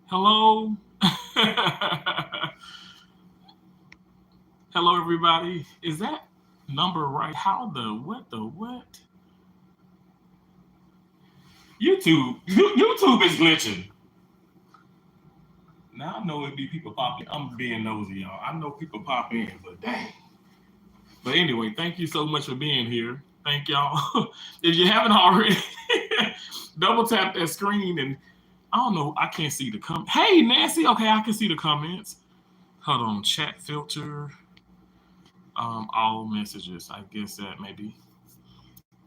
Hello. Hello, everybody. Is that number right? How the what the what? YouTube is glitching. Now I know it be people popping. I'm being nosy, y'all. I know people pop in, but dang. But anyway, thank you so much for being here. Thank y'all. If you haven't already, double tap that screen and I don't know. I can't see the Hey, Nancy. Okay, I can see the comments. Hold on. Chat filter. All messages. I guess that maybe.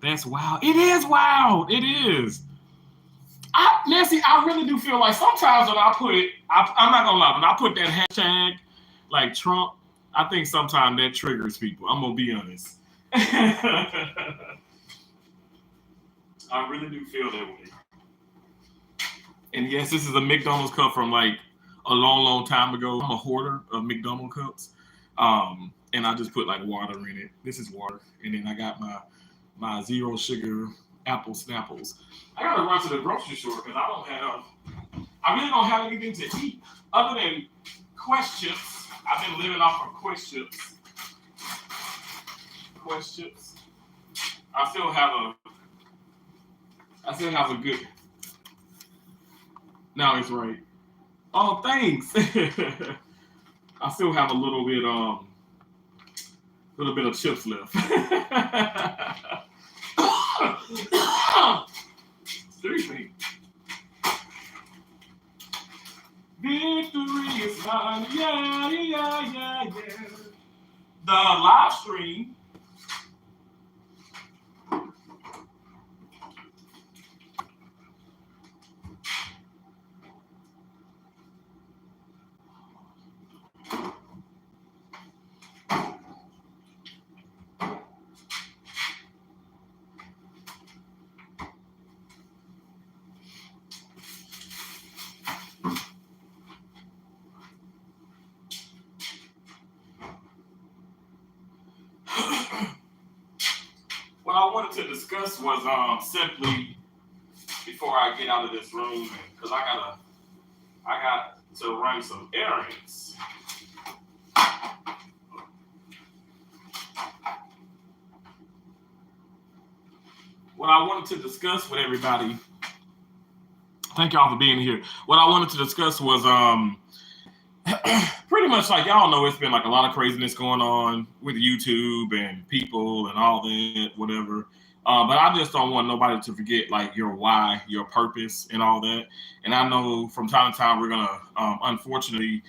That's wild. It is wild. It is. Nancy, I really do feel like sometimes when I put it, I'm not gonna lie, when I put that hashtag like Trump, I think sometimes that triggers people. I'm gonna be honest. I really do feel that way. And yes, this is a McDonald's cup from like a long, long time ago. I'm a hoarder of McDonald's cups. And I just put like water in it. This is water. And then I got my zero sugar apple snapples. I gotta run to the grocery store because I really don't have anything to eat other than Quest chips. I've been living off of Quest chips. Quest chips. I still have a good. Now it's right. Oh, thanks. I still have a little bit of chips left. Excuse me. Victory is mine. Yeah, yeah, yeah, yeah. The live stream. What I wanted to discuss was simply before I get out of this room because I got to run some errands. What I wanted to discuss with everybody. Thank y'all for being here. What I wanted to discuss was pretty much like y'all know it's been like a lot of craziness going on with YouTube and people and all that, whatever. But I just don't want nobody to forget like your why, your purpose, and all that. And I know from time to time we're gonna, unfortunately,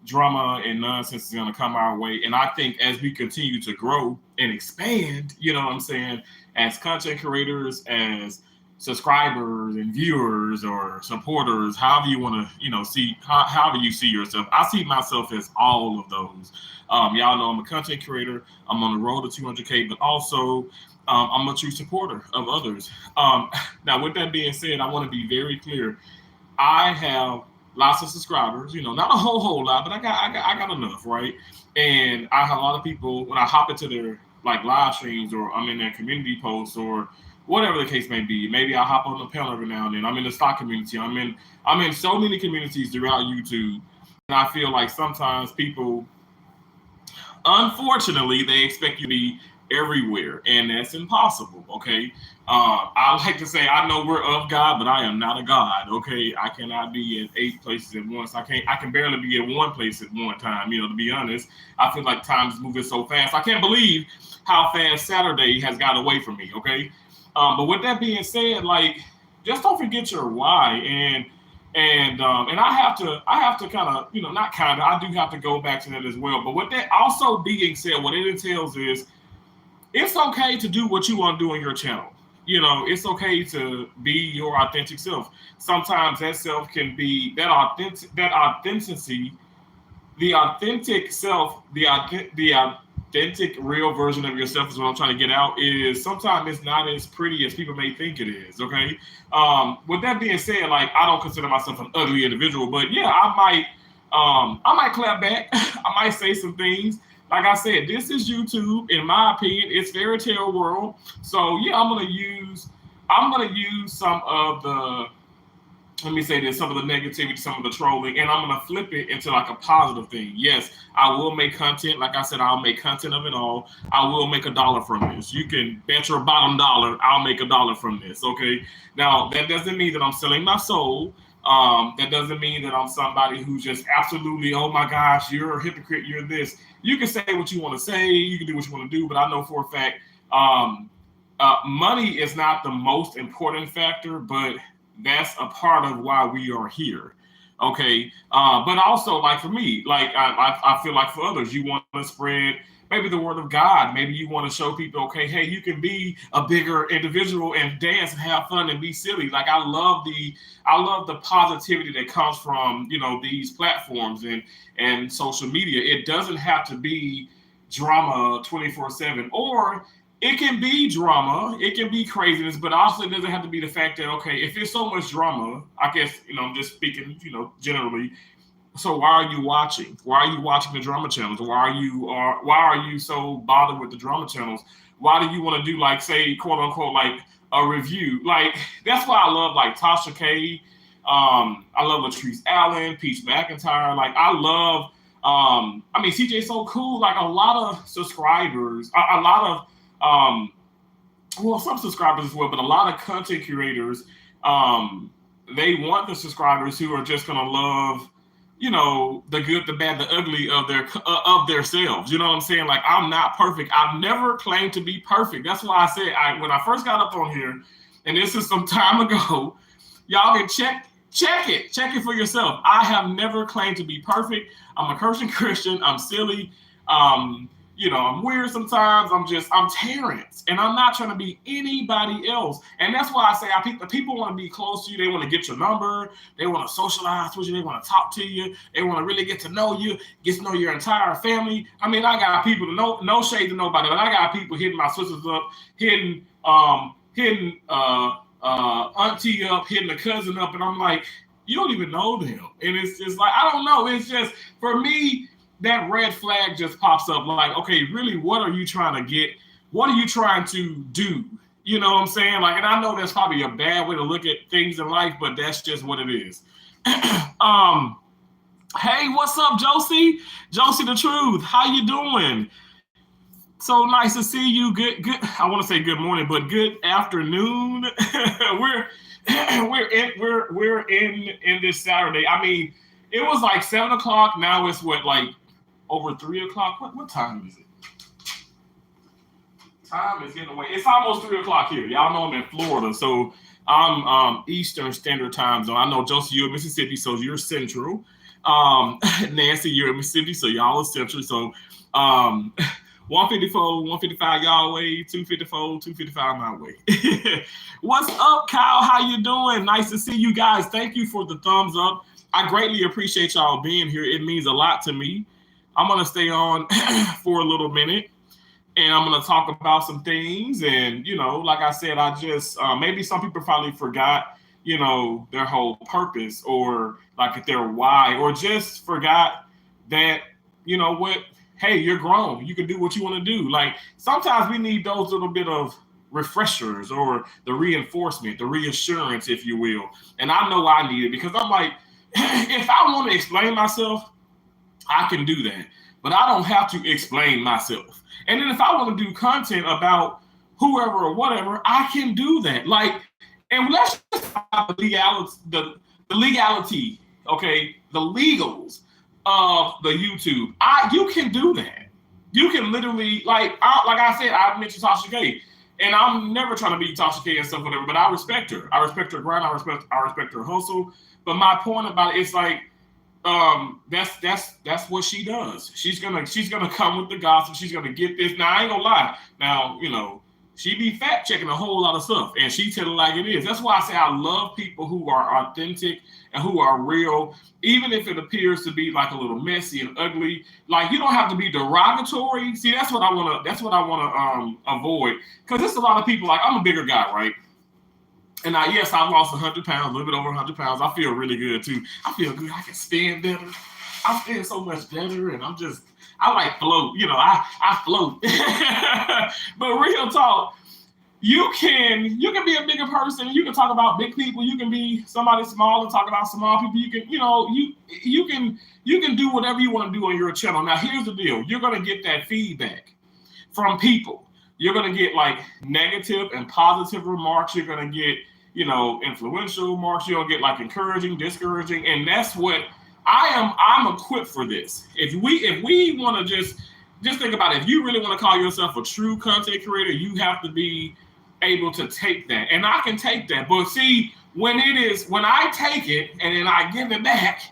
drama and nonsense is gonna come our way. And I think as we continue to grow and expand, you know what I'm saying, as content creators, as subscribers and viewers or supporters, however you want to, see, however you see yourself. I see myself as all of those. Y'all know I'm a content creator. I'm on the road to 200K, but also I'm a true supporter of others. Now, with that being said, I want to be very clear. I have lots of subscribers, not a whole lot, but I got enough, right? And I have a lot of people when I hop into their like live streams or I'm in their community posts or whatever the case may be. Maybe I hop on the panel every now and then. I'm in the stock community. I'm in so many communities throughout YouTube, and I feel like sometimes people, unfortunately, they expect you to be everywhere, and that's impossible. Okay, I like to say I know we're of God, but I am not a God. Okay, I cannot be at 8 places at once. I can barely be at one place at one time. To be honest, I feel like time is moving so fast. I can't believe how fast Saturday has got away from me. Okay, but with that being said, like, just don't forget your why, and I have to kind of, not kind of, I do have to go back to that as well. But with that also being said, what it entails is it's okay to do what you want to do on your channel. It's okay to be your authentic self. Sometimes that self can be that authenticity, the authentic self, the authentic real version of yourself is what I'm trying to get out. Is sometimes it's not as pretty as people may think it is. Okay. With that being said, like, I don't consider myself an ugly individual, but yeah, I might clap back. I might say some things. Like I said, this is YouTube. In my opinion, it's fairy tale world. So yeah, I'm gonna use some of the let me say this, some of the negativity, some of the trolling, and I'm gonna flip it into like a positive thing. Yes, I will make content. Like I said, I'll make content of it all. I will make $1 from this. You can bet your bottom dollar I'll make $1 from this. Okay. Now that doesn't mean that I'm selling my soul. That doesn't mean that I'm somebody who's just absolutely, oh my gosh, you're a hypocrite, you're this. You can say what you want to say, you can do what you want to do, but I know for a fact, money is not the most important factor, but that's a part of why we are here. Okay. But also, like for me, like I feel like for others, you want to spread maybe the word of God. Maybe you want to show people, okay, hey, you can be a bigger individual and dance and have fun and be silly. Like I love the positivity that comes from, you know, these platforms and social media. It doesn't have to be drama 24/7, or it can be drama, it can be craziness, but also it doesn't have to be the fact that, okay, if there's so much drama, I guess, you know, I'm just speaking, you know, generally. So why are you watching? Why are you watching the drama channels? Why are you so bothered with the drama channels? Why do you want to do, like, say, quote unquote, like a review? Like, that's why I love like Tasha K. I love Latrice Allen, Peach McIntyre. Like I love I mean CJ So Cool, like a lot of subscribers, a lot of well, some subscribers as well, but a lot of content curators, they want the subscribers who are just gonna love, you know, the good, the bad, the ugly of their selves. You know what I'm saying? Like I'm not perfect. I've never claimed to be perfect. That's why I said when I first got up on here, and this is some time ago, y'all can check it for yourself. I have never claimed to be perfect. I'm a Christian. I'm silly. You know, I'm weird sometimes. I'm Terrence, and I'm not trying to be anybody else. And that's why I say people want to be close to you. They want to get your number. They want to socialize with you. They want to talk to you. They want to really get to know you, get to know your entire family. I mean, I got people to no shade to nobody, but I got people hitting my sisters up, hitting auntie up, hitting the cousin up, and I'm like, you don't even know them. And it's just like, I don't know. It's just, for me, that red flag just pops up like, okay, really, what are you trying to get? What are you trying to do? You know what I'm saying? Like, and I know that's probably a bad way to look at things in life, but that's just what it is. Hey, what's up, Josie? Josie the Truth, how you doing? So nice to see you. Good. I want to say good morning, but good afternoon. we're in this Saturday. I mean, it was like 7 o'clock. Now it's what, like over 3 o'clock. What time is it? Time is getting away. It's almost 3 o'clock here. Y'all know I'm in Florida, so I'm Eastern Standard Time zone. I know Josie, you're in Mississippi, so you're Central. Nancy, you're in Mississippi, so y'all are Central. So 154, 155 y'all way, 254, 255 my way. What's up, Kyle? How you doing? Nice to see you guys. Thank you for the thumbs up. I greatly appreciate y'all being here. It means a lot to me. I'm going to stay on for a little minute, and I'm going to talk about some things. And, you know, like I said, I just, maybe some people probably forgot, you know, their whole purpose, or like their why, or just forgot that, you know what, hey, you're grown. You can do what you want to do. Like sometimes we need those little bit of refreshers, or the reinforcement, the reassurance, if you will. And I know I need it, because I'm like, if I want to explain myself, I can do that, but I don't have to explain myself. And then if I want to do content about whoever or whatever, I can do that. Like, and let's just talk about the legality, okay, the legals of the YouTube. You can do that. You can literally, like I said, I mentioned Tasha K, and I'm never trying to be Tasha K and stuff, whatever, but I respect her. I respect her grind. I respect her hustle. But my point about it is like, that's what she does. She's gonna come with the gossip. She's gonna get this. Now I ain't gonna lie. Now, you know, she be fact checking a whole lot of stuff, and she tell it like it is. That's why I say I love people who are authentic and who are real, even if it appears to be like a little messy and ugly. Like, you don't have to be derogatory. See, that's what I wanna avoid, because there's a lot of people, like, I'm a bigger guy, right? And yes, I've lost 100 pounds, a little bit over 100 pounds. I feel really good too. I feel good. I can stand better. I stand so much better, and I like float. You know, I float. But real talk, you can be a bigger person. You can talk about big people. You can be somebody small and talk about small people. You can, you can do whatever you want to do on your channel. Now, here's the deal: you're gonna get that feedback from people. You're gonna get like negative and positive remarks. You're gonna get, influential remarks. You're gonna get like encouraging, discouraging, and that's what I'm equipped for this. If we want to just think about it. If you really want to call yourself a true content creator, you have to be able to take that. And I can take that. But see, when I take it and then I give it back,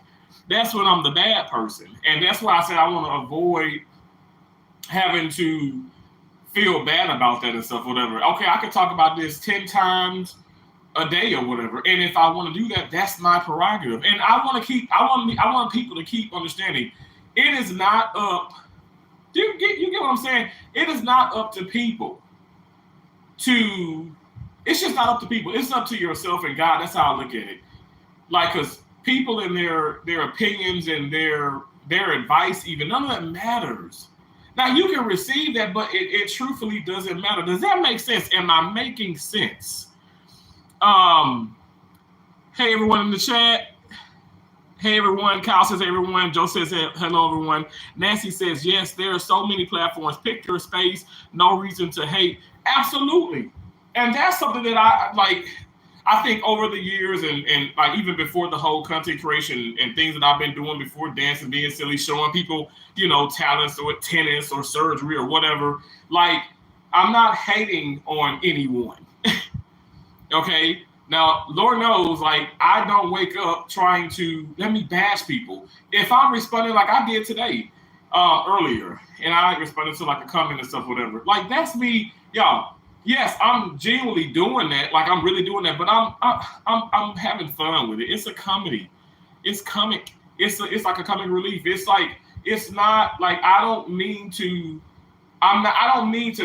that's when I'm the bad person. And that's why I said I want to avoid having to feel bad about that and stuff, whatever. Okay, I could talk about this 10 times a day or whatever. And if I want to do that, that's my prerogative. And I want people to keep understanding it is not up. You get what I'm saying? It is not up to people it's just not up to people. It's up to yourself and God. That's how I look at it. Like, because people and their opinions and their advice, even none of that matters. Now, you can receive that, but it truthfully doesn't matter. Does that make sense? Am I making sense? Hey, everyone in the chat. Hey, everyone. Kyle says, hey, everyone. Joe says, hello, everyone. Nancy says, yes, there are so many platforms. Pick your space. No reason to hate. Absolutely. And that's something that I think over the years and like even before the whole content creation and things that I've been doing before, dancing, being silly, showing people, talents or tennis or surgery or whatever, like I'm not hating on anyone. Okay. Now, Lord knows, like, I don't wake up trying to let me bash people. If I'm responding like I did today, earlier, and I responded to like a comment and stuff, whatever, like that's me, y'all. Yes, I'm genuinely doing that. Like I'm really doing that, but I'm having fun with it. It's a comedy. It's comic. It's like a comic relief. It's not like I don't mean to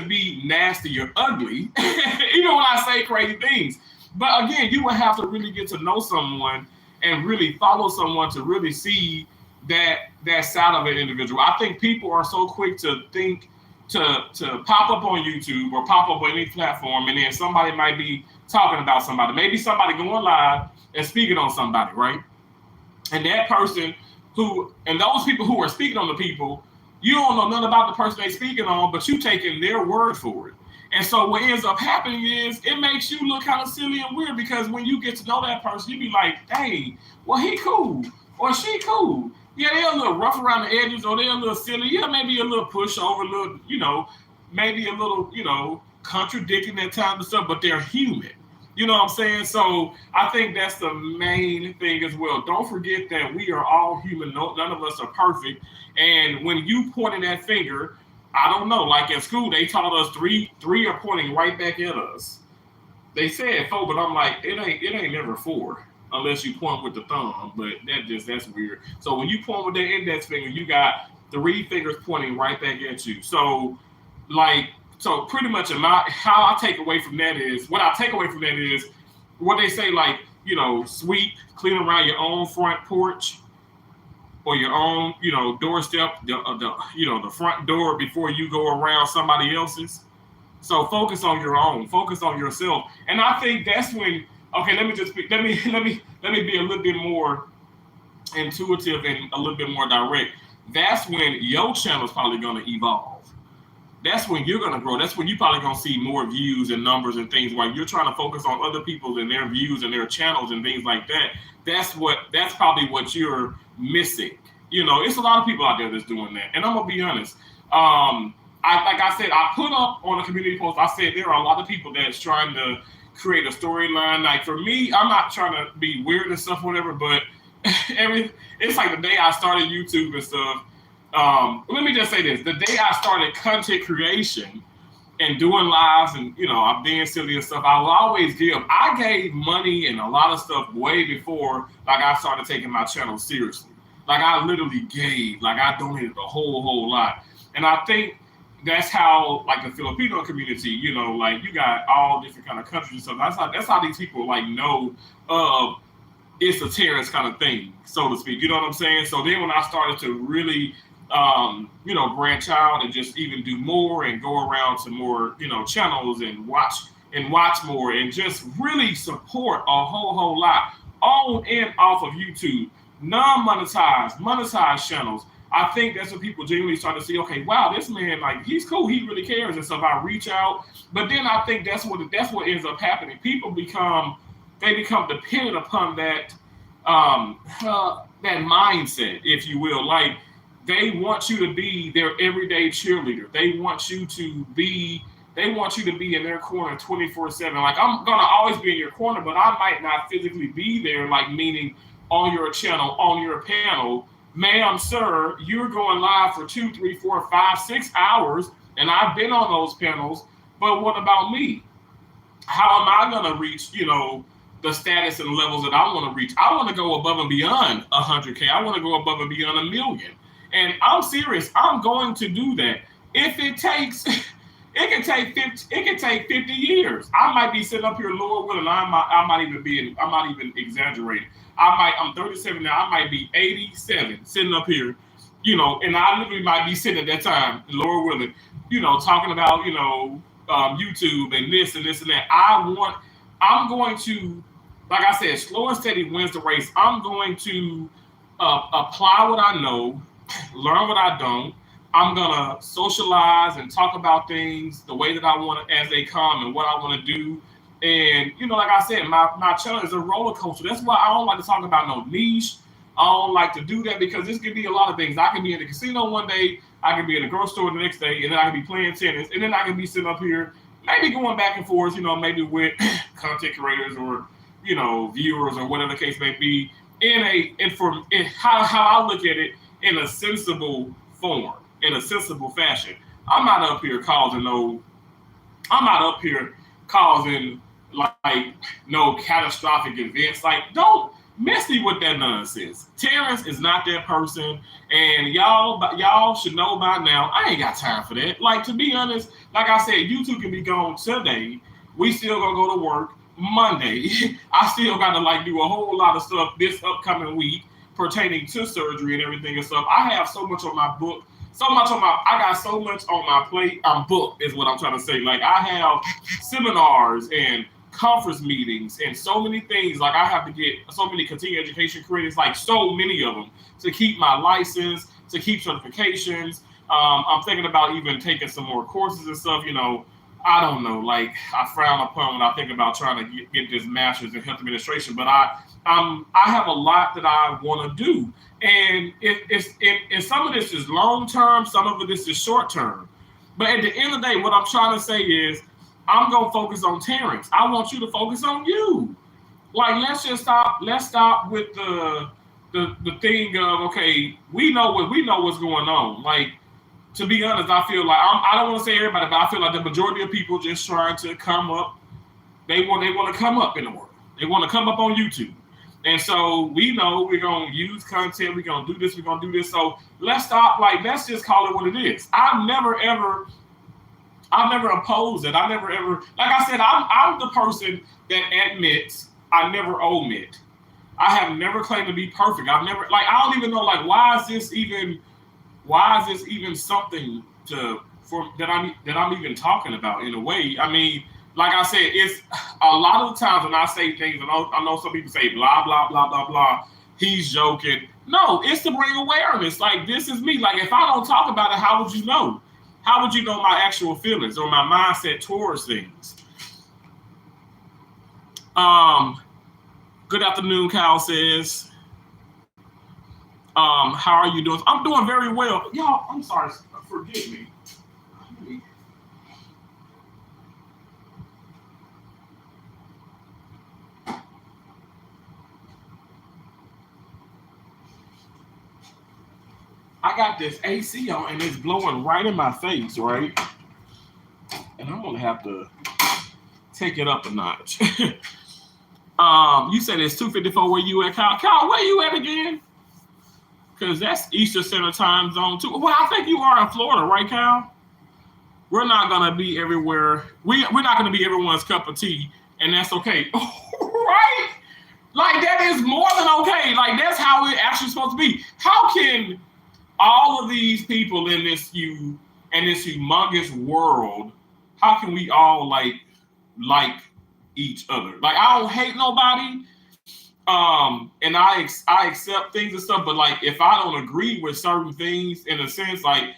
be nasty or ugly, even when I say crazy things. But again, you would have to really get to know someone and really follow someone to really see that side of an individual. I think people are so quick to think to pop up on YouTube or pop up on any platform, and then somebody might be talking about somebody. Maybe somebody going live and speaking on somebody, right? And that person and those people who are speaking on the people, you don't know nothing about the person they speaking on, but you taking their word for it. And so what ends up happening is it makes you look kind of silly and weird, because when you get to know that person, you be like, hey, well, he cool or she cool. Yeah, they're a little rough around the edges, or they're a little silly. Yeah, maybe a little pushover, a little, maybe a little, contradicting at times and stuff, but they're human. You know what I'm saying? So I think that's the main thing as well. Don't forget that we are all human. None of us are perfect. And when you pointed that finger, I don't know, like in school, they taught us three are pointing right back at us. They said 4, but I'm like, it ain't never 4. Unless you point with the thumb, but that's weird. So when you point with the index finger, you got 3 fingers pointing right back at you. So pretty much how I take away from that is what they say, like, sweep, clean around your own front porch or your own, doorstep, the front door before you go around somebody else's. So focus on your own, focus on yourself. And I think that's when, okay, let me be a little bit more intuitive and a little bit more direct. That's when your channel is probably going to evolve. That's when you're going to grow. That's when you're probably going to see more views and numbers and things, while you're trying to focus on other people and their views and their channels and things like that. That's probably what you're missing. It's a lot of people out there that's doing that. And I'm going to be honest. I put up on a community post, I said there are a lot of people that's trying to create a storyline. Like for me, I'm not trying to be weird and stuff, whatever, but it's like the day I started YouTube and stuff. Let me just say this. The day I started content creation and doing lives and, I'm being silly and stuff, I will always give. I gave money and a lot of stuff way before, like, I started taking my channel seriously. Like, I literally gave. Like, I donated a whole lot. And I think that's how, like, the Filipino community, like, you got all different kind of countries and stuff. That's how these people, like, know it's a terrorist kind of thing, so to speak. You know what I'm saying? So then when I started to really branch out and just even do more and go around to more, channels and watch and watch more and just really support a whole lot on and off of YouTube, non-monetized, monetized channels. I think that's when people genuinely start to see, okay, wow, this man, like, he's cool, he really cares, and so I reach out. But then I think that's what ends up happening. People become dependent upon that that mindset, if you will. Like, they want you to be their everyday cheerleader. They want you to be in their corner 24/7. Like, I'm gonna always be in your corner, but I might not physically be there, like, meaning on your channel, on your panel. Ma'am, sir, you're going live for 2, 3, 4, 5, 6 hours, and I've been on those panels, but what about me? How am I gonna reach, the status and levels that I want to reach? I want to go above and beyond 100K. I want to go above and beyond 1 million. And I'm serious. I'm going to do that. If it takes, it can take 50 years. I might be sitting up here, Lord willing. I'm not even exaggerating. I'm 37 now. I might be 87 sitting up here, and I literally might be sitting at that time, Lord willing, talking about, YouTube and this and this and that. I'm going to, like I said, slow and steady wins the race. I'm going to apply what I know, learn what I don't. I'm going to socialize and talk about things the way that I want to as they come and what I want to do. And, like I said, my channel is a roller coaster. That's why I don't like to talk about no niche. I don't like to do that because this can be a lot of things. I can be in the casino one day, I can be in the grocery store the next day, and then I can be playing tennis, and then I can be sitting up here, maybe going back and forth, maybe with content creators or, viewers or whatever the case may be, how I look at it, in a sensible form, in a sensible fashion. I'm not up here causing like no catastrophic events. Like, don't mess me with that nonsense. Terrence is not that person, and y'all should know by now, I ain't got time for that. Like, to be honest, like I said, YouTube can be gone today. We still gonna go to work Monday. I still gotta do a whole lot of stuff this upcoming week pertaining to surgery and everything and stuff. I have so much on my book. I got so much on my plate. I'm booked is what I'm trying to say. Like, I have seminars and conference meetings and so many things. Like, I have to get so many continuing education credits, like so many of them, to keep my license, to keep certifications. I'm thinking about even taking some more courses and stuff. I don't know. Like, I frown upon when I think about trying to get this master's in health administration, but I have a lot that I want to do. And if some of this is long term, some of this is short term. But at the end of the day, what I'm trying to say is, I'm gonna focus on Terrence. I want you to focus on you. Like, let's stop with the thing of, okay, we know what's going on. Like, to be honest, I feel like I don't want to say everybody, but I feel like the majority of people just trying to come up. They want to come up in the world. They want to come up on YouTube. And so we know we're going to use content. We're going to do this. We're going to do this. So let's stop. Like, let's just call it what it is. I've never opposed it. I never ever, like I said, I'm the person that admits I never omit. I have never claimed to be perfect. I don't even know, like, why is this even something that I'm even talking about in a way. I mean, like I said, it's a lot of the times when I say things, and I know some people say blah, blah, blah, blah, blah, he's joking. No, it's to bring awareness. Like, this is me. Like, if I don't talk about it, how would you know? How would you know my actual feelings or my mindset towards things? Good afternoon, Kyle says. How are you doing? I'm doing very well. Y'all, I'm sorry. Forgive me. I got this AC on and it's blowing right in my face, right? And I'm gonna have to take it up a notch. You said it's 2:54 where you at, Kyle? Kyle, where you at again? Because that's Eastern Standard Time Zone too. Well, I think you are in Florida, right, Kyle? We're not gonna be everywhere. We're not gonna be everyone's cup of tea, and that's okay. Right? Like, that is more than okay. Like, that's how it actually supposed to be. How can all of these people in this humongous world, how can we all, like, like each other. Like I don't hate nobody, and I accept things and stuff. But like if I don't agree with certain things, in a sense, like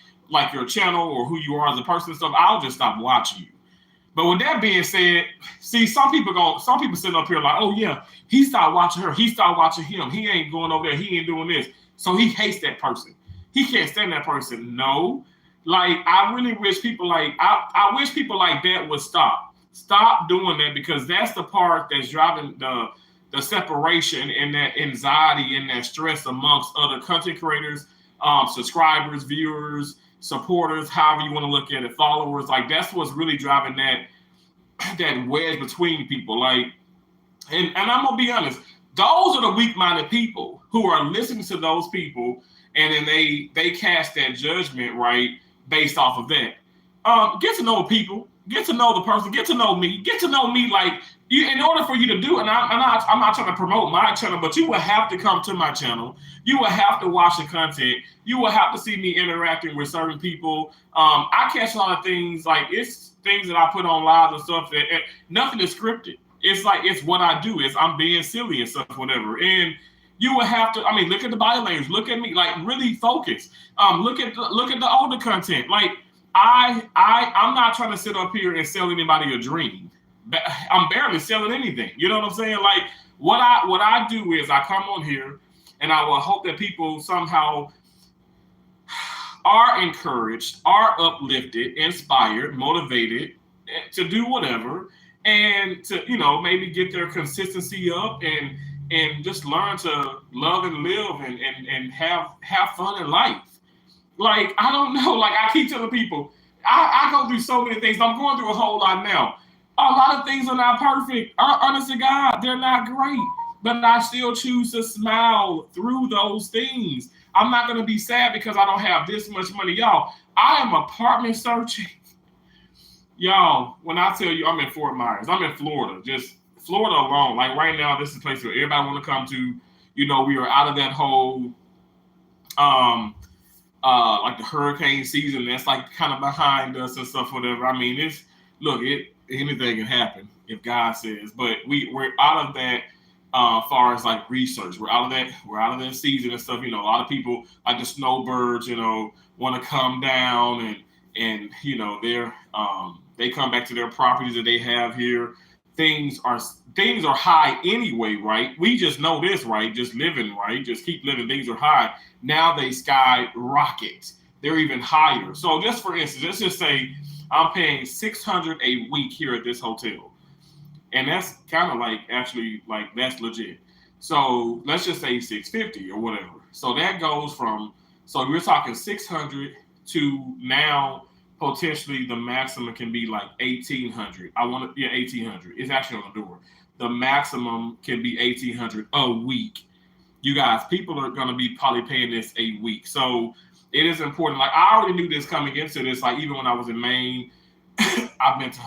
your channel or who you are as a person and stuff, I'll just stop watching you. But with that being said, see, some people sitting up here like, oh yeah, he stopped watching her, he stopped watching him, he ain't going over there, he ain't doing this. So he hates that person. He can't stand that person. No. Like I really wish people like I wish people like that would stop. Stop doing that because that's the part that's driving the separation and that anxiety and that stress amongst other content creators, subscribers, viewers, supporters, however you want to look at it, followers. Like that's what's really driving that wedge between people. Like, and I'm gonna be honest, those are the weak-minded people who are listening to those people, and then they cast that judgment right based off of that. Get to know people, get to know the person, get to know me, like you. In order for you to do it, and I'm not trying to promote my channel, but you will have to come to my channel. You will have to watch the content. You will have to see me interacting with certain people. I catch a lot of things, like it's things that I put on live and stuff that nothing is scripted. It's like it's what I do. It's I'm being silly and stuff, whatever. And you will have to. I mean, look at the body language. Look at me. Like really focus. Look at the older content. Like I'm not trying to sit up here and sell anybody a dream. I'm barely selling anything. You know what I'm saying? Like what I do is I come on here and I will hope that people somehow are encouraged, are uplifted, inspired, motivated to do whatever, and to maybe get their consistency up and just learn to love and live and have fun in life. Like I don't know. Like I keep telling people, I go through so many things. I'm going through a whole lot now. A lot of things are not perfect. Honest to God, they're not great. But I still choose to smile through those things. I'm not going to be sad because I don't have this much money. Y'all, I am apartment searching. Y'all, when I tell you I'm in Fort Myers, I'm in Florida, just Florida alone. Like right now, this is a place where everybody want to come to. We are out of that whole, like the hurricane season. That's like kind of behind us and stuff, whatever. I mean, anything can happen if God says. But we're out of that. Far as like research, we're out of that season and stuff. A lot of people like the snowbirds, want to come down and they come back to their properties that they have here. Things are high anyway, right? We just know this, right? Just living, right? Just keep living. Things are high. Now they skyrocket. They're even higher. So just for instance, let's just say I'm paying $600 a week here at this hotel. And that's kind of like actually like that's legit. So let's just say 650 or whatever. So that goes from we're talking 600 to now potentially the maximum can be like 1800. 1800. It's actually on the door. The maximum can be 1800 a week. You guys, people are gonna be probably paying this a week. So it is important. Like I already knew this coming into this. Like even when I was in Maine. I've been to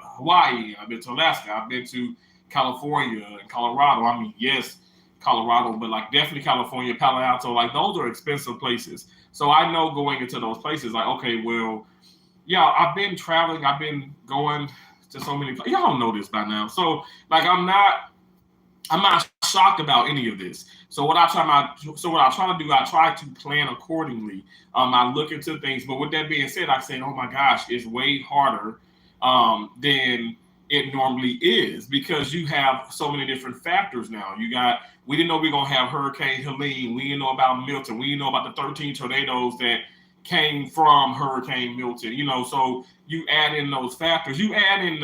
Hawaii, I've been to Alaska, I've been to California and Colorado. I mean, yes, Colorado, but like definitely California, Palo Alto, like those are expensive places. So I know going into those places, like, okay, well, yeah, I've been traveling, I've been going to so many places. Y'all know this by now. So like I'm not shocked about any of this. So what I try to do, I try to plan accordingly. I look into things, but with that being said, I said, oh my gosh, it's way harder than it normally is because you have so many different factors now. We didn't know we were gonna have Hurricane Helene. We didn't know about Milton. We didn't know about the 13 tornadoes that came from Hurricane Milton. So you add in those factors. You add in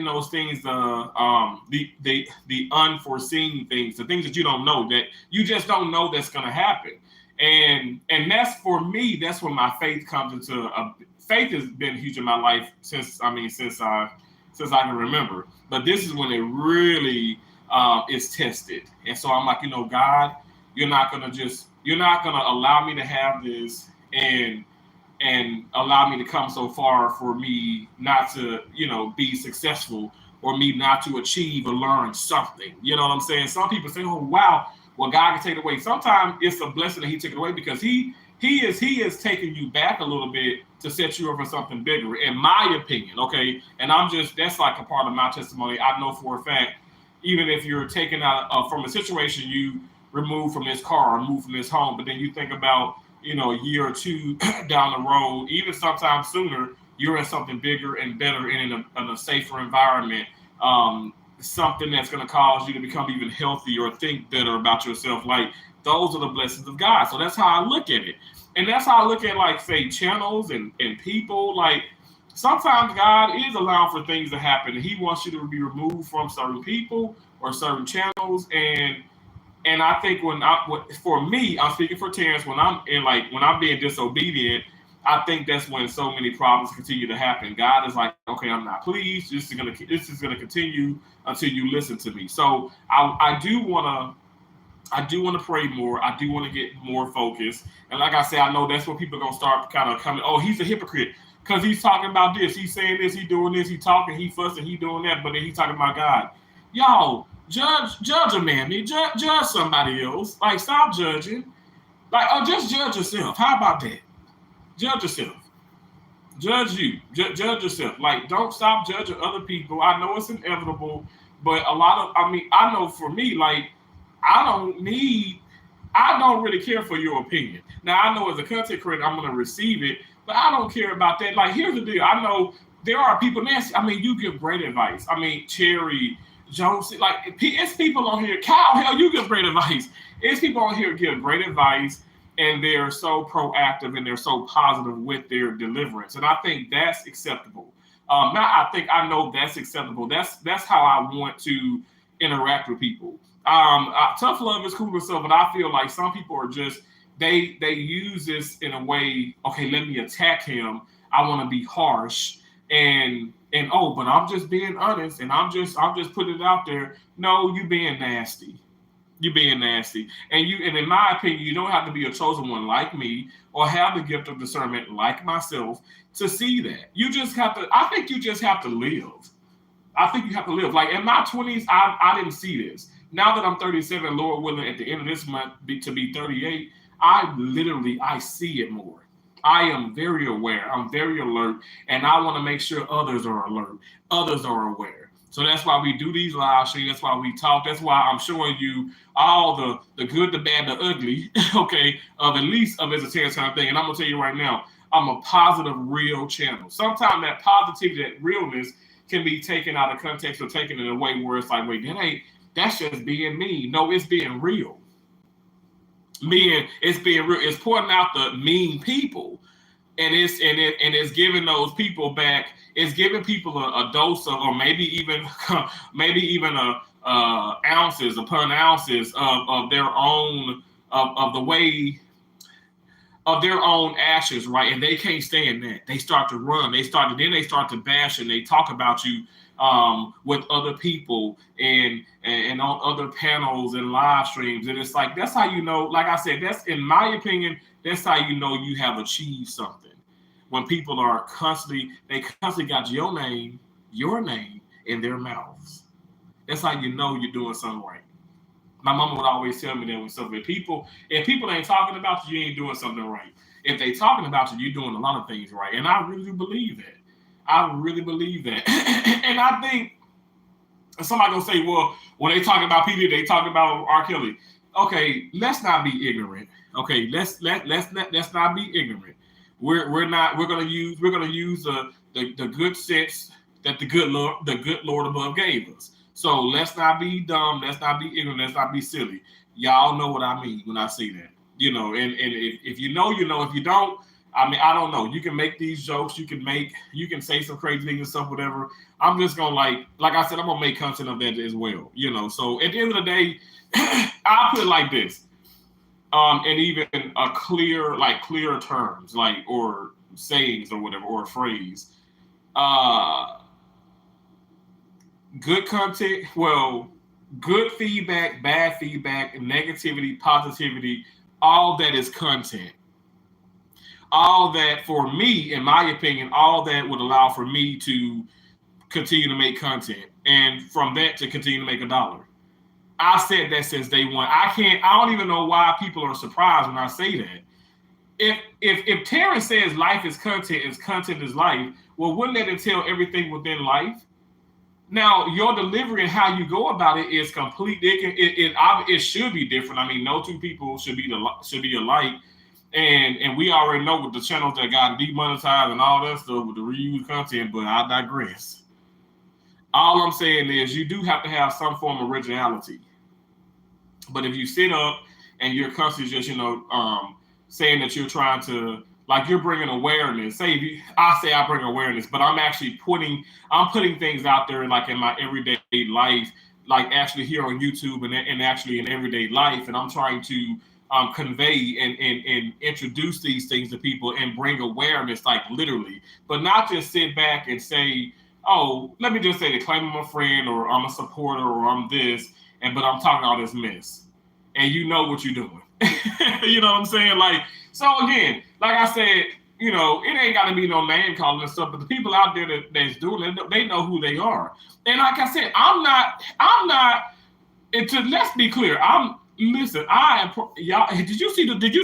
those things, the unforeseen things, the things that you don't know, that you just don't know that's going to happen. And that's for me, that's when my faith comes into faith has been huge in my life since I can remember. But this is when it really is tested. And so I'm like, God, you're not going to allow me to have this and allow me to come so far for me not to, be successful or me not to achieve or learn something. You know what I'm saying? Some people say, oh, wow, well, God can take it away. Sometimes it's a blessing that He took it away because He is taking you back a little bit to set you up for something bigger, in my opinion. Okay, and that's like a part of my testimony. I know for a fact, even if you're taken out from a situation you removed from this car or moved from this home, but then you think about, a year or two down the road, even sometimes sooner, you're in something bigger and better and in a safer environment. Something that's going to cause you to become even healthier or think better about yourself. Like, those are the blessings of God. So that's how I look at it. And that's how I look at, like, say, channels and people. Like, sometimes God is allowing for things to happen. He wants you to be removed from certain people or certain channels. And I think for me, I'm speaking for Terrence, when I'm being disobedient, I think that's when so many problems continue to happen. God is like, okay, I'm not pleased. This is gonna continue until you listen to me. So I do wanna pray more. I do want to get more focused. And like I said, I know that's where people are gonna start kind of coming. Oh, he's a hypocrite because he's talking about this, he's saying this, he's doing this, he's talking, he fussing, he doing that, but then he's talking about God. Y'all, judge a man, judge somebody else. Like, stop judging. Like, oh, just judge yourself. How about that? Judge yourself. Judge you. Judge yourself. Like, don't stop judging other people. I know it's inevitable, but I know for me, like, I don't really care for your opinion. Now, I know as a content creator, I'm going to receive it, but I don't care about that. Like, here's the deal. I know there are people, Nancy, you give great advice. Cherry, Jones, like, it's people on here. Kyle, hell, you give great advice. It's people on here give great advice, and they're so proactive and they're so positive with their deliverance. And I think that's acceptable. I know that's acceptable. That's how I want to interact with people. Tough love is cool and stuff, but I feel like some people are just, they use this in a way, okay, let me attack him. I want to be harsh but I'm just being honest and I'm just putting it out there. No, you being nasty. You're being nasty. And in my opinion, you don't have to be a chosen one like me or have the gift of discernment like myself to see that. I think you just have to live. I think you have to live. Like, in my 20s, I didn't see this. Now that I'm 37, Lord willing, at the end of this month to be 38, I see it more. I am very aware. I'm very alert. And I want to make sure others are alert. Others are aware. So that's why we do these live streams. That's why we talk. That's why I'm showing you all the good, the bad, the ugly, okay, of at least of Esoteric kind of thing. And I'm going to tell you right now, I'm a positive, real channel. Sometimes that positivity, that realness can be taken out of context or taken in a way where it's like, wait, that's just being mean. No, it's being real. It's being real. It's pointing out the mean people, and it's giving those people back. It's giving people a dose of, or maybe even ounces upon ounces of their own of the way of their own ashes, right? And they can't stand that. They start to run. They start to bash and they talk about you with other people and on other panels and live streams. And it's like, that's how you know, like I said, that's, in my opinion, that's how you know you have achieved something. When people are constantly got your name in their mouths. That's how you know you're doing something right. My mama would always tell me that when something, if people ain't talking about you, you ain't doing something right. If they talking about you, you're doing a lot of things right. And I really do believe that. I really believe that. And I think somebody gonna say, well, when they talk about PD, they talk about R. Kelly. Okay, let's not be ignorant. Okay, let's not be ignorant. We're gonna use the good sense that the good Lord above gave us. So let's not be dumb. Let's not be ignorant. Let's not be silly. Y'all know what I mean when I say that. And if you know, you know. If you don't, I don't know. You can make these jokes. You can say some crazy things and stuff, whatever. I'm just gonna like I said, I'm gonna make content of that as well. So at the end of the day, I'll put it like this. And even a clear terms, like, or sayings or whatever, or a phrase. Good content, well, good feedback, bad feedback, negativity, positivity, all that is content. All that, for me, in my opinion, all that would allow for me to continue to make content, and from that to continue to make $1. I said that since day one. I don't even know why people are surprised when I say that. If Terrence says life is content is life, well, wouldn't that entail everything within life? Now, your delivery and how you go about it is complete. It should be different. I mean, no two people should be alike. And we already know with the channels that got demonetized and all that stuff with the reused content. But I digress. All I'm saying is you do have to have some form of originality. But if you sit up and you're constantly just saying that you're trying to, like, you're bringing awareness. I bring awareness, but I'm putting things out there like in my everyday life, like actually here on YouTube and actually in everyday life, and I'm trying to convey and introduce these things to people and bring awareness, like literally, but not just sit back and say, oh, let me just say to claim I'm a friend or I'm a supporter or I'm this, but I'm talking all this mess, and you know what you're doing. You know what I'm saying? Like, so again, like I said, it ain't got to be no name calling and stuff, but the people out there that's doing it, they know who they are. And like I said, I'm not. Let's be clear. Listen. Y'all. Did you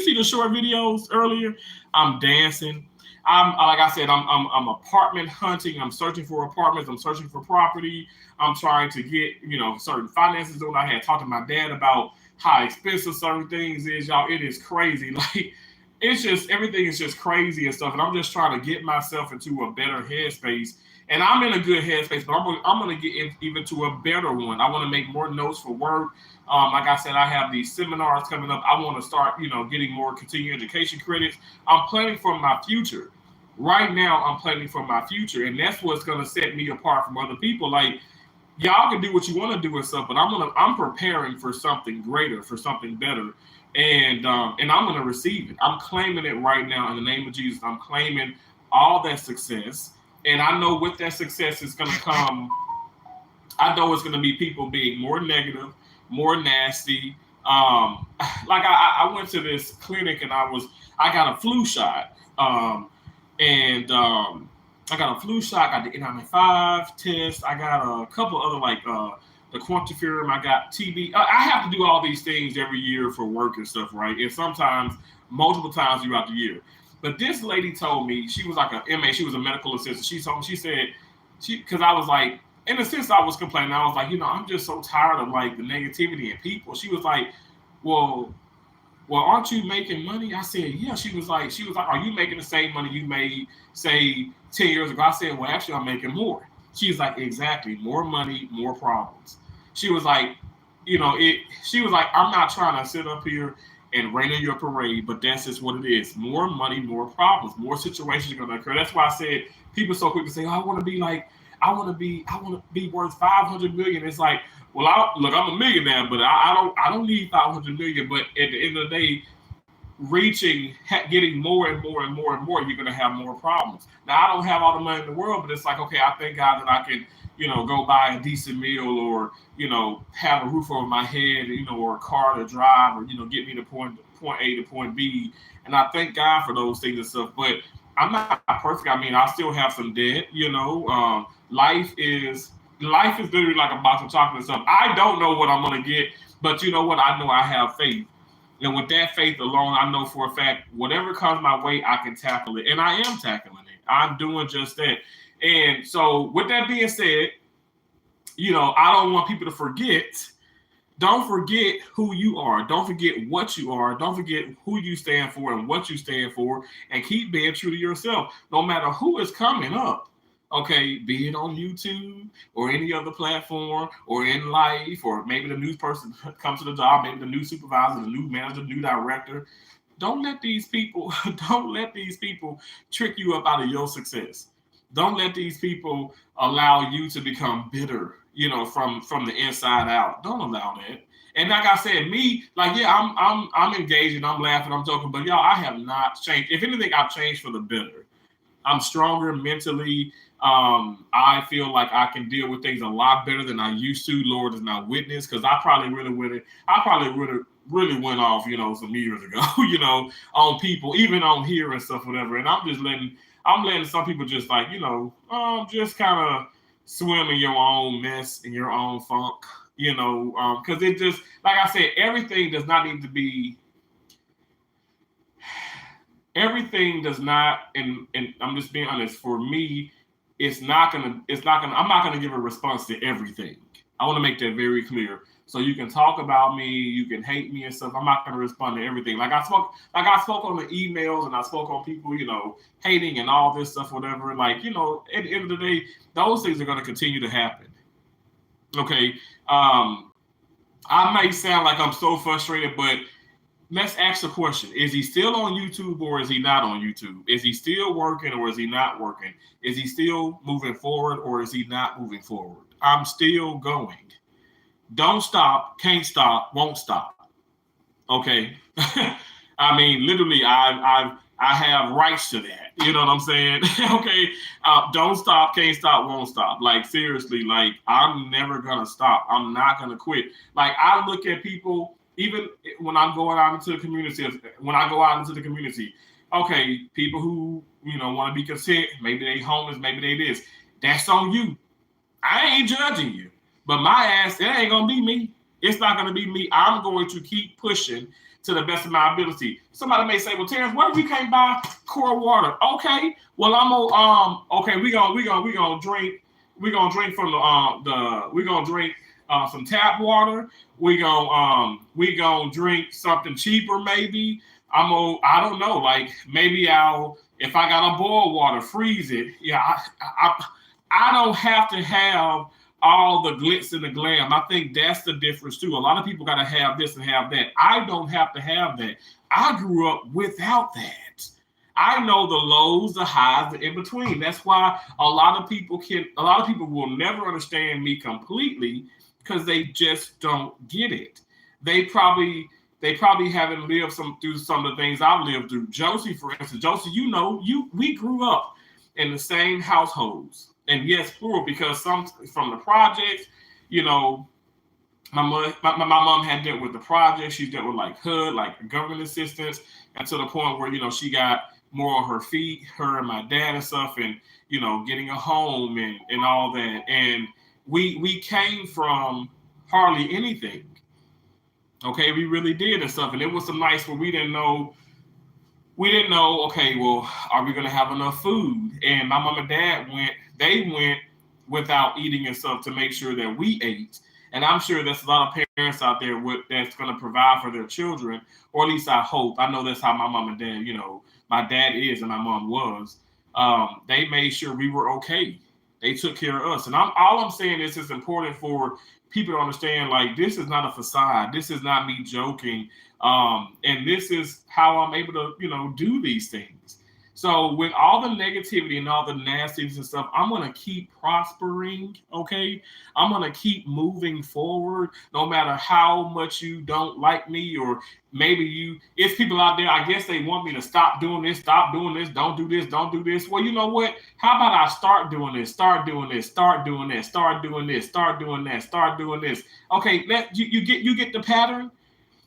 see the short videos earlier? I'm dancing. I'm like I said, I'm apartment hunting. I'm searching for apartments. I'm searching for property. I'm trying to get certain finances done. I had talked to my dad about how expensive certain things is, y'all. It is crazy. Like, it's just, everything is just crazy and stuff. And I'm just trying to get myself into a better headspace. And I'm in a good headspace, but I'm going to get even to a better one. I want to make more notes for work. Like I said, I have these seminars coming up. I want to start, getting more continuing education credits. I'm planning for my future. Right now, I'm planning for my future. And that's what's going to set me apart from other people. Like, y'all can do what you want to do and stuff, but I'm preparing for something greater, for something better. And I'm going to receive it. I'm claiming it right now in the name of Jesus. I'm claiming all that success. And I know with that success is going to come, I know it's going to be people being more negative, more nasty. Like I went to this clinic and I got a flu shot. I got a flu shot, got the N95 test. I got a couple other, like the quantiferum. I got TB. I have to do all these things every year for work and stuff, right? And sometimes, multiple times throughout the year. But this lady told me, she was like a MA, she was a medical assistant. She told me, she said, because I was like, in a sense, I was complaining. I was like, I'm just so tired of like the negativity and people. She was like, well, aren't you making money? I said, yeah. She was like, are you making the same money you made, say, 10 years ago? I said, well, actually, I'm making more. She was like, exactly, more money, more problems. She was like, she was like, I'm not trying to sit up here and rain on your parade, but that's just what it is. More money, more problems, more situations are going to occur. That's why I said people so quick to say, oh, I want to be worth 500 million. It's like, well, I'm a millionaire, but I don't need 500 million. But at the end of the day, getting more and more and more and more, you're going to have more problems. Now, I don't have all the money in the world, but it's like, okay, I thank God that I can, go buy a decent meal or, have a roof over my head, or a car to drive, or, get me to point A to point B. And I thank God for those things and stuff. But I'm not perfect. I mean, I still have some debt, life is literally like a box of chocolate and stuff. I don't know what I'm going to get, but you know what? I know I have faith. And with that faith alone, I know for a fact, whatever comes my way, I can tackle it. And I am tackling it. I'm doing just that. And so with that being said, I don't want people to forget. Don't forget who you are. Don't forget what you are. Don't forget who you stand for and what you stand for. And keep being true to yourself. No matter who is coming up. Okay, be it on YouTube or any other platform or in life, or maybe the new person comes to the job, maybe the new supervisor, the new manager, the new director. Don't let these people trick you up out of your success. Don't let these people allow you to become bitter, from the inside out. Don't allow that. And like I said, me, like, yeah, I'm engaging, I'm laughing, I'm joking, but y'all, I have not changed. If anything, I've changed for the better. I'm stronger mentally. I feel like I can deal with things a lot better than I used to. Lord is my witness, because I probably really went off, some years ago, on people, even on here and stuff, whatever. And I'm letting some people just like, just kind of swim in your own mess, in your own funk. Because it just, like I said, everything does not need to be. Everything does not, and I'm just being honest. For me, I'm not gonna give a response to everything. I want to make that very clear. So you can talk about me, you can hate me and stuff. I'm not gonna respond to everything. Like I spoke on the emails and I spoke on people, hating and all this stuff, whatever. Like, at the end of the day, those things are gonna continue to happen. Okay. I may sound like I'm so frustrated, but let's ask the question. Is he still on YouTube or is he not on YouTube? Is he still working or is he not working? Is he still moving forward or is he not moving forward? I'm still going. Don't stop, can't stop, won't stop. Okay. I mean, literally, I have rights to that. You know what I'm saying? Okay. Don't stop, can't stop, won't stop. Like, seriously, like, I'm never gonna stop. I'm not gonna quit. Like, I look at people, even when I'm going out into the community, okay, people who, want to be content, maybe they homeless, maybe they this. That's on you. I ain't judging you. But my ass, it ain't gonna be me. It's not gonna be me. I'm going to keep pushing to the best of my ability. Somebody may say, "Well, Terrence, what if we can't buy core water?" Okay, well, I'm gonna okay, we gonna drink from some tap water. We gonna drink something cheaper, maybe. I don't know. Like, maybe if I got a boil water, freeze it. Yeah, I don't have to have all the glitz and the glam. I think that's the difference too. A lot of people got to have this and have that. I don't have to have that. I grew up without that. I know the lows, the highs, the in between. That's why a lot of people will never understand me completely because they just don't get it. They probably haven't lived through some of the things I've lived through. Josie, for instance, we grew up in the same households. And yes, plural, because some from the projects, my mom had dealt with the project. She dealt with like HUD, like government assistance, and to the point where she got more on her feet, her and my dad and stuff, and getting a home and all that. And we came from hardly anything. Okay, we really did and stuff, and it was some nights where we didn't know. Okay, well, are we gonna have enough food? And my mom and dad went without eating and stuff to make sure that we ate. And I'm sure there's a lot of parents out there that's going to provide for their children, or at least I hope. I know that's how my mom and dad, my dad is and my mom was. They made sure we were okay. They took care of us. And all I'm saying is it's important for people to understand, like, this is not a facade. This is not me joking. And this is how I'm able to, do these things. So with all the negativity and all the nastiness and stuff, I'm going to keep prospering, okay? I'm going to keep moving forward no matter how much you don't like me, or maybe it's people out there, I guess they want me to stop doing this, don't do this, don't do this. Well, you know what? How about I start doing this, start doing this, start doing this, start doing this, start doing that, start doing this. Okay, you get the pattern?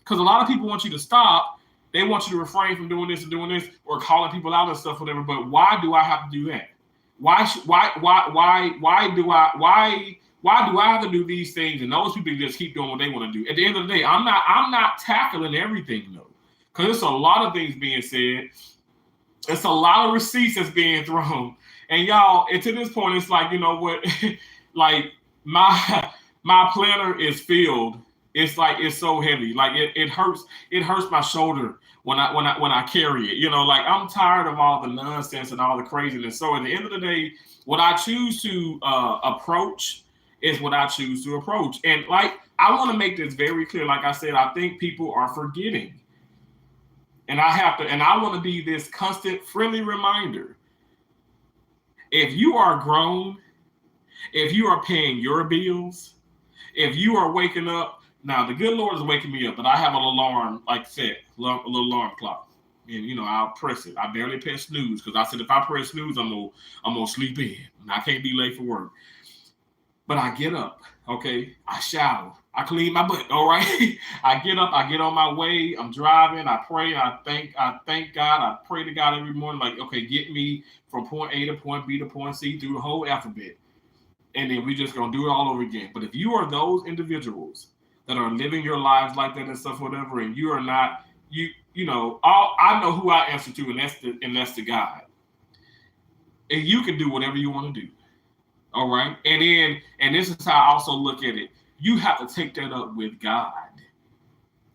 Because a lot of people want you to stop. They want you to refrain from doing this and doing this, or calling people out and stuff, whatever. But why do I have to do that? Why do I have to do these things? And those people just keep doing what they want to do. At the end of the day, I'm not tackling everything though, because there's a lot of things being said. It's a lot of receipts that's being thrown, and y'all. And to this point, it's like, you know what? Like my planner is filled. It's like, it's so heavy. Like it hurts my shoulder when I carry it. Like, I'm tired of all the nonsense and all the craziness. So at the end of the day, what I choose to approach is what I choose to approach. And like, I want to make this very clear. Like I said, I think people are forgetting. And I want to be this constant friendly reminder. If you are grown, if you are paying your bills, if you are waking up. Now, the good Lord is waking me up, but I have an alarm, like set, a little alarm clock. And, I'll press it. I barely press snooze, because I said if I press snooze, I'm gonna sleep in. And I can't be late for work. But I get up, okay? I shower. I clean my butt, all right? I get up. I get on my way. I'm driving. I pray. I thank God. I pray to God every morning, like, okay, get me from point A to point B to point C through the whole alphabet. and then we just gonna do it all over again. But if you are those individuals that are living your lives like that and stuff, whatever, and you are not, I know who I answer to, and that's the God. And you can do whatever you want to do. All right. And this is how I also look at it. You have to take that up with God.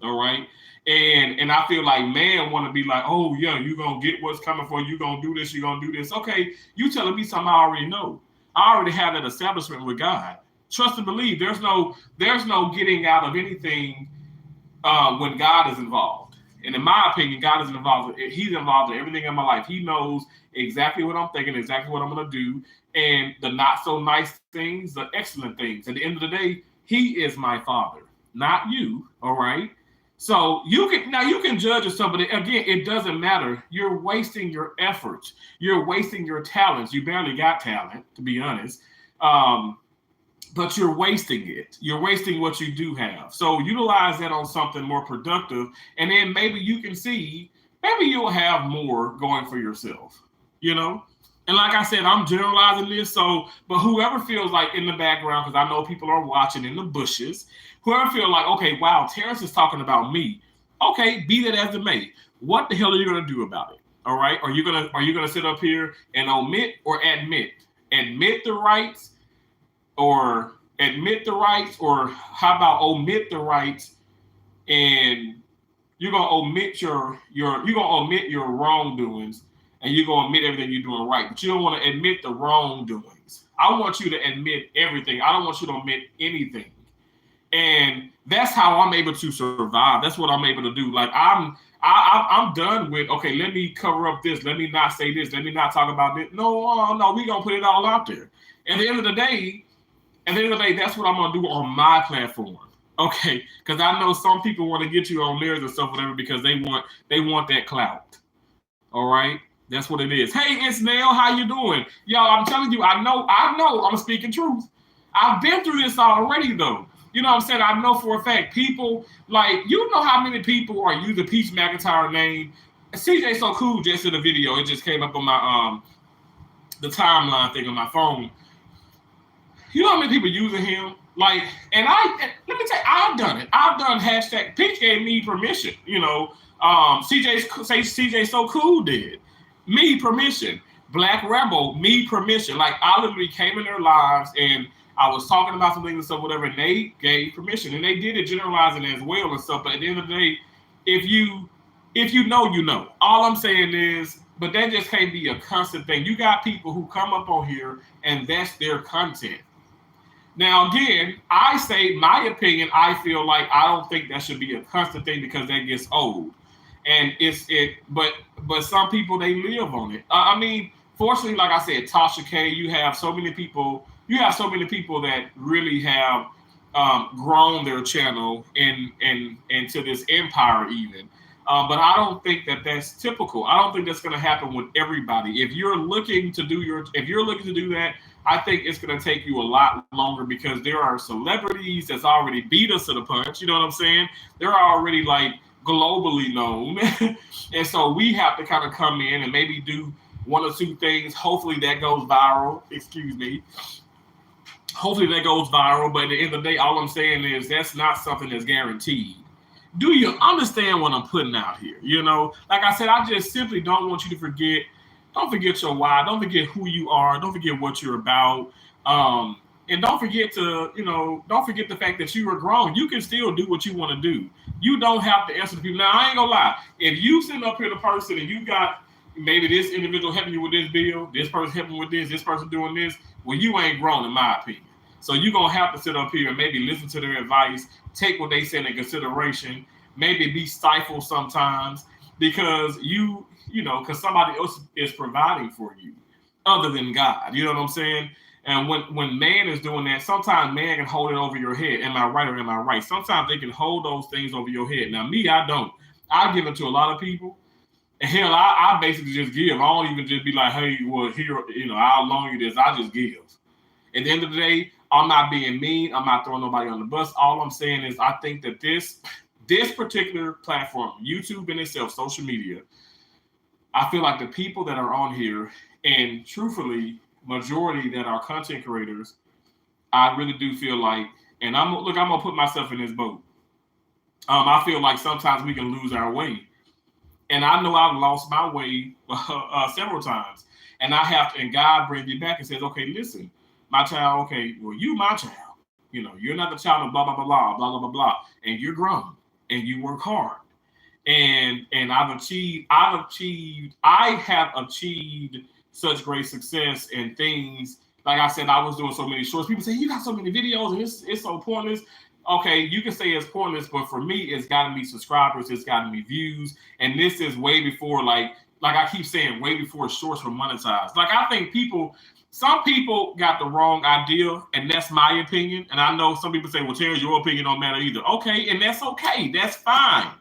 All right. And I feel like man want to be like, oh yeah, you're gonna get what's coming for you, you're gonna do this, you're gonna do this. Okay, you telling me something I already know. I already have that establishment with God. Trust and believe. There's no getting out of anything when God is involved. And in my opinion, God is involved. He's involved in everything in my life. He knows exactly what I'm thinking, exactly what I'm going to do, and the not so nice things, the excellent things. At the end of the day, He is my Father, not you. All right. So you can judge yourself, but again, it doesn't matter. You're wasting your efforts. You're wasting your talents. You barely got talent, to be honest. But you're wasting it. You're wasting what you do have. So utilize that on something more productive, and then maybe you can see, maybe you'll have more going for yourself, And like I said, I'm generalizing this. So, but whoever feels like in the background, because I know people are watching in the bushes, whoever feel like, okay, wow, Terrence is talking about me. Okay, be that as it may. What the hell are you gonna do about it? All right? Are you gonna sit up here and omit or admit? Admit the rights, or admit the rights, or how about omit the rights, and you're gonna omit your wrongdoings, and you're gonna admit everything you're doing right, but you don't want to admit the wrongdoings. I want you to admit everything. I don't want you to omit anything. And that's how I'm able to survive. That's what I'm able to do. Like I'm done with, okay, let me cover up this, let me not say this, let me not talk about this. No, we gonna put it all out there. At the end of the day, that's what I'm gonna do on my platform. Okay, because I know some people want to get you on theirs and stuff, whatever, because they want that clout. All right, that's what it is. Hey, it's Nell. How you doing, y'all? I'm telling you, I know. I'm speaking truth. I've been through this already, though. You know what I'm saying? I know for a fact people like, how many people are using Peach McIntyre name. CJ So Cool just did a video. It just came up on my the timeline thing on my phone. You know how many people using him? Like, and let me tell you, I've done it. I've done hashtag. Peach gave me permission. CJ So Cool did. Me permission. Black Rebel, me permission. Like, I literally came in their lives and I was talking about some things and stuff, whatever, and they gave permission. And they did it generalizing as well and stuff. But at the end of the day, if you know, you know. All I'm saying is, but that just can't be a constant thing. You got people who come up on here and that's their content. Now, again, I say my opinion, I feel like I don't think that should be a constant thing because that gets old. And but some people, they live on it. I mean, fortunately, like I said, Tasha K, you have so many people that really have grown their channel into this empire even. But I don't think that that's typical. I don't think that's going to happen with everybody. If you're looking to do that, I think it's going to take you a lot longer because there are celebrities that's already beat us to the punch. You know what I'm saying? They're already like globally known. And so we have to kind of come in and maybe do one or two things. Hopefully that goes viral. Hopefully that goes viral. But at the end of the day, all I'm saying is that's not something that's guaranteed. Do you understand what I'm putting out here? Like I said, I just simply don't want you to forget. Don't forget your why. Don't forget who you are. Don't forget what you're about. And don't forget don't forget the fact that you are grown. You can still do what you want to do. You don't have to answer to people. Now, I ain't gonna lie. If you sitting up here the person and you got maybe this individual helping you with this bill, this person helping with this person doing this, well, you ain't grown in my opinion. So you're gonna have to sit up here and maybe listen to their advice, take what they say into consideration, maybe be stifled sometimes because because somebody else is providing for you other than God. You know what I'm saying? And when man is doing that, sometimes man can hold it over your head. Am I right or am I right? Sometimes they can hold those things over your head. Now, me, I don't. I give it to a lot of people. And hell, I basically just give. I don't even just be like, hey, well, here, I'll loan you this. I just give. At the end of the day, I'm not being mean. I'm not throwing nobody on the bus. All I'm saying is I think that this particular platform, YouTube in itself, social media, I feel like the people that are on here, and truthfully, majority that are content creators, I really do feel like, and I'm gonna put myself in this boat. I feel like sometimes we can lose our way, and I know I've lost my way several times, and I have to, and God brings me back and says, okay, listen, my child, okay, well, you my child, you're not the child of blah blah blah blah blah blah blah blah, and you're grown and you work hard, and I have achieved such great success and things. Like I said, I was doing so many shorts. People say you got so many videos and it's so pointless. Okay, you can say it's pointless, but for me, it's gotten me subscribers, it's gotten me views, and this is way before like I keep saying, way before shorts were monetized. Like I think some people got the wrong idea, and that's my opinion. And I know some people say, well, Terry, your opinion don't matter either. Okay, and that's okay, that's fine.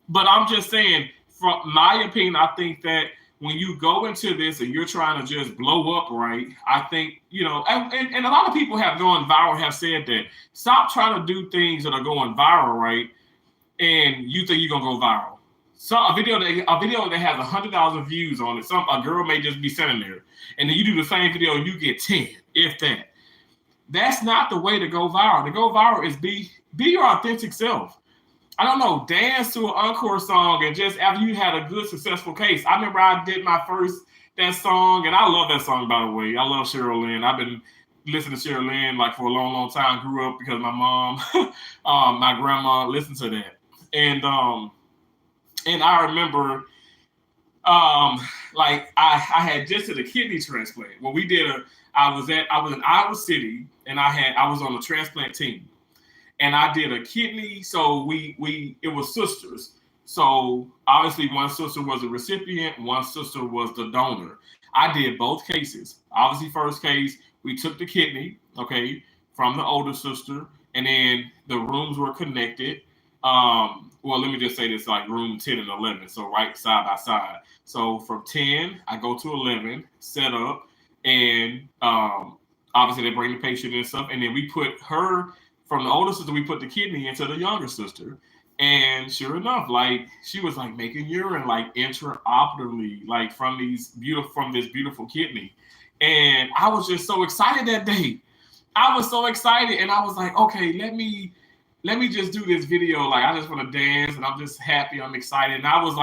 But I'm just saying, from my opinion, I think that when you go into this and you're trying to just blow up, right? I think, and a lot of people have gone viral, have said that. Stop trying to do things that are going viral, right? And you think you're gonna go viral. So a video that has 100,000 views on it, a girl may just be sitting there, and then you do the same video and you get 10, if that. That's not the way to go viral. To go viral is be your authentic self. I don't know, dance to an encore song, and just after you had a good, successful case. I remember I did that song, and I love that song, by the way. I love Cheryl Lynn. I've been listening to Cheryl Lynn like for a long, long time. Grew up because my mom, my grandma listened to that. And I remember, like I had just did a kidney transplant. When we did I was in Iowa City, and I was on the transplant team. And I did a kidney, so it was sisters. So obviously one sister was the recipient, one sister was the donor. I did both cases. Obviously, first case, we took the kidney, okay, from the older sister, and then the rooms were connected. Well, let me just say this, like room 10 and 11, so right side by side. So from 10, I go to 11, set up, and obviously they bring the patient and stuff, and then we put her. From the older sister, we put the kidney into the younger sister. And sure enough, like she was like making urine like intraoperatively, like from this beautiful kidney. And I was just so excited that day. I was so excited, and I was like, okay, let me just do this video. Like I just want to dance, and I'm just happy, I'm excited. And I was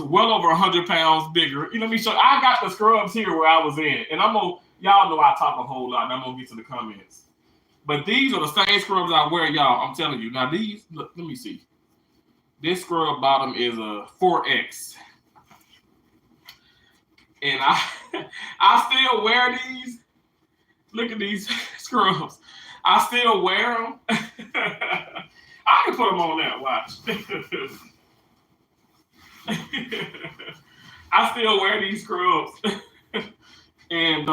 well over 100 pounds bigger. Let me show. I got the scrubs here where I was in, and y'all know I talk a whole lot, and I'm gonna get to the comments. But these are the same scrubs I wear, y'all. I'm telling you. Now these, look, let me see. This scrub bottom is a 4X. And I still wear these. Look at these scrubs. I still wear them. I can put them on now, watch. I still wear these scrubs. And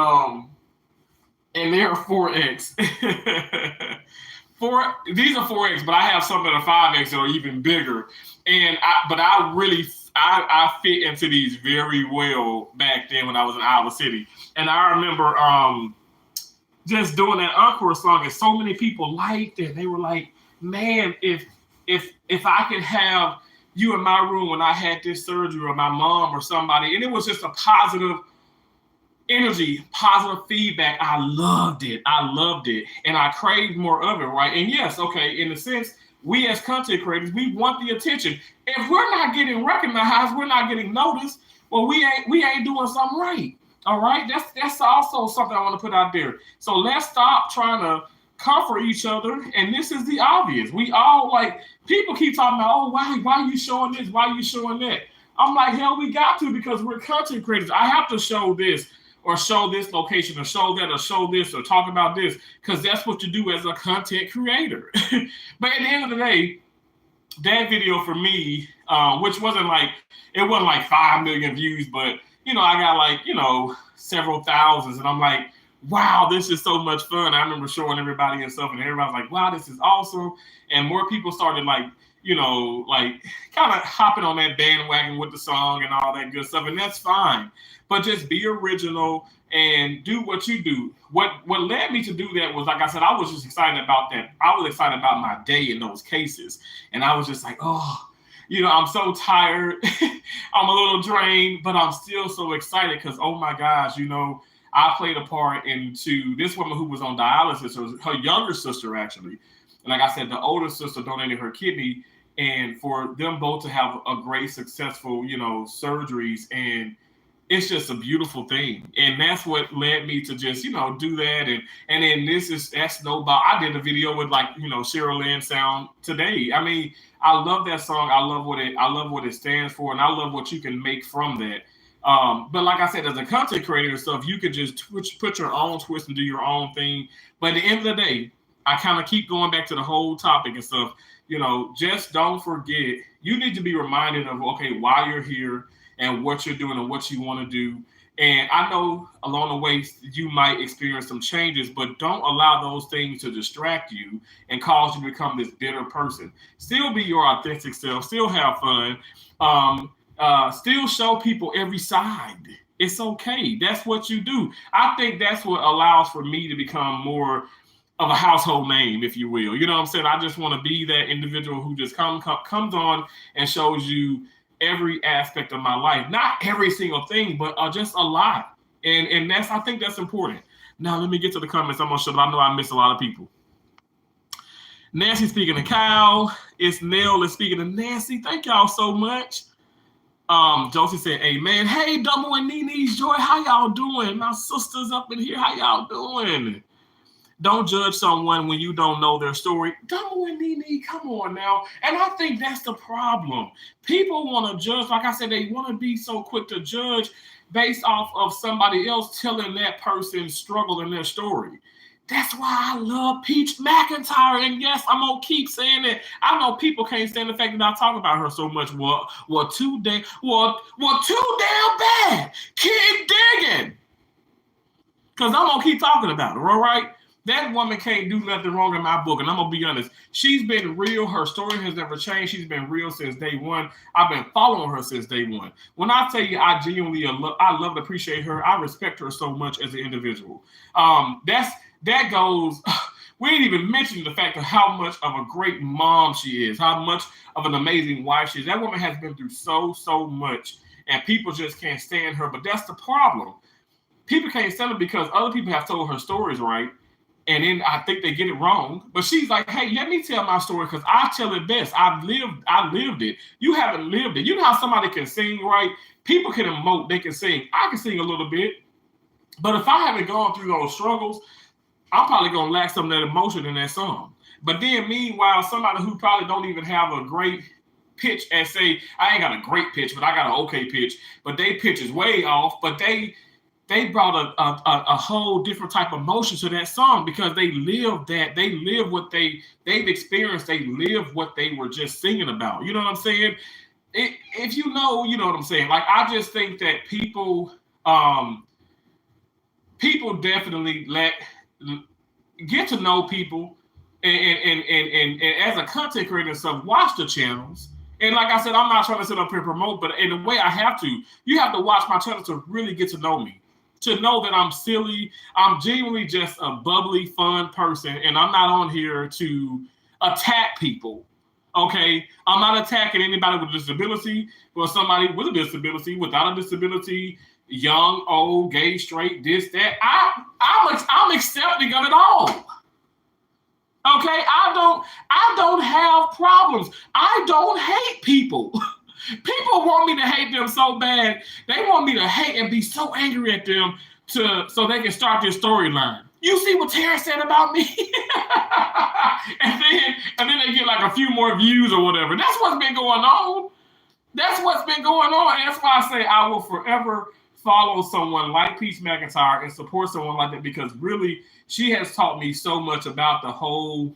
they're 4X. These are 4X, but I have some that are 5X that are even bigger. And I fit into these very well back then when I was in Iowa City. And I remember just doing that encore song, and so many people liked it. They were like, man, if I could have you in my room when I had this surgery, or my mom or somebody, and it was just a positive energy, positive feedback. I loved it. And I craved more of it, right? And yes, okay, in a sense, we as content creators, we want the attention. If we're not getting recognized, we're not getting noticed, well, we ain't doing something right. All right? That's also something I want to put out there. So let's stop trying to comfort each other. And this is the obvious. We all, like, people keep talking about, oh, why are you showing this? Why are you showing that? I'm like, hell, we got to, because we're content creators. I have to show this, or show this location, or show that, or show this, or talk about this, because that's what you do as a content creator. But at the end of the day, that video for me, which wasn't like 5 million views, but I got like several thousands, and I'm like, wow, this is so much fun. I remember showing everybody and stuff, and everybody's like, wow, this is awesome. And more people started like kind of hopping on that bandwagon with the song and all that good stuff, and that's fine. But just be original and do what you do. What led me to do that was, like I said, I was just excited about that. I was excited about my day in those cases. And I was just like, oh, I'm so tired. I'm a little drained, but I'm still so excited because, oh my gosh, I I played a part into this woman who was on dialysis. It was her younger sister, actually. And like I said, the older sister donated her kidney, and for them both to have a great, successful, surgeries, and it's just a beautiful thing. And that's what led me to just, do that. And then that's Snowball. I did a video with Cheryl Lynn Sound today. I mean, I love that song. I love what it stands for, and I love what you can make from that. But like I said, as a content creator and stuff, you could just put your own twist and do your own thing. But at the end of the day, I kind of keep going back to the whole topic and stuff. Just don't forget, you need to be reminded of, okay, why you're here and what you're doing and what you want to do. And I know along the way you might experience some changes, but don't allow those things to distract you and cause you to become this bitter person. Still be your authentic self, still have fun, still show people every side. It's okay. That's what you do. I think that's what allows for me to become more of a household name, if you will. You know what I'm saying? I just want to be that individual who just comes on and shows you every aspect of my life. Not every single thing, but just a lot. And I think that's important. Now, let me get to the comments. I'm going to show, but I know I missed a lot of people. Nancy speaking to Kyle. It's Nell is speaking to Nancy. Thank y'all so much. Josie said, amen. Hey, Dumbo and Nene's Joy. How y'all doing? My sisters up in here. How y'all doing? Don't judge someone when you don't know their story. Dumbo and Nene, come on now. And I think that's the problem. People want to judge. Like I said, they want to be so quick to judge based off of somebody else telling that person's struggle in their story. That's why I love Peach McIntyre. And yes, I'm going to keep saying it. I know people can't stand the fact that I talk about her so much. Too damn bad. Keep digging. Because I'm going to keep talking about her, all right? That woman can't do nothing wrong in my book. And I'm going to be honest. She's been real. Her story has never changed. She's been real since day one. I've been following her since day one. When I tell you I genuinely love and appreciate her, I respect her so much as an individual. That goes, we ain't even mentioned the fact of how much of a great mom she is, how much of an amazing wife she is. That woman has been through so much, and people just can't stand her. But that's the problem. People can't stand her because other people have told her stories, right? And then I think they get it wrong. But she's like, hey, let me tell my story because I tell it best. I lived it. You haven't lived it. You know how somebody can sing, right? People can emote, they can sing. I can sing a little bit. But if I haven't gone through those struggles, I'm probably going to lack some of that emotion in that song. But then meanwhile, somebody who probably don't even have a great pitch and say, I ain't got a great pitch, but I got an okay pitch. But they pitch is way off. But they brought a whole different type of emotion to that song because they live that. They live what they've experienced. They live what they were just singing about. You know what I'm saying? If you know what I'm saying. Like, I just think that people definitely get to know people and as a content creator and stuff, watch the channels. And like I said, I'm not trying to sit up here and promote, but in a way I have to. You have to watch my channel to really get to know me. To know that I'm silly, I'm genuinely just a bubbly, fun person, and I'm not on here to attack people, okay? I'm not attacking anybody with a disability or somebody with a disability, without a disability, young, old, gay, straight, this, that. I'm accepting of it all, okay? I don't have problems. I don't hate people. People want me to hate them so bad. They want me to hate and be so angry at them so they can start their storyline. You see what Tara said about me? and then they get like a few more views or whatever. That's what's been going on. That's what's been going on. And that's why I say I will forever follow someone like Peach McIntyre and support someone like that because really she has taught me so much about the whole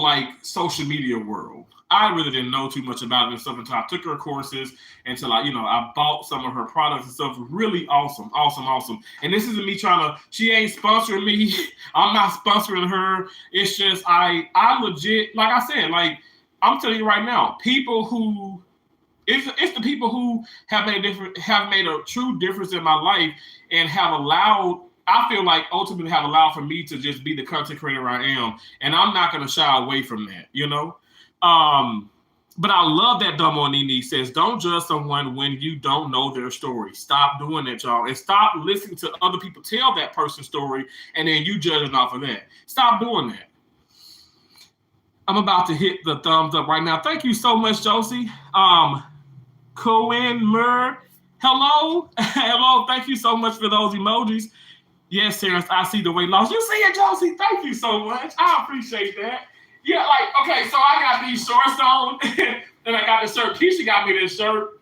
like social media world. I really didn't know too much about it and stuff until I took her courses, until I bought some of her products and stuff. Really awesome. And this isn't me she ain't sponsoring me. I'm not sponsoring her. It's just, I legit, like I said, like, I'm telling you right now, people who, it's the people who have made a true difference in my life and have allowed, I feel like ultimately have allowed for me to just be the content creator I am. And I'm not going to shy away from that, But I love that Domo Nini says, don't judge someone when you don't know their story. Stop doing that, y'all. And stop listening to other people tell that person's story and then you judging off of that. Stop doing that. I'm about to hit the thumbs up right now. Thank you so much, Josie. Cohen Murr, hello. Hello. Thank you so much for those emojis. Yes, Terrence, I see the weight loss. You see it, Josie? Thank you so much. I appreciate that. Yeah, like, okay, so I got these shorts on, and I got this shirt. Keisha got me this shirt,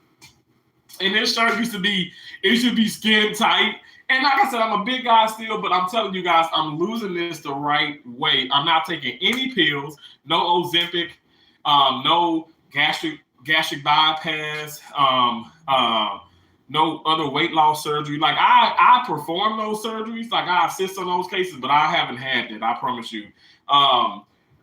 and this shirt used to be skin tight. And like I said, I'm a big guy still, but I'm telling you guys, I'm losing this the right way. I'm not taking any pills, no Ozempic, no gastric bypass, no other weight loss surgery. Like I perform those surgeries, like I assist on those cases, but I haven't had that. I promise you.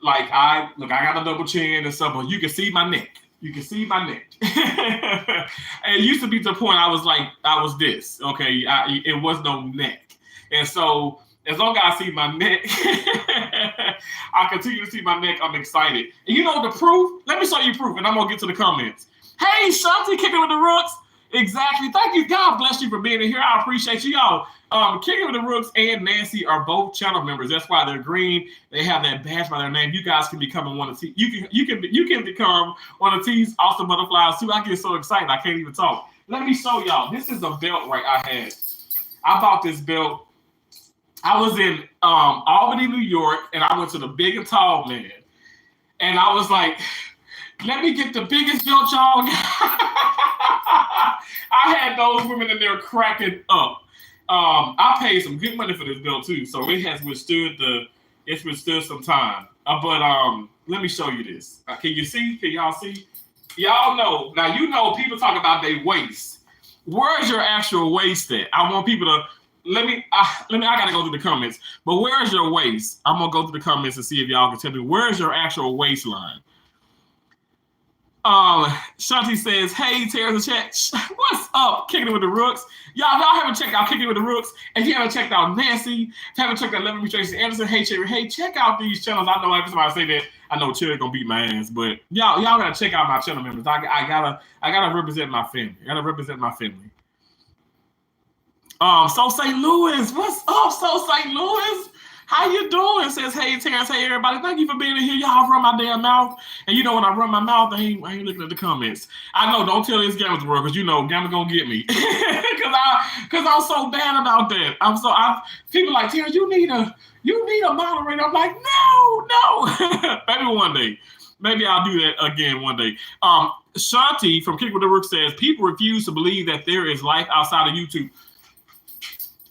Like I got a double chin and stuff, but you can see my neck. You can see my neck. And it used to be to the point I was this. Okay, it was no neck, and so as long as I see my neck, I continue to see my neck. I'm excited. And you know the proof? Let me show you proof, and I'm gonna get to the comments. Hey, Shanti, kicking with the rooks. Exactly. Thank you. God bless you for being in here. I appreciate you, y'all. Kicking with the Rooks and Nancy are both channel members. That's why they're green. They have that badge by their name. You guys can become one of you can become one of T's awesome butterflies too. I get so excited I can't even talk. Let me show y'all. This is a belt right I had. I bought this belt. I was in Albany, New York, and I went to the Big and Tall Man, and I was like, let me get the biggest belt y'all. I had those women in there cracking up. I paid some good money for this belt too, so it has withstood some time. But let me show you this. Can you see? Can y'all see? Y'all know. Now you know people talk about their waist. Where's your actual waist at? I want people to I gotta go through the comments. But where's your waist? I'm gonna go through the comments and see if y'all can tell me where's your actual waistline. Shanti says, hey, Terrence the chat. What's up? Kicking it with the Rooks. Y'all haven't checked out Kicking it with the Rooks. If you haven't checked out Nancy, if you haven't checked out Levin Tracy Anderson, hey, Cherry, hey, check out these channels. I know every time I say that, I know Cherry gonna beat my ass, but y'all gotta check out my channel members. I gotta represent my family. So St. Louis, what's up, So St. Louis? How you doing? Says, hey, Terrence, hey, everybody. Thank you for being in here. Y'all run my damn mouth. And you know when I run my mouth, I ain't looking at the comments. I know, don't tell this Gamma's world, because you know Gamma gonna get me. Because I'm so bad about that. People like, Terrence, you need a moderator. I'm like, no. Maybe one day. Maybe I'll do that again one day. Shanti from Kick with the Rook says, people refuse to believe that there is life outside of YouTube.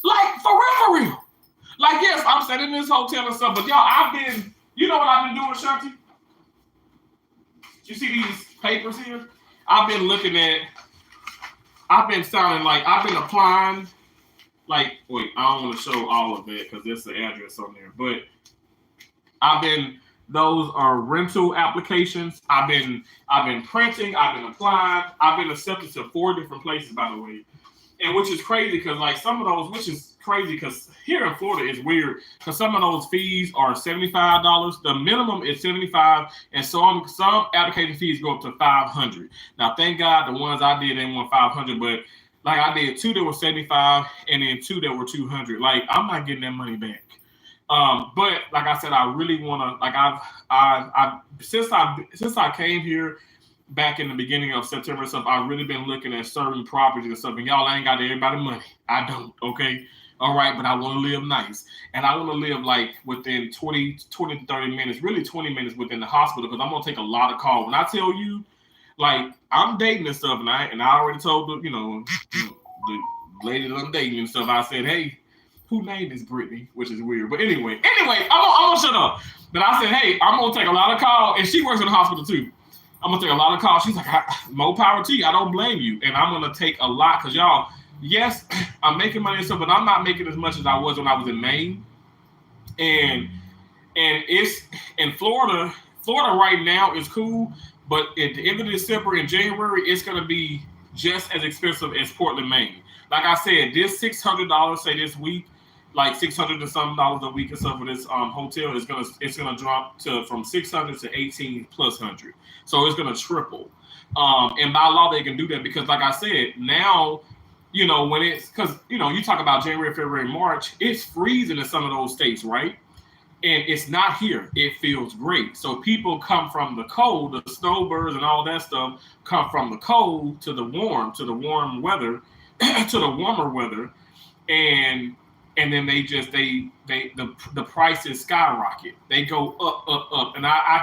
Like, for real. Like, yes, I'm sitting in this hotel and stuff, but y'all, you know what I've been doing, Shanti? You see these papers here? I've been applying, like, wait, I don't want to show all of it because there's the address on there, but those are rental applications. I've been printing, I've been applying, I've been accepted to 4 different places, by the way. And which is crazy because like some of those, which is crazy because here in Florida is weird because some of those fees are $75. The minimum is $75, and some application fees go up to $500. Now, thank God the ones I did they want $500, but like I did 2 that were $75 and then 2 that were $200. Like I'm not getting that money back. But like I said, I really want to. Like I've since I came here back in the beginning of September and stuff, I've really been looking at certain properties and stuff. And y'all ain't got everybody money. I don't, okay? All right, but I want to live nice. And I want to live like within 20 to 30 minutes, really 20 minutes within the hospital because I'm going to take a lot of calls. When I tell you, like, I'm dating and stuff, and I already told the lady that I'm dating and stuff, I said, hey, who named this Brittany? Which is weird. But anyway, I'm going to shut up. But I said, hey, I'm going to take a lot of calls. And she works in the hospital too. I'm going to take a lot of calls. She's like, more power to you. I don't blame you. And I'm going to take a lot because y'all, yes, I'm making money and stuff, but I'm not making as much as I was when I was in Maine. And it's in Florida. Florida right now is cool, but at the end of December and January, it's going to be just as expensive as Portland, Maine. Like I said, this $600, say this week, like $600 and some dollars a week or so for this hotel. It's gonna drop to from 600 to 18 plus 100. So it's gonna triple. And by law they can do that because, like I said, now when it's because you talk about January, February, March, it's freezing in some of those states, right? And it's not here. It feels great. So people come from the cold, the snowbirds and all that stuff come from the cold to the warm weather, to the warmer weather, and then the prices skyrocket. They go up, up, up, and I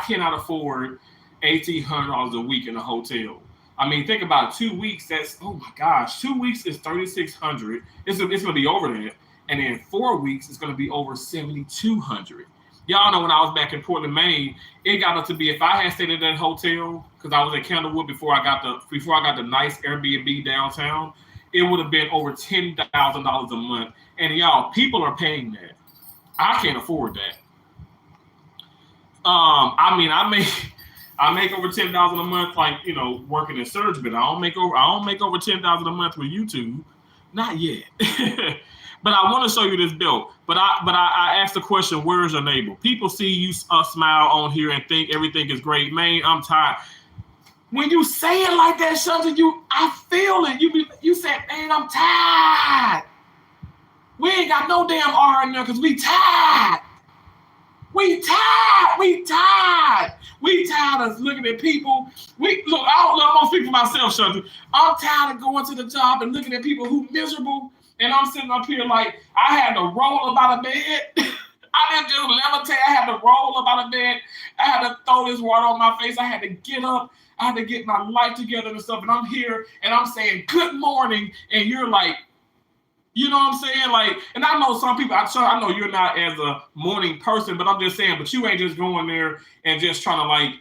cannot afford $1,800 a week in a hotel. I mean, think about it, 2 weeks. That's, oh my gosh, 2 weeks is 3,600. It's gonna be over that. And then 4 weeks is going to be over 7,200. Y'all know when I was back in Portland, Maine, it got up to be, if I had stayed at that hotel because I was at Candlewood before I got the nice Airbnb downtown, it would have been over $10,000 a month. And y'all, people are paying that. I can't afford that. I mean, I make over $10,000 a month, like working in surgery, but I don't make over $10,000 a month with YouTube, not yet. But I want to show you this belt. But I asked the question, where's your neighbor? People see you smile on here and think everything is great. Man, I'm tired. When you say it like that, Shanta, I feel it. You said, man, I'm tired. We ain't got no damn R in there because we tired. We tired. We tired. We tired of looking at people. I'm gonna speak for myself, Shanta. I'm tired of going to the job and looking at people who miserable. And I'm sitting up here like I had to roll up out of bed. I didn't just levitate. I had to roll up out of bed. I had to throw this water on my face. I had to get up. I had to get my life together and stuff. And I'm here and I'm saying good morning. And you're like, you know what I'm saying? Like, and I know some people, I know you're not as a morning person, but I'm just saying, but you ain't just going there and just trying to like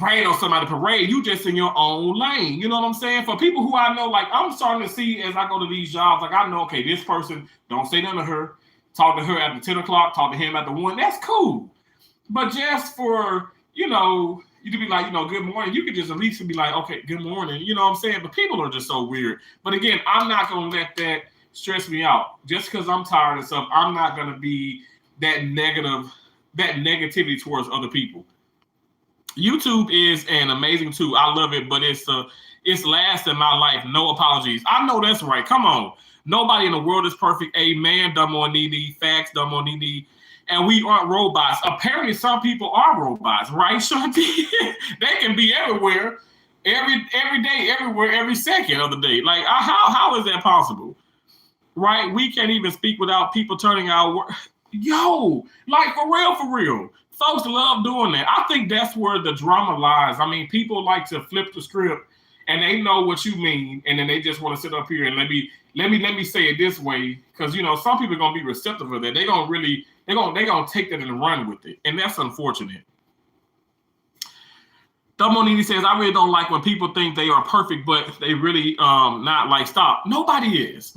rain on somebody parade. You just in your own lane. You know what I'm saying? For people who I know, like I'm starting to see as I go to these jobs, like I know, okay, this person, don't say nothing to her. Talk to her after 10 o'clock, talk to him after 1. That's cool. But just for, you to be like, good morning, you could just at least be like, okay, good morning. You know what I'm saying? But people are just so weird. But again, I'm not going to let that stress me out. Just because I'm tired of stuff, I'm not going to be that negativity towards other people. YouTube is an amazing tool. I love it, but it's last in my life. No apologies. I know that's right. Come on. Nobody in the world is perfect. Amen. Dumb on Nene. Facts. Dumb on Nene. And we aren't robots. Apparently, some people are robots, right, Shanti? They can be everywhere, every day, everywhere, every second of the day. Like, how is that possible? Right? We can't even speak without people turning our work. Yo, like for real. Folks love doing that. I think that's where the drama lies. I mean, people like to flip the script and they know what you mean, and then they just want to sit up here and let me say it this way, because some people are gonna be receptive of that. They're gonna take that and run with it, and that's unfortunate. Domonini says, I really don't like when people think they are perfect, but they really not. Like, stop. Nobody is.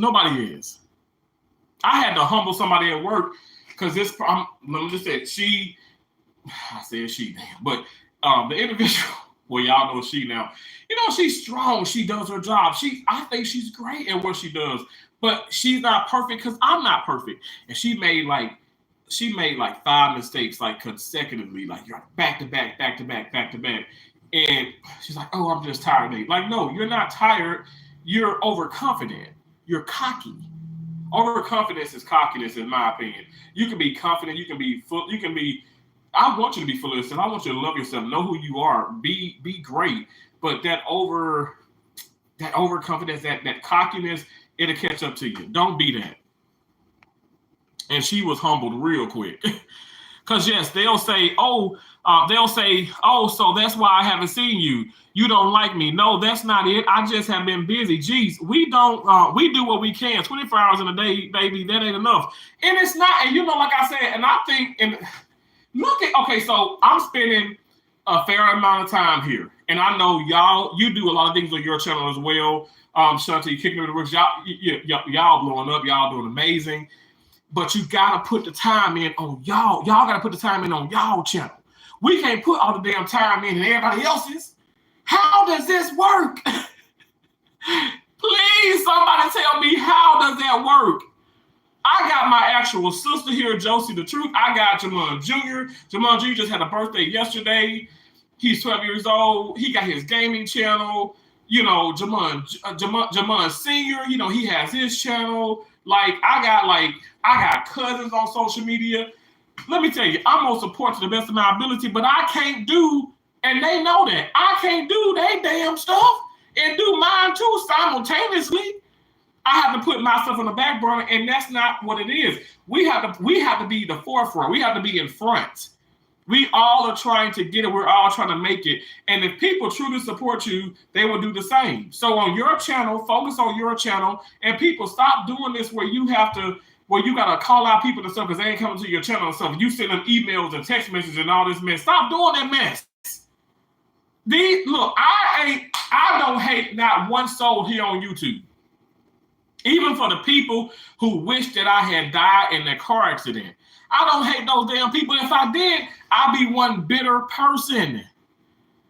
I had to humble somebody at work because let me just say I said she, damn. But the individual, well, y'all know she now. She's strong. She does her job. I think she's great at what she does. But she's not perfect because I'm not perfect. And she made like 5 mistakes like consecutively, like you're back to back. And she's like, oh, I'm just tired, Nate. Like, no, you're not tired. You're overconfident. You're cocky. Overconfidence is cockiness, in my opinion. You can be confident. You can be full. I want you to be full of yourself. I want you to love yourself. Know who you are. Be great. But that overconfidence, that cockiness, it'll catch up to you. Don't be that. And she was humbled real quick. Because yes, they'll say, oh, so that's why I haven't seen you. You don't like me. No, that's not it. I just have been busy. Geez, we do what we can. 24 hours in a day, baby, that ain't enough. And it's not, and like I said, and I think, okay, so I'm spending a fair amount of time here. And I know you do a lot of things on your channel as well. Shanti, you kicking me to the works. Y'all blowing up. Y'all doing amazing. But you got to put the time in on y'all. Y'all got to put the time in on y'all channel. We can't put all the damn time in everybody else's. How does this work? Please, somebody tell me, how does that work? I got my actual sister here, Josie the Truth. I got Jamon Jr. Jamon Jr. just had a birthday yesterday. He's 12 years old. He got his gaming channel. You know, Jamon Sr., you know, he has his channel. I got cousins on social media. Let me tell you, I'm gonna support to the best of my ability, but I can't do, and they know that, I can't do they damn stuff and do mine too simultaneously. I have to put myself on the back burner, and that's not what it is. We have to be the forefront. We have to be in front. We all are trying to get it. We're all trying to make it. And if people truly support you, they will do the same. So on your channel, focus on your channel, and people stop doing this where you gotta call out people and stuff because they ain't coming to your channel and stuff. You send them emails and text messages and all this mess. Stop doing that mess. Look, I don't hate not one soul here on YouTube. Even for the people who wish that I had died in a car accident. I don't hate those damn people. If I did, I'd be one bitter person.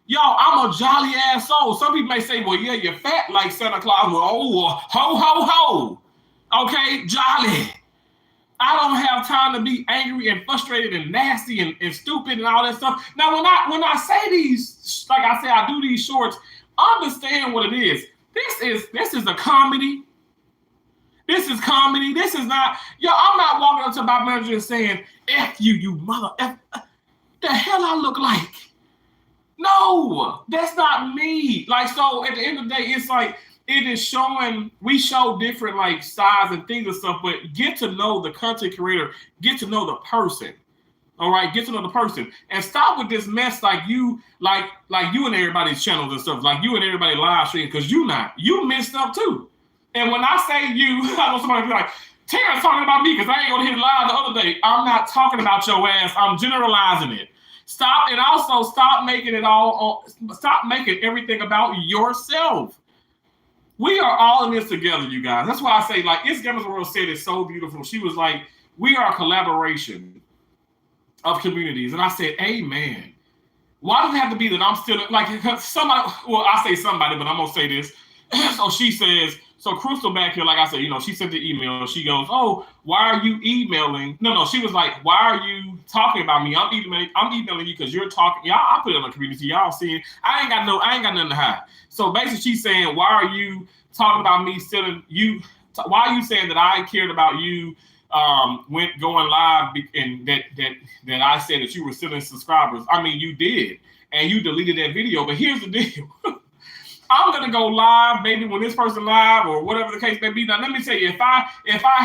Y'all, I'm a jolly ass soul. Some people may say, well, yeah, you're fat like Santa Claus. Well, oh, ho, ho, ho. Okay, jolly. I don't have time to be angry and frustrated and nasty and stupid and all that stuff. Now, when I say these, like I say, I do these shorts, understand what it is. This is a comedy. This is comedy. This is not, I'm not walking up to my manager and saying, F you, you mother F. The hell I look like? No, that's not me. So at the end of the day, it's like, it is showing, we show different size and things and stuff, but get to know the content creator, get to know the person. All right, get to know the person and stop with this mess you and everybody's channels and stuff, like you and everybody live stream, because you messed up too. And when I say you, I know somebody be like, Terrence talking about me because I ain't gonna hit live the other day. I'm not talking about your ass. I'm generalizing it. Stop, and also stop making everything about yourself. We are all in this together, you guys. That's why I say, It's Gamers World said it so beautiful. She was like, we are a collaboration of communities. And I said, amen. Why does it have to be that I'm still, somebody, well, I say somebody, but I'm going to say this. So she says, so Crystal back here, like I said, she sent the email. She goes, oh, why are you emailing? No, she was like, why are you talking about me? I'm emailing you because you're talking. Y'all, I put it in the community. Y'all seeing, I ain't got nothing to hide. So basically she's saying, why are you talking about me stealing you? Why are you saying that I cared about you went going live and that I said that you were stealing subscribers? I mean, you did. And you deleted that video. But here's the deal. I'm gonna go live, maybe when this person live or whatever the case may be. Now, let me tell you, if I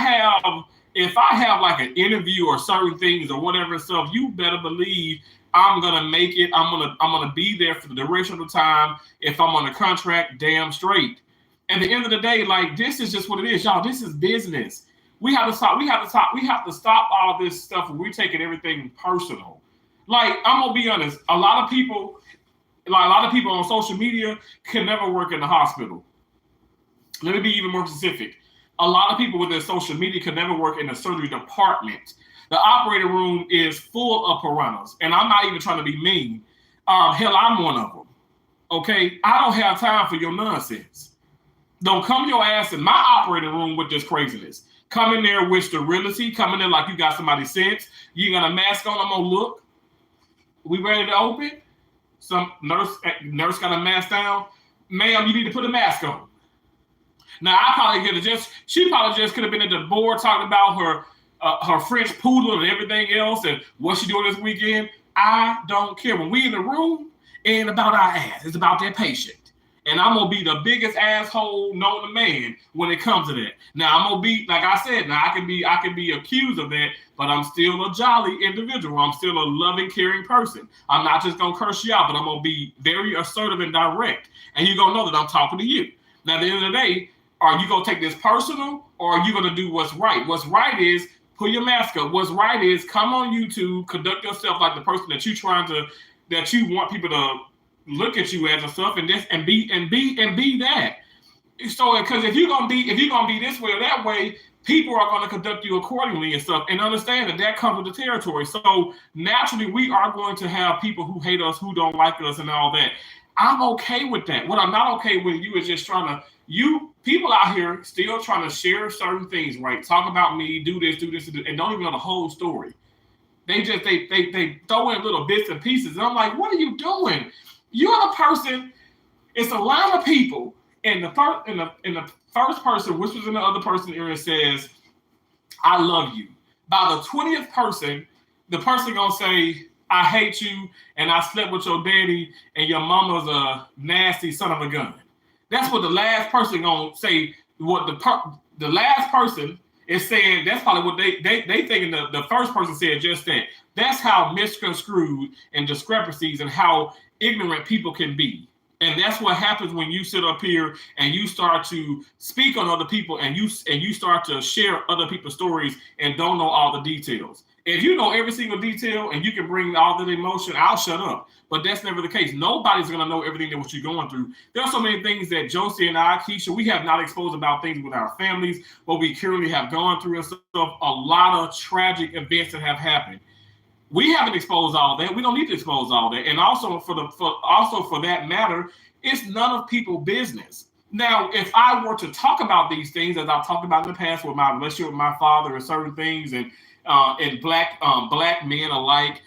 have an interview or certain things or whatever stuff, you better believe I'm gonna make it. I'm gonna be there for the duration of the time. If I'm on a contract, damn straight. At the end of the day, this is just what it is, y'all. This is business. We have to stop. We have to stop all this stuff. We're taking everything personal. I'm gonna be honest. A lot of people on social media can never work in the hospital. Let me be even more specific. A lot of people with their social media can never work in the surgery department. The operating room is full of piranhas, and I'm not even trying to be mean. Hell, I'm one of them. Okay? I don't have time for your nonsense. Don't come your ass in my operating room with this craziness. Come in there with sterility. Come in there like you got somebody's sense. You got a mask on. I'm going to look. We ready to open? Some nurse got a mask down. Ma'am, you need to put a mask on. Now, she probably just could have been at the board talking about her French poodle and everything else and what she doing this weekend. I don't care. When we in the room, it ain't about our ass. It's about that patient. And I'm going to be the biggest asshole known to man when it comes to that. Now, I'm going to be, like I said, I can be accused of that, but I'm still a jolly individual. I'm still a loving, caring person. I'm not just going to curse you out, but I'm going to be very assertive and direct. And you're going to know that I'm talking to you. Now, at the end of the day, are you going to take this personal or are you going to do what's right? What's right is put your mask up. What's right is come on YouTube, conduct yourself like the person that you want people to look at you as and stuff, and be that. So, because if you're gonna be this way or that way, people are going to conduct you accordingly and stuff, and understand that comes with the territory. So naturally, we are going to have people who hate us, who don't like us, and all that. I'm okay with that. What I'm not okay with you is just people out here still trying to share certain things, right? Talk about me, do this, and don't even know the whole story. They throw in little bits and pieces, and I'm like, what are you doing? You're the person. It's a line of people, and the first person whispers in the other person's ear and says, "I love you." By the 20th person, the person gonna say, "I hate you," and I slept with your daddy, and your mama's a nasty son of a gun. That's what the last person gonna say. What the last person is saying, that's probably what they thinking the first person said just that. That's how misconstrued and discrepancies and how ignorant people can be. And that's what happens when you sit up here and you start to speak on other people and you start to share other people's stories and don't know all the details. If you know every single detail and you can bring all the emotion, I'll shut up. But that's never the case. Nobody's going to know everything that what you're going through. There are so many things that Josie and I, Keisha, we have not exposed about things with our families, what we currently have gone through and stuff. A lot of tragic events that have happened. We haven't exposed all that. We don't need to expose all that. And also for that matter, it's none of people's business. Now, if I were to talk about these things, as I've talked about in the past with my relationship with my father and certain things, and black men alike,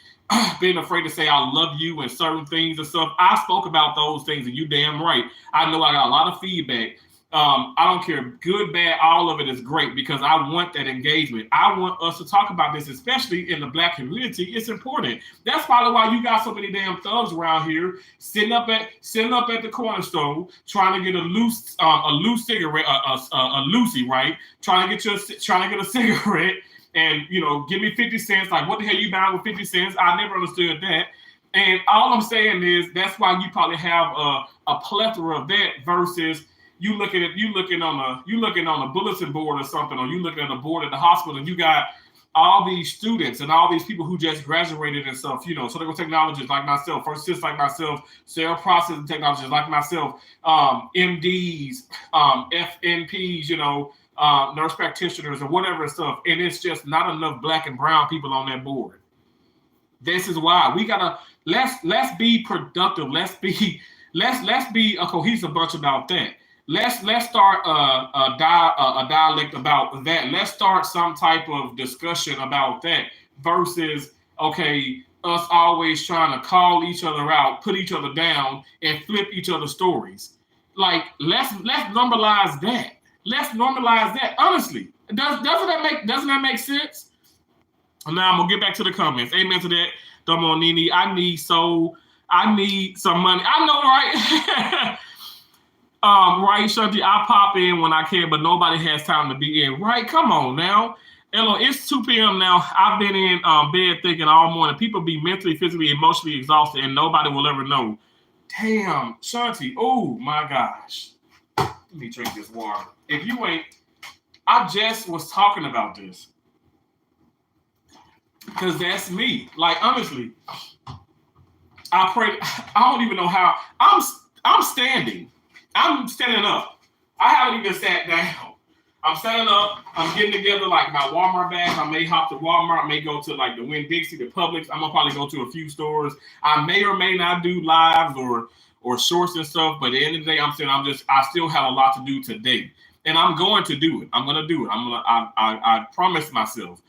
being afraid to say I love you and certain things and stuff, I spoke about those things, and you damn right. I know I got a lot of feedback. I don't care, good, bad, all of it is great because I want that engagement. I want us to talk about this, especially in the black community. It's important. That's probably why you got so many damn thugs around here sitting up at the corner store trying to get a loose cigarette, a loosie, right? Trying to get a cigarette and give me 50 cents. Like, what the hell you buying with 50 cents? I never understood that. And all I'm saying is that's why you probably have a plethora of that versus you looking on a bulletin board or something, or you looking at a board at the hospital and you got all these students and all these people who just graduated and stuff, surgical technologists like myself, first assist like myself, cell processing technologists like myself, MDs, FNPs, nurse practitioners or whatever stuff, and it's just not enough black and brown people on that board. This is why we gotta let's be productive. Let's be a cohesive bunch about that. Let's start a dialect about that. Let's start some type of discussion about that versus us always trying to call each other out, put each other down, and flip each other's stories. Like let's normalize that. Let's normalize that. Honestly, doesn't that make sense? Now I'm gonna get back to the comments. Amen to that. Domo Nini. I need some money. I know, right? Right, Shanti, I pop in when I can, but nobody has time to be in. Right, come on now. Hello, it's 2 p.m. now. I've been in bed thinking all morning. People be mentally, physically, emotionally exhausted, and nobody will ever know. Damn, Shanti. Oh, my gosh. Let me drink this water. If you ain't, I just was talking about this. Because that's me. Like, honestly, I pray. I don't even know how. I'm standing. I'm standing up. I haven't even sat down. I'm standing up. I'm getting together like my Walmart bags. I may hop to Walmart. I may go to like the Winn-Dixie, the Publix. I'm gonna probably go to a few stores. I may or may not do lives or shorts and stuff. But at the end of the day, I still have a lot to do today, and I'm going to do it. I'm gonna do it. I promised myself.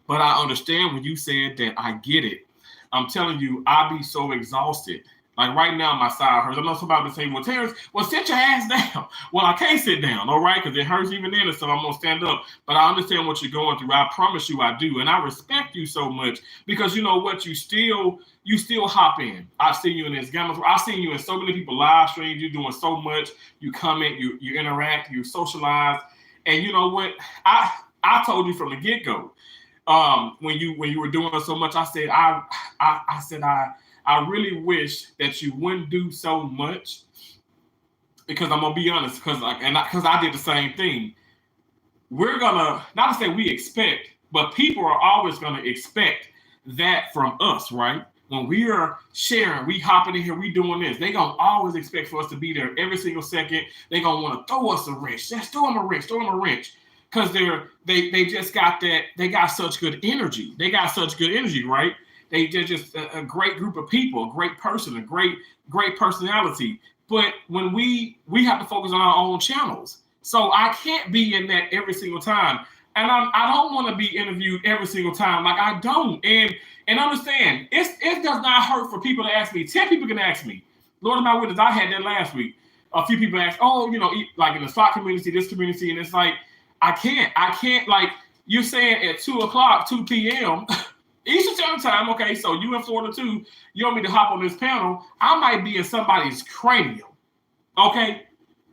But I understand when you said that. I get it. I'm telling you, I be so exhausted. Like right now, my side hurts. I know somebody say, well, Terrence, sit your ass down. Well, I can't sit down, all right? Because it hurts even then, and so I'm going to stand up. But I understand what you're going through. I promise you I do. And I respect you so much because you know what? You still hop in. I've seen you in this gamma. I've seen you in so many people live streams. You're doing so much. You comment, you interact, you socialize. And you know what? I told you from the get-go, when you were doing so much, I said, I really wish that you wouldn't do so much because I'm gonna be honest, because I did the same thing. We're gonna not to say we expect, but people are always gonna expect that from us, right? When we are sharing, we hopping in here, we doing this. They gonna always expect for us to be there every single second. They gonna want to throw us a wrench. Just throw them a wrench. Because they just got that. They got such good energy. Right? They're just a great group of people, a great person, a great personality. But when we have to focus on our own channels, so I can't be in that every single time, and I don't want to be interviewed every single time. Like I don't, and understand it does not hurt for people to ask me. 10 people can ask me. Lord of my witness, I had that last week. A few people asked, oh, like in the SWAT community, this community, and it's like I can't like you're saying at 2:00, 2 p.m. Eastern Standard Time. Okay, so you in Florida too. You want me to hop on this panel? I might be in somebody's cranium. Okay,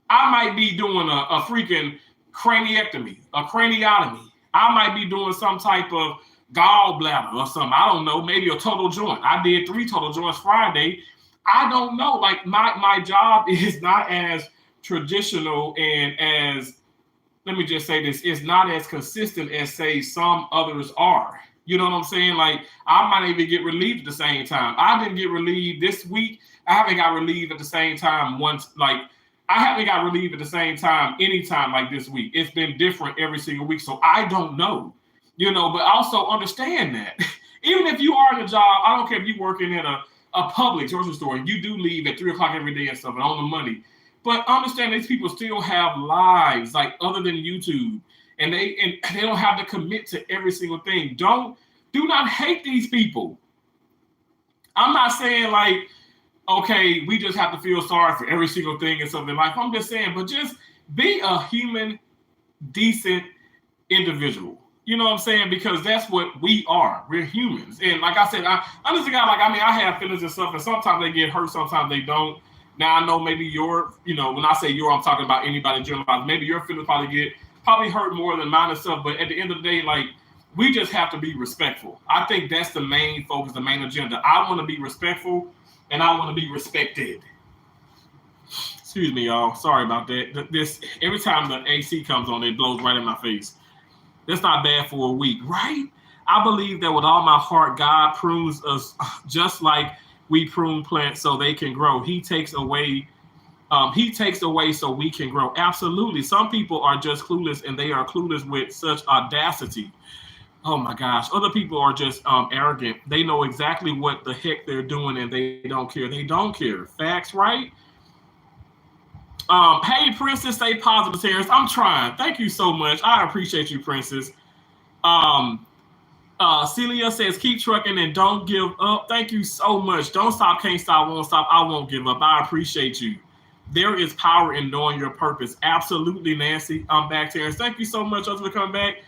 I might be doing a freaking craniectomy, a craniotomy. I might be doing some type of gallbladder or something. I don't know, maybe a total joint. I did 3 total joints Friday. I don't know. Like my job is not as traditional and as, let me just say this, it's not as consistent as say some others are. You know what I'm saying? Like I might even get relieved at the same time. I didn't get relieved this week. I haven't got relieved at the same time once. Like I haven't got relieved at the same time anytime like this week. It's been different every single week. So I don't know, but also understand that even if you are in a job, I don't care if you're working at a Publix grocery store and you do leave at 3:00 every day and stuff and on the money, but understand these people still have lives like other than YouTube, and they don't have to commit to every single thing. Do not hate these people. I'm not saying like, okay, we just have to feel sorry for every single thing and something. Like I'm just saying, but just be a human, decent individual. You know what I'm saying? Because that's what we are. We're humans. And like I said, I'm just a guy, like, I have feelings and stuff, and sometimes they get hurt, sometimes they don't. Now, I know maybe when I say your, I'm talking about anybody in general. Maybe your feelings probably hurt more than mine and stuff, but at the end of the day, like, we just have to be respectful. I think that's the main focus, the main agenda. I want to be respectful, and I want to be respected. Excuse me, y'all. Sorry about that. This every time the AC comes on, it blows right in my face. That's not bad for a week, right? I believe that with all my heart, God prunes us just like we prune plants so they can grow. He takes away so we can grow. Absolutely. Some people are just clueless, and they are clueless with such audacity. Oh my gosh. Other people are just arrogant. They know exactly what the heck they're doing, and they don't care. They don't care. Facts, right? Hey, Princess, stay positive, Terrence. I'm trying. Thank you so much. I appreciate you, Princess. Celia says, keep trucking and don't give up. Thank you so much. Don't stop, can't stop, won't stop. I won't give up. I appreciate you. There is power in knowing your purpose. Absolutely, Nancy. I'm back, Terrence. Thank you so much for coming back.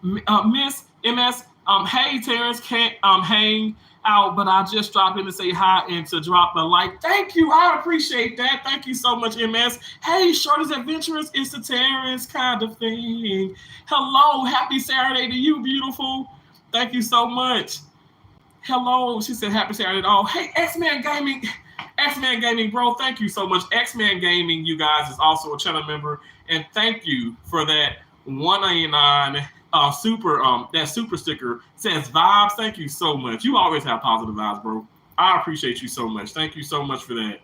Miss MS, hey, Terrence, can't hang out, but I just dropped in to say hi and to drop the like. Thank you. I appreciate that. Thank you so much, MS. Hey, short is adventurous. It's the Terrence kind of thing. Hello. Happy Saturday to you, beautiful. Thank you so much. Hello. She said happy Saturday to all. Hey, X-Man Gaming, bro. Thank you so much. X-Man Gaming, you guys, is also a channel member. And thank you for that $1.99 that super sticker. Says vibes. Thank you so much. You always have positive vibes, bro. I appreciate you so much. Thank you so much for that.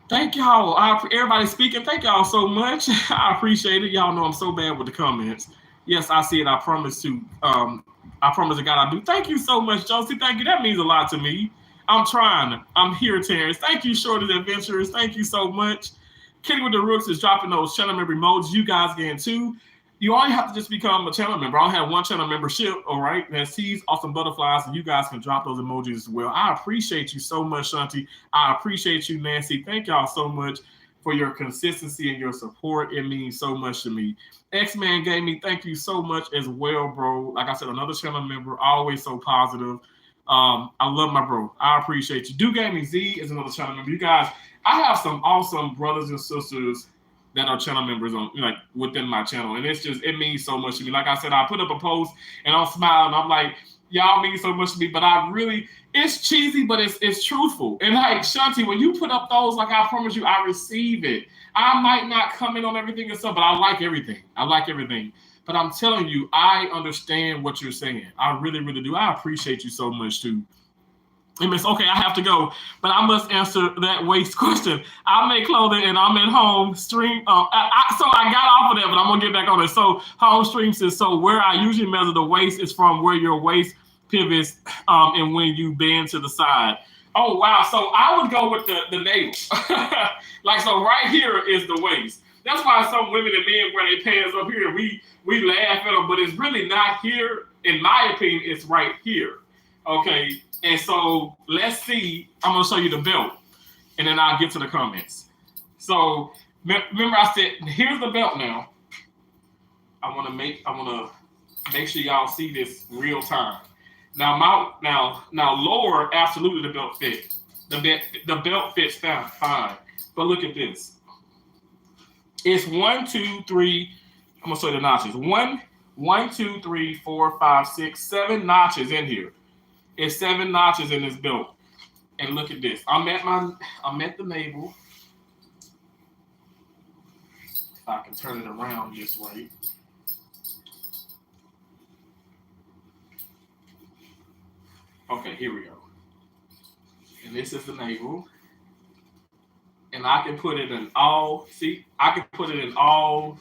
Thank y'all. Everybody speaking. Thank y'all so much. I appreciate it. Y'all know I'm so bad with the comments. Yes, I see it. I promise to. I promise to God I do. Thank you so much, Josie. Thank you. That means a lot to me. I'm trying. I'm here, Terrence. Thank you, Short Adventurers. Thank you so much. Kitty with the Rooks is dropping those channel member emojis. You guys can too. You only have to just become a channel member. I have one channel membership, all right? That's Seeds, Awesome Butterflies, and you guys can drop those emojis as well. I appreciate you so much, Shanti. I appreciate you, Nancy. Thank y'all so much for your consistency and your support. It means so much to me. X-Man Gaming, thank you so much as well, bro. Like I said, another channel member, always so positive. I love my bro. I appreciate you. Do Gaming Z is another channel member. You guys, I have some awesome brothers and sisters that are channel members on, like, within my channel, and it means so much to me. Like I said, I put up a post and I'm smiling. I'm like, y'all mean so much to me, but it's cheesy, but it's truthful. And like Shanti, when you put up those, like, I promise you, I receive it. I might not comment on everything and stuff, but I like everything. But I'm telling you, I understand what you're saying. I really, really do. I appreciate you so much too. Miss, okay, I have to go, but I must answer that waist question. I make clothing and I'm at home stream. So I got off of that, but I'm gonna get back on it. So home stream says, so where I usually measure the waist is from where your waist pivots, and when you bend to the side. Oh wow! So I would go with the navel. Like so, right here is the waist. That's why some women and men wear their pants up here. We laugh at them, but it's really not here. In my opinion, it's right here. Okay, and so let's see. I'm gonna show you the belt, and then I'll get to the comments. So remember, I said here's the belt now. I want to make sure y'all see this real time. Now lower, absolutely the belt fit. The belt fits fine. But look at this. It's 1, 2, 3. I'm gonna show you the notches. 1, 2, 3, 4, 5, 6, 7 notches in here. It's 7 notches in this belt. And look at this. I'm at the navel. If I can turn it around this way. Okay, here we go. And this is the navel. And I can put it in all, I can put it in all,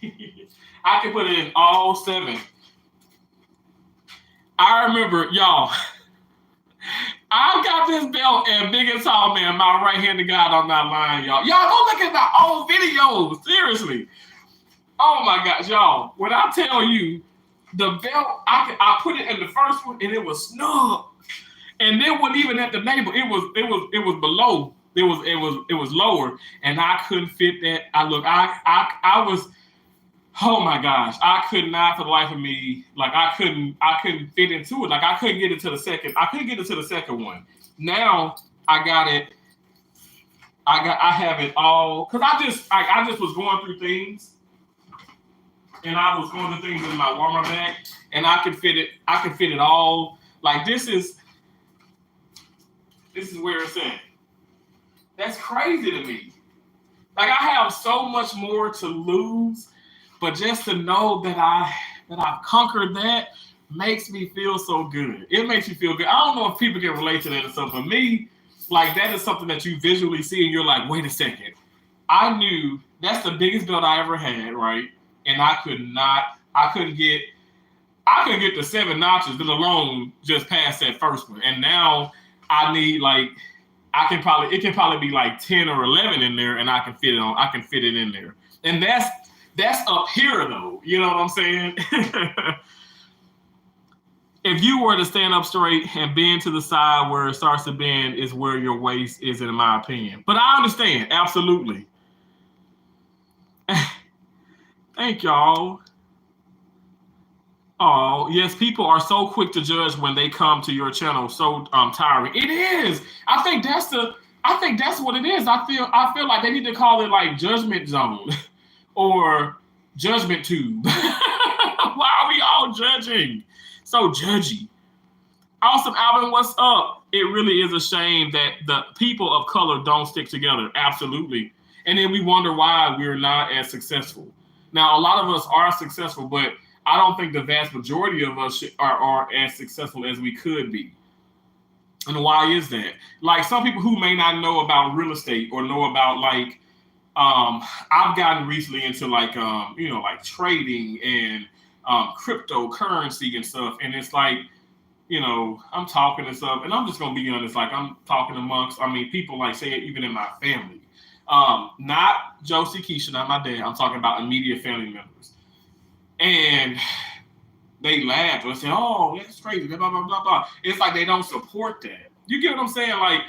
I can put it in all 7. I remember, y'all, I got this belt and Big and Tall Man, my right-handed God, I'm not lying, y'all. Y'all go look at my old videos, seriously. Oh my gosh, y'all, when I tell you, the belt, I put it in the first one and it was snug. And then wasn't even at the navel, it was below. It was lower, and I couldn't fit that. I was, oh my gosh, I could not for the life of me, like I couldn't fit into it. Like I couldn't get into the second one. Now I got it. I have it all because I just was going through things, and I was going through things in my warmer bag, and I could fit it all. Like this is where it's at. That's crazy to me. Like I have so much more to lose, but just to know that I've conquered that makes me feel so good. It makes you feel good. I don't know if people can relate to that or something. For me, like that is something that you visually see and you're like, wait a second. I knew that's the biggest belt I ever had, right? And I couldn't get the 7 notches, let alone just past that first one. And now I need like it can probably be like 10 or 11 in there, and I can fit it in there. And that's up here though. You know what I'm saying? If you were to stand up straight and bend to the side where it starts to bend is where your waist is, in my opinion. But I understand, absolutely. Thank y'all. Oh, yes, people are so quick to judge when they come to your channel. So tiring. It is. I think that's what it is. I feel like they need to call it like Judgment Zone or Judgment Tube. Why are we all judging? So judgy. Awesome, Alvin, what's up? It really is a shame that the people of color don't stick together. Absolutely. And then we wonder why we're not as successful. Now, a lot of us are successful, but I don't think the vast majority of us are as successful as we could be. And why is that? Like some people who may not know about real estate or know about like, I've gotten recently into like, like trading and cryptocurrency and stuff. And it's like, I'm talking and stuff, and I'm just going to be honest, like I'm talking amongst, people like say it even in my family. Not Josie, Keisha, not my dad. I'm talking about immediate family members. And they laugh or say, oh, that's crazy, blah, blah, blah, blah. It's like they don't support that. You get what I'm saying? Like,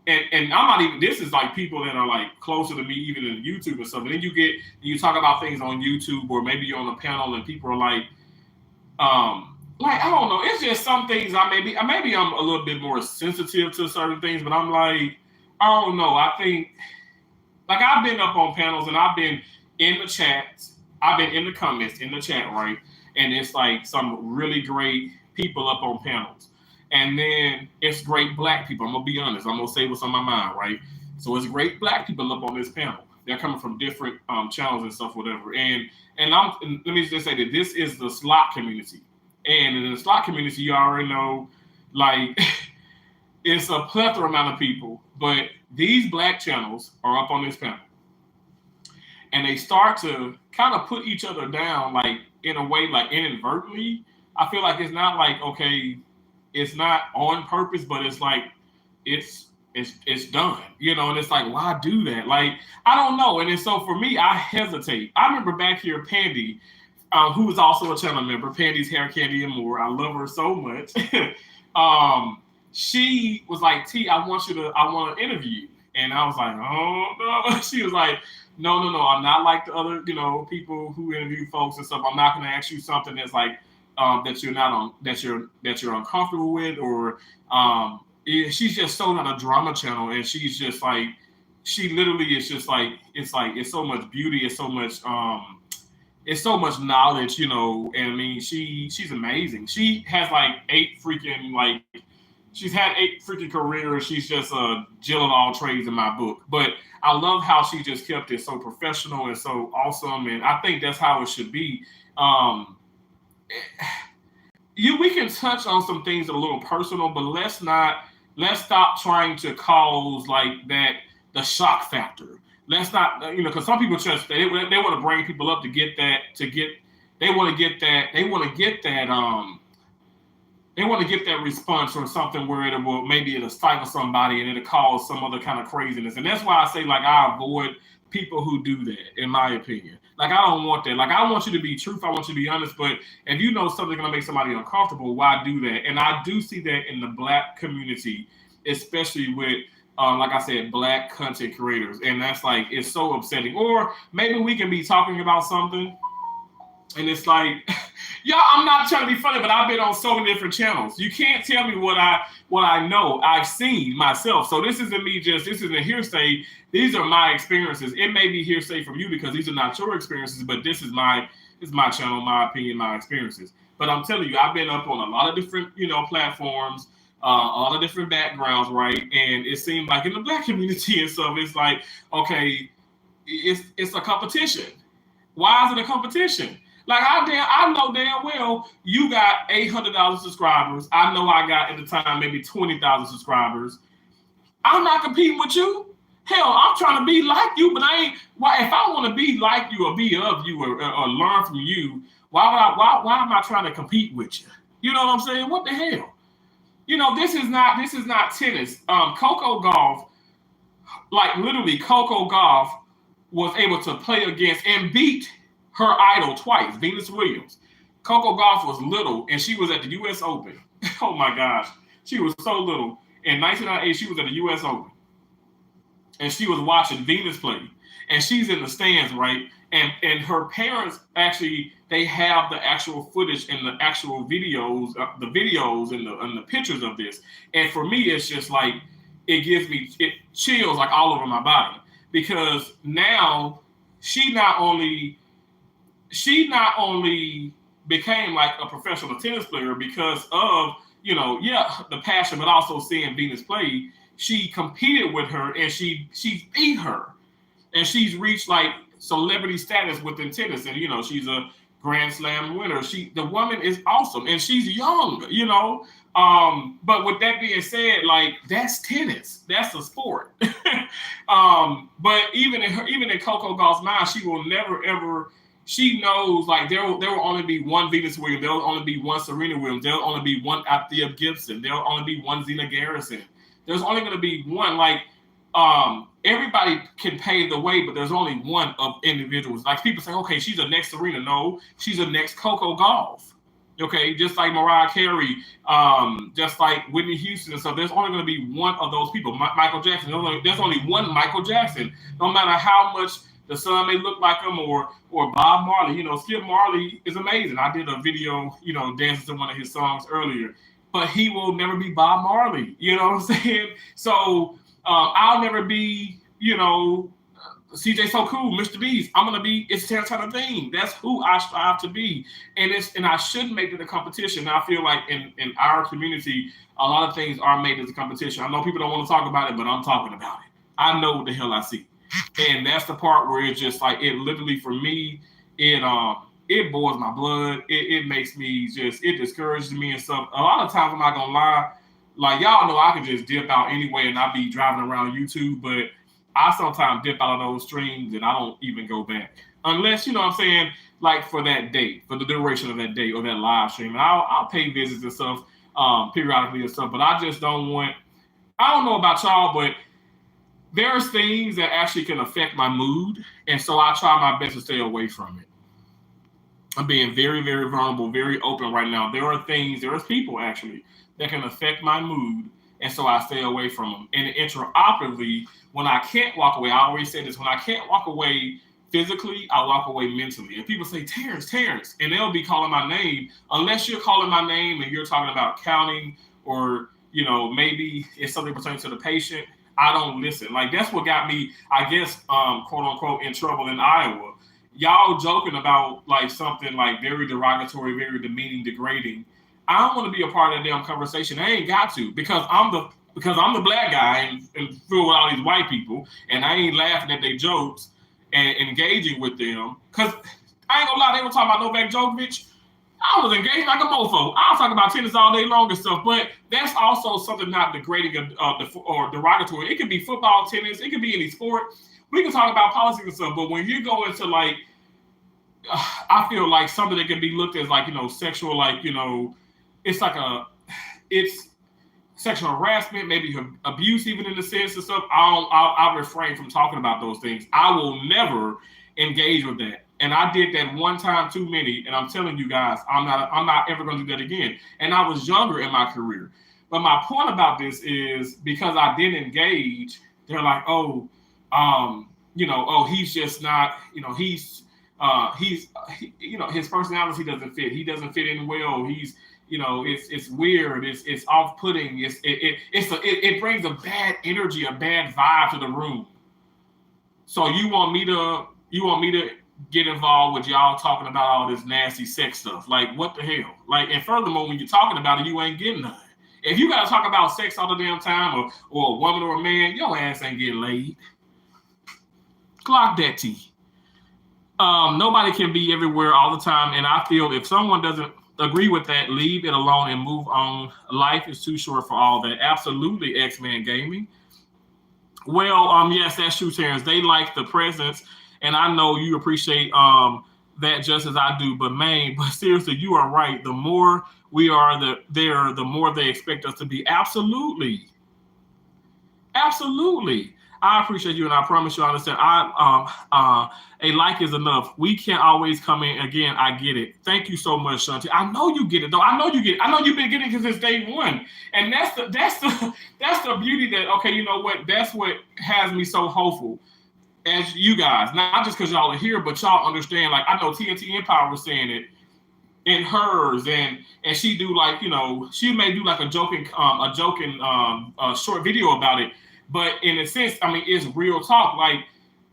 and I'm not even, this is like people that are like closer to me, even in YouTube or something. Then you talk about things on YouTube or maybe you're on a panel and people are like, I don't know. It's just some things maybe I'm a little bit more sensitive to certain things, but I'm like, I don't know. I think, like I've been up on panels and I've been in the chats. I've been in the comments, in the chat, right? And it's like some really great people up on panels. And then it's great black people. I'm going to be honest. I'm going to say what's on my mind, right? So it's great black people up on this panel. They're coming from different channels and stuff, whatever. And let me just say that this is the slot community. And in the slot community, you already know Like, it's a plethora amount of people, but these black channels are up on this panel, and they start to kind of put each other down, like in a way, like inadvertently. I feel like it's not like, okay, it's not on purpose, but it's like it's done, and it's like, why do that? Like, I don't know. And then so for me, I hesitate. I remember back here, Pandy, who was also a channel member, Pandy's Hair Candy and More. I love her so much. She was like, T, I want to interview you. And I was like, oh no. She was like, no, I'm not like the other, people who interview folks and stuff. I'm not going to ask you something that's like that you're not on, that you're uncomfortable with, or she's just so not a drama channel, and she's just like, she literally is just like, it's so much beauty, it's so much knowledge, and I mean, she's amazing. She has like she's had 8 freaking careers. She's just a Jill of all trades in my book. But I love how she just kept it so professional and so awesome. And I think that's how it should be. We can touch on some things that are a little personal, but let's stop trying to cause like that, the shock factor. Let's not, because some people just, they want to bring people up to get that, they want to get that response or something where it'll stifle somebody and it'll cause some other kind of craziness. And that's why I say, like, I avoid people who do that, in my opinion. Like, I don't want that. Like, I want you to be truthful, I want you to be honest, but if you know something's going to make somebody uncomfortable, why do that? And I do see that in the black community, especially with, like I said, black content creators. And that's like, it's so upsetting. Or maybe we can be talking about something and it's like, yeah, I'm not trying to be funny, but I've been on so many different channels. You can't tell me what I know. I've seen myself. So this isn't hearsay. These are my experiences. It may be hearsay from you because these are not your experiences, but this is my channel, my opinion, my experiences. But I'm telling you, I've been up on a lot of different, platforms, a lot of different backgrounds, right? And it seemed like in the black community and stuff, it's like, okay, it's a competition. Why is it a competition? Like, I know damn well you got 800,000 subscribers. I know I got, at the time, maybe 20,000 subscribers. I'm not competing with you. Hell, I'm trying to be like you, but I ain't. Why? If I want to be like you or be of you or learn from you, why am I trying to compete with you? You know what I'm saying? What the hell? This is not tennis. Coco Gauff, like literally, Coco Gauff was able to play against and beat her idol twice, Venus Williams. Coco Gauff was little, and she was at the U.S. Open. Oh my gosh, she was so little. In 1998, she was at the U.S. Open, and she was watching Venus play, and she's in the stands, right? And her parents actually, they have the actual footage and the actual videos, and the pictures of this. And for me, it's just like, it gives me chills like all over my body, because now she not only became like a professional tennis player because of, the passion, but also seeing Venus play. She competed with her and she beat her, and she's reached like celebrity status within tennis. And, she's a Grand Slam winner. The woman is awesome, and she's young, but with that being said, like, that's tennis. That's a sport. But even in Coco Gauff's mind, she will never, ever, she knows, like, there will only be one Venus Williams. There will only be one Serena Williams. There will only be one Althea Gibson. There will only be one Zina Garrison. There's only going to be one. Like, everybody can pave the way, but there's only one of individuals. Like, people say, okay, she's the next Serena. No, she's the next Coco Gauff. Okay, just like Mariah Carey, just like Whitney Houston and stuff. There's only going to be one of those people. Michael Jackson. There's only one Michael Jackson. No matter how much the son may look like him, or Bob Marley. Skip Marley is amazing. I did a video, dancing to one of his songs earlier. But he will never be Bob Marley. You know what I'm saying? So I'll never be, CJ So Cool, Mr. Beast. I'm gonna be, it's Tarantino thing. That's who I strive to be. And I shouldn't make it a competition. I feel like in our community, a lot of things are made as a competition. I know people don't want to talk about it, but I'm talking about it. I know what the hell I see. And that's the part where it's just like, it literally, for me, it boils my blood. It makes me it discourages me and stuff. A lot of times, I'm not gonna lie, Like y'all know I could just dip out anyway and I be driving around YouTube, but I sometimes dip out of those streams and I don't even go back. Unless, you know what I'm saying, like for that day, for the duration of that day or that live stream. And I'll pay visits and stuff periodically and stuff, but I just don't want, I don't know about y'all, but there's things that actually can affect my mood. And so I try my best to stay away from it. I'm being very, very vulnerable, very open right now. There's people actually that can affect my mood, and so I stay away from them. And interoperatively, when I can't walk away, I always say this: when I can't walk away physically, I walk away mentally. And people say, Terrence, and they'll be calling my name, unless you're calling my name and you're talking about counting or maybe it's something pertaining to the patient. I don't listen. Like that's what got me, I guess, quote unquote, in trouble in Iowa. Y'all joking about like something like very derogatory, very demeaning, degrading. I don't want to be a part of that damn conversation. I ain't got to because I'm the black guy and filled with all these white people, and I ain't laughing at their jokes and engaging with them. Cause I ain't gonna lie, they were talking about Novak Djokovic. I was engaged like a mofo. I was talking about tennis all day long and stuff, but that's also something not degrading or derogatory. It could be football, tennis, it could be any sport. We can talk about politics and stuff, but when you go into like, I feel like something that can be looked as like, sexual, like, it's sexual harassment, maybe abuse, even in the sense and stuff. I'll refrain from talking about those things. I will never engage with that. And I did that one time too many. And I'm telling you guys, I'm not ever going to do that again. And I was younger in my career. But my point about this is because I didn't engage, they're like, he's just not, his personality doesn't fit. He doesn't fit in well. He's, it's weird. It's off-putting. It brings a bad energy, a bad vibe to the room. So you want me to get involved with y'all talking about all this nasty sex stuff? Like, what the hell? Like, and furthermore, when you're talking about it, you ain't getting none. If you gotta talk about sex all the damn time, or a woman or a man, your ass ain't getting laid. Clock that T. Nobody can be everywhere all the time, and I feel if someone doesn't agree with that, leave it alone and move on. Life is too short for all that. Absolutely, X-Man Gaming. Well, yes, that's true, Terrence. They like the presence, and I know you appreciate that just as I do. But seriously, you are right. The more we are there, the more they expect us to be. Absolutely. I appreciate you, and I promise you I understand. A like is enough. We can't always come in again. I get it. Thank you so much, Shanti. I know you get it, though. I know you get it. I know you've been getting it since day one, and that's the beauty that. Okay, you know what? That's what has me so hopeful. As you guys, not just because y'all are here, but y'all understand. Like I know TNT Empire was saying it in hers, and she do like she may do like a joking short video about it. But in a sense, I mean, it's real talk. Like,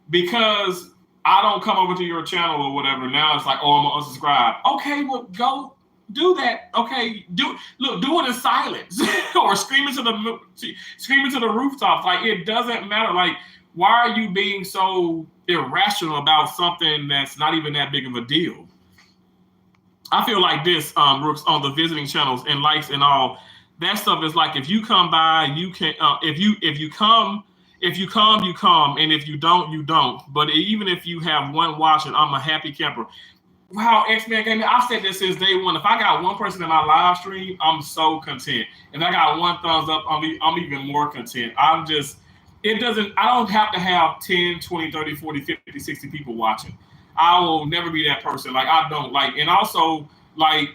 because I don't come over to your channel or whatever, now it's like, oh, I'm going to unsubscribe. Okay, well, go do that. Okay, do it in silence or screaming to the rooftops. Like, it doesn't matter. Like, why are you being so irrational about something that's not even that big of a deal? I feel like this, Rooks, on the visiting channels and likes and all. That stuff is like if you come by, you can. If you come, you come, and if you don't, you don't. But even if you have one watching, I'm a happy camper. Wow, X-Man Gaming, I said this since day one. If I got one person in my live stream, I'm so content. If I got one thumbs up, I'm even more content. I don't have to have 10, 20, 30, 40, 50, 60 people watching. I will never be that person. Like I don't like, and also like.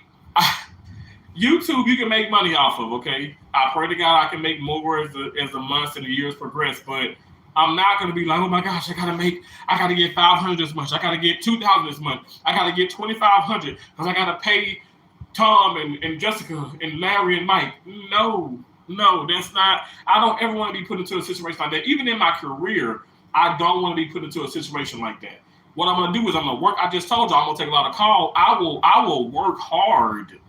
YouTube, you can make money off of, okay? I pray to God I can make more as the months and the years progress, but I'm not going to be like, oh my gosh, I got to get 500 this much. I got to get 2,000 this month. I got to get 2,500 because I got to pay Tom and Jessica and Larry and Mike. No, that's not, I don't ever want to be put into a situation like that. Even in my career, I don't want to be put into a situation like that. What I'm going to do is I'm going to work. I just told you I'm going to take a lot of calls. I will work hard.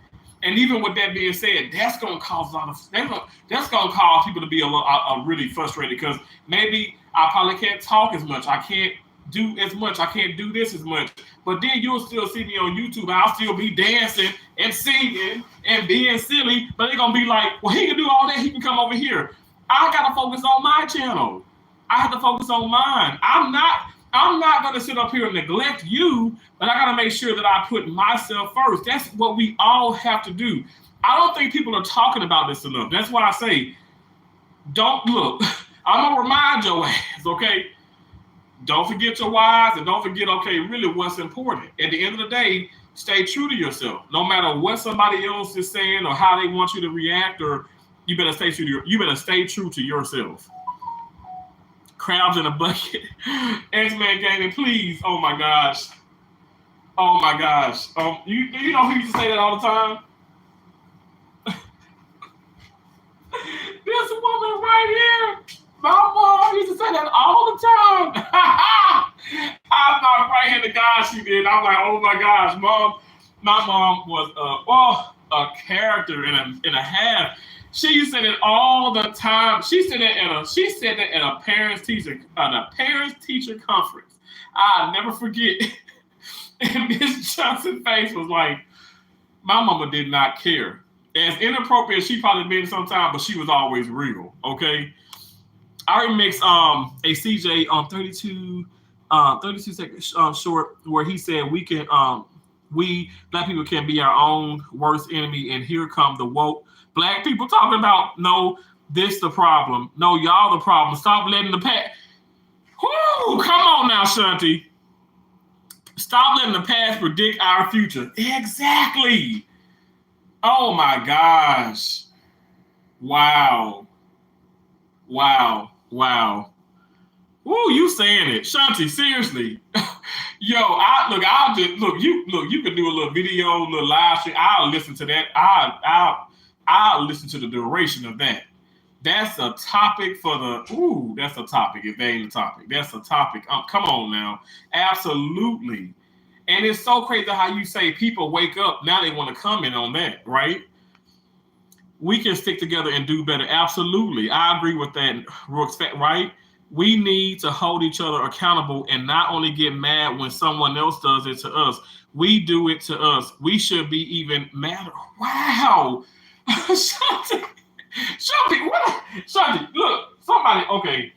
And even with that being said, that's going to cause that's going to cause people to be a really frustrated because maybe I probably can't talk as much. I can't do as much. I can't do this as much. But then you'll still see me on YouTube. I'll still be dancing and singing and being silly. But they're gonna be like, well, he can do all that. He can come over here. I gotta focus on my channel. I have to focus on mine. I'm not gonna sit up here and neglect you, but I gotta make sure that I put myself first. That's what we all have to do. I don't think people are talking about this enough. That's why I say, don't look. I'm gonna remind your ass, okay? Don't forget your whys and don't forget, okay, really what's important. At the end of the day, stay true to yourself. No matter what somebody else is saying or how they want you to react, or you better stay true to yourself. Crabs in a bucket. X-Men Gaming, please. Oh my gosh. Oh my gosh. You know who used to say that all the time? This woman right here. My mom used to say that all the time. I'm not right here to God she did. I'm like, oh my gosh, mom. My mom was a character and a half. She used to say that all the time. She said that at a parents teacher conference. I'll never forget. And Miss Johnson's face was like, my mama did not care. As inappropriate as she probably been sometimes, but she was always real. Okay. I remixed a CJ on 32 seconds short where he said we black people can be our own worst enemy, and here come the woke black people talking about, no, this the problem. No, y'all the problem. Stop letting the past. Whoo, come on now, Shanti. Stop letting the past predict our future. Exactly. Oh my gosh. Wow. Woo, you saying it. Shanti, seriously. Yo, you could do a little video, a little live stream. I'll listen to that. I'll listen to the duration of that. That's a topic that's a topic. If they ain't a topic, that's a topic. Come on now. Absolutely. And it's so crazy how you say people wake up, now they want to comment on that, right? We can stick together and do better. Absolutely. I agree with that, Rooks, right? We need to hold each other accountable and not only get mad when someone else does it to us. We do it to us. We should be even madder. Wow. Shanti, what? Shanti, look, somebody, okay,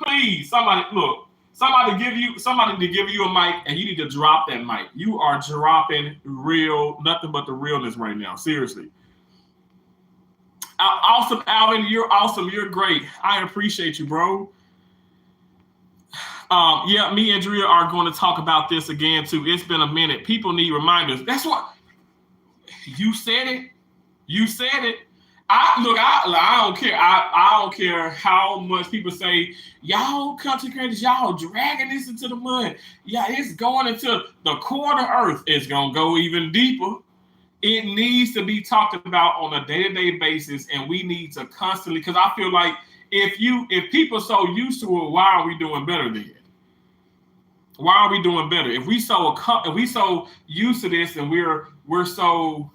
please, somebody to give you a mic, and you need to drop that mic. You are dropping nothing but the realness right now. Seriously. Awesome, Alvin. You're awesome. You're great. I appreciate you, bro. Yeah, me and Drea are going to talk about this again too. It's been a minute. People need reminders. That's what you said it. You said it. I don't care. I don't care how much people say, y'all country creators, y'all dragging this into the mud. Yeah, it's going into the core of the earth. It's going to go even deeper. It needs to be talked about on a day-to-day basis, and we need to constantly, because I feel like if people are so used to it, why are we doing better then? Why are we doing better? If we so used to this and we're so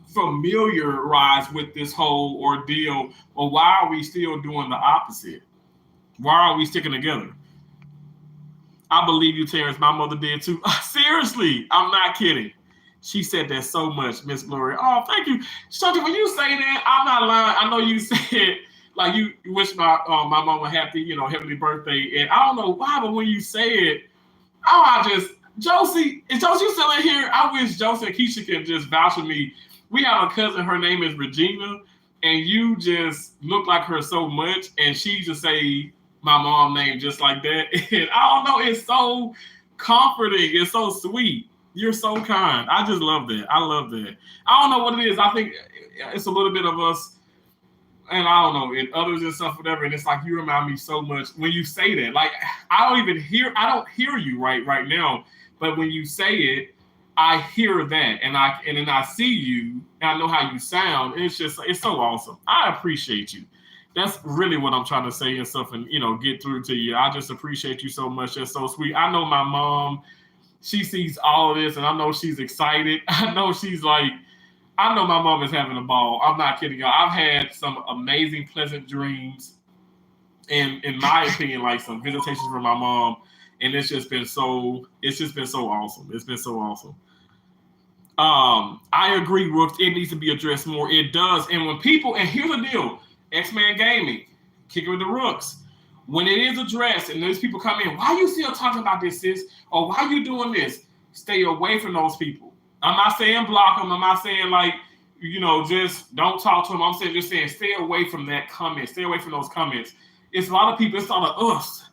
familiarized with this whole ordeal, well, why are we still doing the opposite? Why are we sticking together? I believe you, Terrence. My mother did too. Seriously, I'm not kidding. She said that so much, Miss Gloria. Oh, thank you. Shanti, when you say that, I'm not lying. I know you said, like, you wish my mama a happy, heavenly birthday. And I don't know why, but when you say it, Josie, is Josie still in here? I wish Josie and Keisha could just vouch for me. We have a cousin, her name is Regina, and you just look like her so much, and she just say my mom's name just like that. And I don't know, it's so comforting. It's so sweet. You're so kind. I just love that. I love that. I don't know what it is. I think it's a little bit of us, and I don't know, and others and stuff, whatever. And it's like you remind me so much when you say that. Like I don't hear you right now, but when you say it, I hear that, and then I see you, and I know how you sound. And it's so awesome. I appreciate you. That's really what I'm trying to say and stuff, and get through to you. I just appreciate you so much. That's so sweet. I know my mom, she sees all of this, and I know she's excited. I know my mom is having a ball. I'm not kidding y'all. I've had some amazing, pleasant dreams and in my opinion, like some visitations from my mom, and it's just been so awesome. It's been so awesome. I agree, Rooks. It needs to be addressed more. It does. And when people, and here's the deal, X-Man Gaming, kicking with the Rooks. When it is addressed and those people come in, why are you still talking about this, sis? Or why are you doing this? Stay away from those people. I'm not saying block them. I'm not saying like, just don't talk to them. I'm just saying stay away from that comment. Stay away from those comments. It's a lot of people, it's a lot of us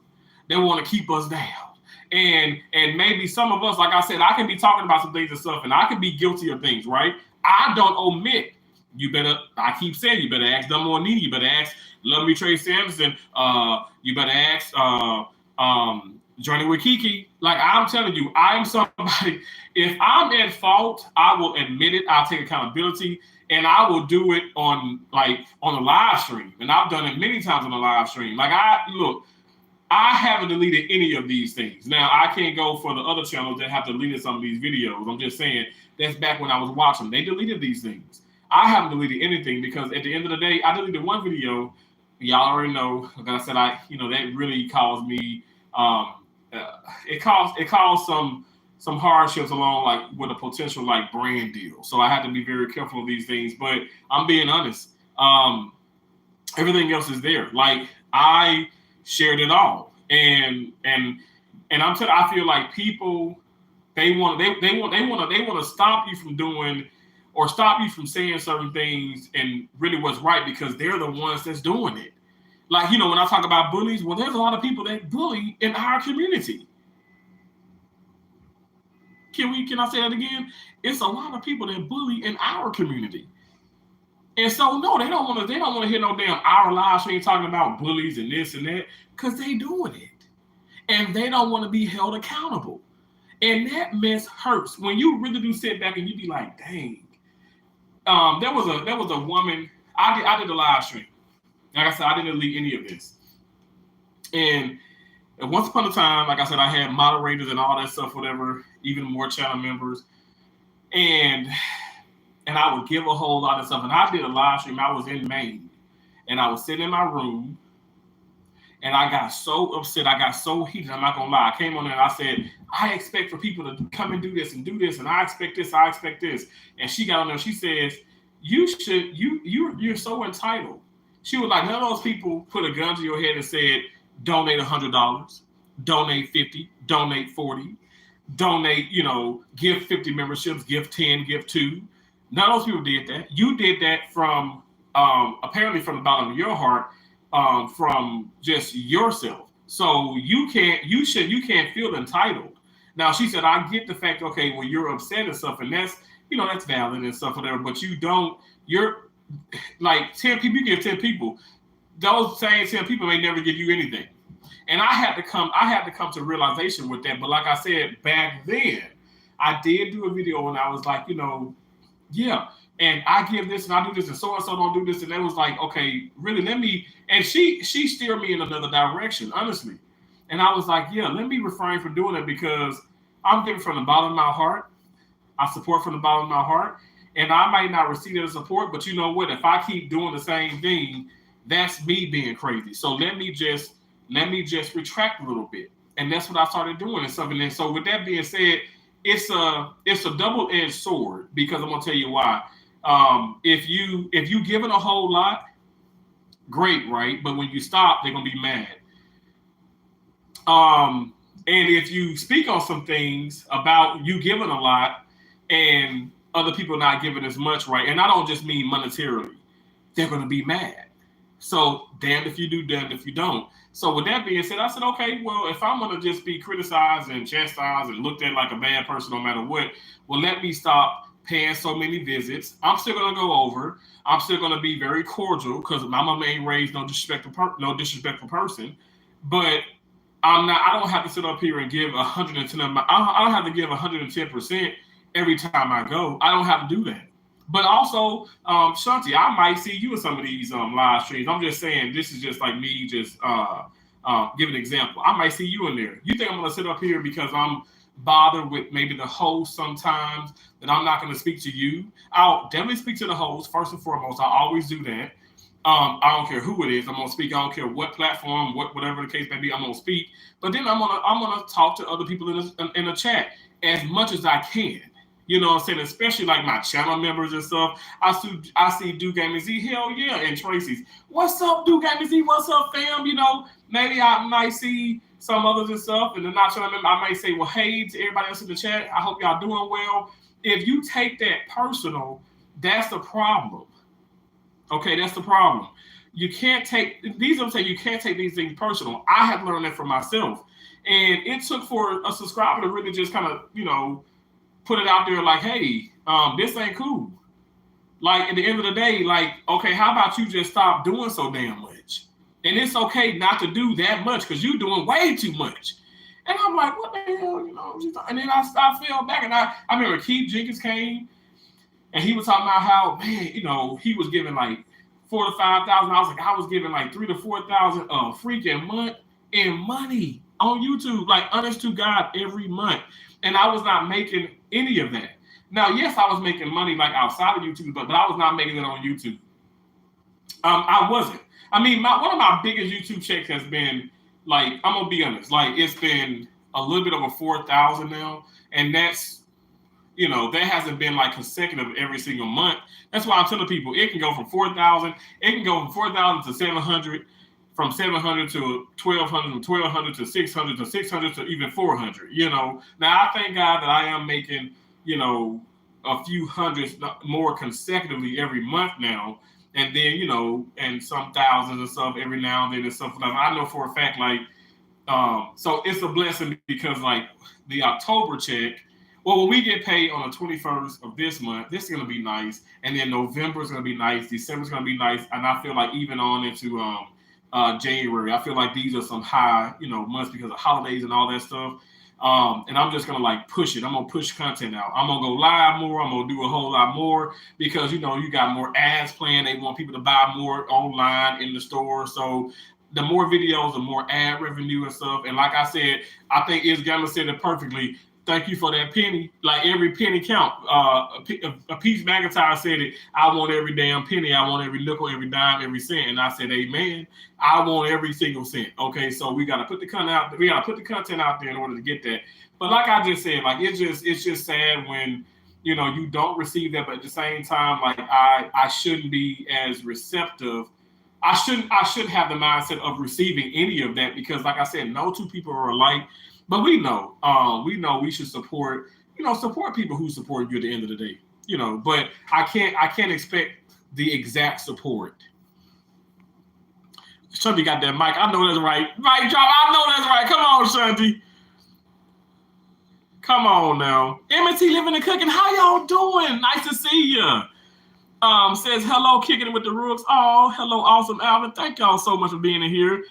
that want to keep us down. And maybe some of us, like I said, I can be talking about some things and stuff, and I can be guilty of things, right? I don't omit. I keep saying, you better ask Dumb or Needy. You better ask Love Me Trey Samson. You better ask Journey with Kiki. Like, I'm telling you, I am somebody, if I'm at fault, I will admit it. I'll take accountability, and I will do it on a live stream. And I've done it many times on a live stream. Like, I haven't deleted any of these things. Now, I can't go for the other channels that have deleted some of these videos. I'm just saying that's back when I was watching. They deleted these things. I haven't deleted anything because at the end of the day, I deleted one video. Y'all already know. Like I said, that really caused me. It caused some hardships along, like with a potential like brand deal. So I had to be very careful of these things. But I'm being honest. Everything else is there. Like, I shared it all, and I'm telling. I feel like people they want to stop you from doing or stop you from saying certain things and really what's right because they're the ones that's doing it. Like, when I talk about bullies, well, there's a lot of people that bully in our community. Can I say that again? It's a lot of people that bully in our community. And so, no, they don't want to hear no damn hour live stream talking about bullies and this and that because they doing it. And they don't want to be held accountable. And that mess hurts. When you really do sit back and you be like, dang. There was a woman, I did a live stream. Like I said, I didn't delete any of this. And once upon a time, like I said, I had moderators and all that stuff, whatever, even more channel members. And I would give a whole lot of stuff. And I did a live stream. I was in Maine. And I was sitting in my room. And I got so upset. I got so heated. I'm not going to lie. I came on there and I said, I expect for people to come and do this. And I expect this. I expect this. And she got on there. She says, you're so entitled. She was like, none of those people put a gun to your head and said, donate $100, donate 50, donate 40, donate, give 50 memberships, give 10, give 2. None of those people did that. You did that from apparently from the bottom of your heart, from just yourself. So you can't feel entitled. Now she said, I get the fact, okay, well, you're upset and stuff, and that's valid and stuff, whatever, but you're like 10 people, you give 10 people. Those same 10 people may never give you anything. And I had to come to realization with that. But like I said, back then, I did do a video and I was like, yeah, and I give this and I do this and so don't do this. And it was like, okay, really, let me, and she steered me in another direction, honestly. And I was like, yeah, let me refrain from doing it because I'm giving from the bottom of my heart. I support from the bottom of my heart. And I might not receive that support, but you know what? If I keep doing the same thing, that's me being crazy. So let me just retract a little bit. And that's what I started doing and something. And so with that being said, it's a double-edged sword because I'm gonna tell you why. If you give it a whole lot, great, right? But when you stop, they're gonna be mad. And if you speak on some things about you giving a lot and other people not giving as much, right? And I don't just mean monetarily. They're going to be mad. So damned if you do, damned if you don't. So with that being said, I said, okay, well, if I'm going to just be criticized and chastised and looked at like a bad person no matter what, well, let me stop paying so many visits. I'm still going to go over. I'm still going to be very cordial because my mama ain't raised no disrespectful person. But I don't have to sit up here and give 110. I don't have to give 110% every time I go. I don't have to do that. But also, Shanti, I might see you in some of these live streams. I'm just saying, this is just like me just give an example. I might see you in there. You think I'm going to sit up here because I'm bothered with maybe the host sometimes that I'm not going to speak to you? I'll definitely speak to the host first and foremost. I always do that. I don't care who it is. I'm gonna speak. I don't care what platform, whatever the case may be. I'm gonna speak. But then I'm gonna talk to other people in the chat as much as I can. You know what I'm saying? Especially like my channel members and stuff. I see Duke Gaming Z, hell yeah, and Tracy's. What's up, Duke Gaming Z? What's up, fam? You know, maybe I might see some others and stuff, and then not channel member, I might say, well, hey to everybody else in the chat. I hope y'all doing well. If you take that personal, that's the problem. Okay, that's the problem. You can't take these. I'm saying you can't take these things personal. I have learned that for myself, and it took for a subscriber to really just kind of, put it out there like, hey, this ain't cool. Like at the end of the day, like, okay, how about you just stop doing so damn much? And it's okay not to do that much because you're doing way too much. And I'm like, what the hell, And then I fell back, and I remember Keith Jenkins came, and he was talking about how, man, he was giving like $4,000 to $5,000. I was like, I was giving like $3,000 to $4,000 a freaking month in money on YouTube, like honest to God, every month. And I was not making any of that. Now, yes, I was making money like outside of YouTube, but I was not making it on YouTube. I wasn't. I mean, one of my biggest YouTube checks has been, like, I'm gonna be honest, like it's been a little bit over 4,000 now, and that's, that hasn't been like consecutive every single month. That's why I'm telling people it can go from 4,000, it can go from 4,000 to 700, from 700 to 1,200, from 1,200 to 600, to 600 to even 400. Now I thank God that I am making, a few hundreds more consecutively every month now. And then, and some thousands and stuff every now and then and stuff like that. I know for a fact, like, so it's a blessing because, like, the October check, well, when we get paid on the 21st of this month, this is going to be nice. And then November is going to be nice. December is going to be nice. And I feel like even on into January, I feel like these are some high, months because of holidays and all that stuff. And I'm just going to like push it. I'm going to push content out. I'm going to go live more. I'm going to do a whole lot more because, you got more ads playing. They want people to buy more online in the store. So the more videos, the more ad revenue and stuff. And like I said, I think Gamma said it perfectly. Thank you for that penny. Like every penny count. Peach McIntyre said it. I want every damn penny. I want every nickel, every dime, every cent. And I said, amen. I want every single cent. Okay, so we got to put the content out. We got to put the content out there in order to get that. But like I just said, like it's just sad when you don't receive that. But at the same time, like I shouldn't be as receptive. I shouldn't have the mindset of receiving any of that because, like I said, no two people are alike. But we know we should support people who support you at the end of the day, but I can't expect the exact support. Shanti got that mic. I know that's right. Mic drop. I know that's right. Come on, Shanti. Come on now. M&T Living and Cooking. How y'all doing? Nice to see you. Says hello, kicking it with the Rooks. Oh, hello, awesome Alvin. Thank y'all so much for being in here.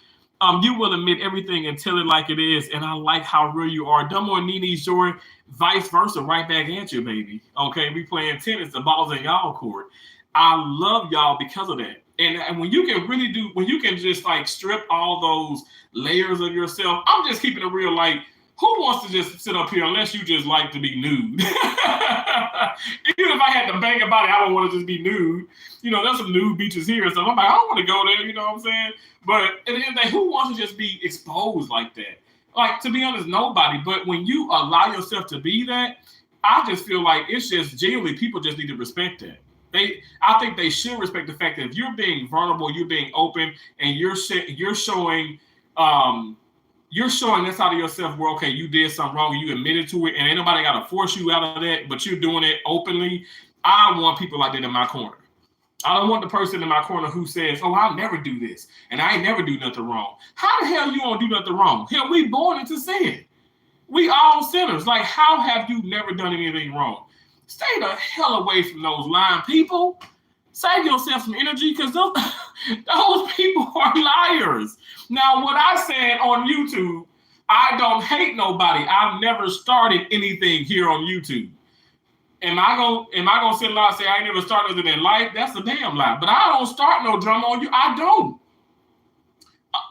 You will admit everything and tell it like it is, and I like how real you are. Dumbo and Nini's joy, vice versa, right back at you, baby. Okay, we playing tennis, the ball's in y'all court. I love y'all because of that. And when you can really when you can just like strip all those layers of yourself, I'm just keeping it real. Like, who wants to just sit up here unless you just like to be nude? Even if I had to bang a body, I don't want to just be nude. There's some nude beaches here, so I'm like, I don't want to go there, you know what I'm saying? But at the end of the day, who wants to just be exposed like that? Like, to be honest, nobody. But when you allow yourself to be that, I just feel like it's just genuinely people just need to respect that. I think they should respect the fact that if you're being vulnerable, you're being open, and you're showing this out of yourself where, okay, you did something wrong and you admitted to it, and ain't nobody got to force you out of that, but you're doing it openly. I want people like that in my corner. I don't want the person in my corner who says, oh, I'll never do this, and I ain't never do nothing wrong. How the hell you gonna do nothing wrong? Hell, we born into sin. We all sinners. Like, how have you never done anything wrong? Stay the hell away from those lying people. Save yourself some energy because those people are liars. Now, what I said on YouTube, I don't hate nobody. I've never started anything here on YouTube. Am I gonna sit around and say I ain't never started it in life? That's a damn lie. But I don't start no drama on you. I don't.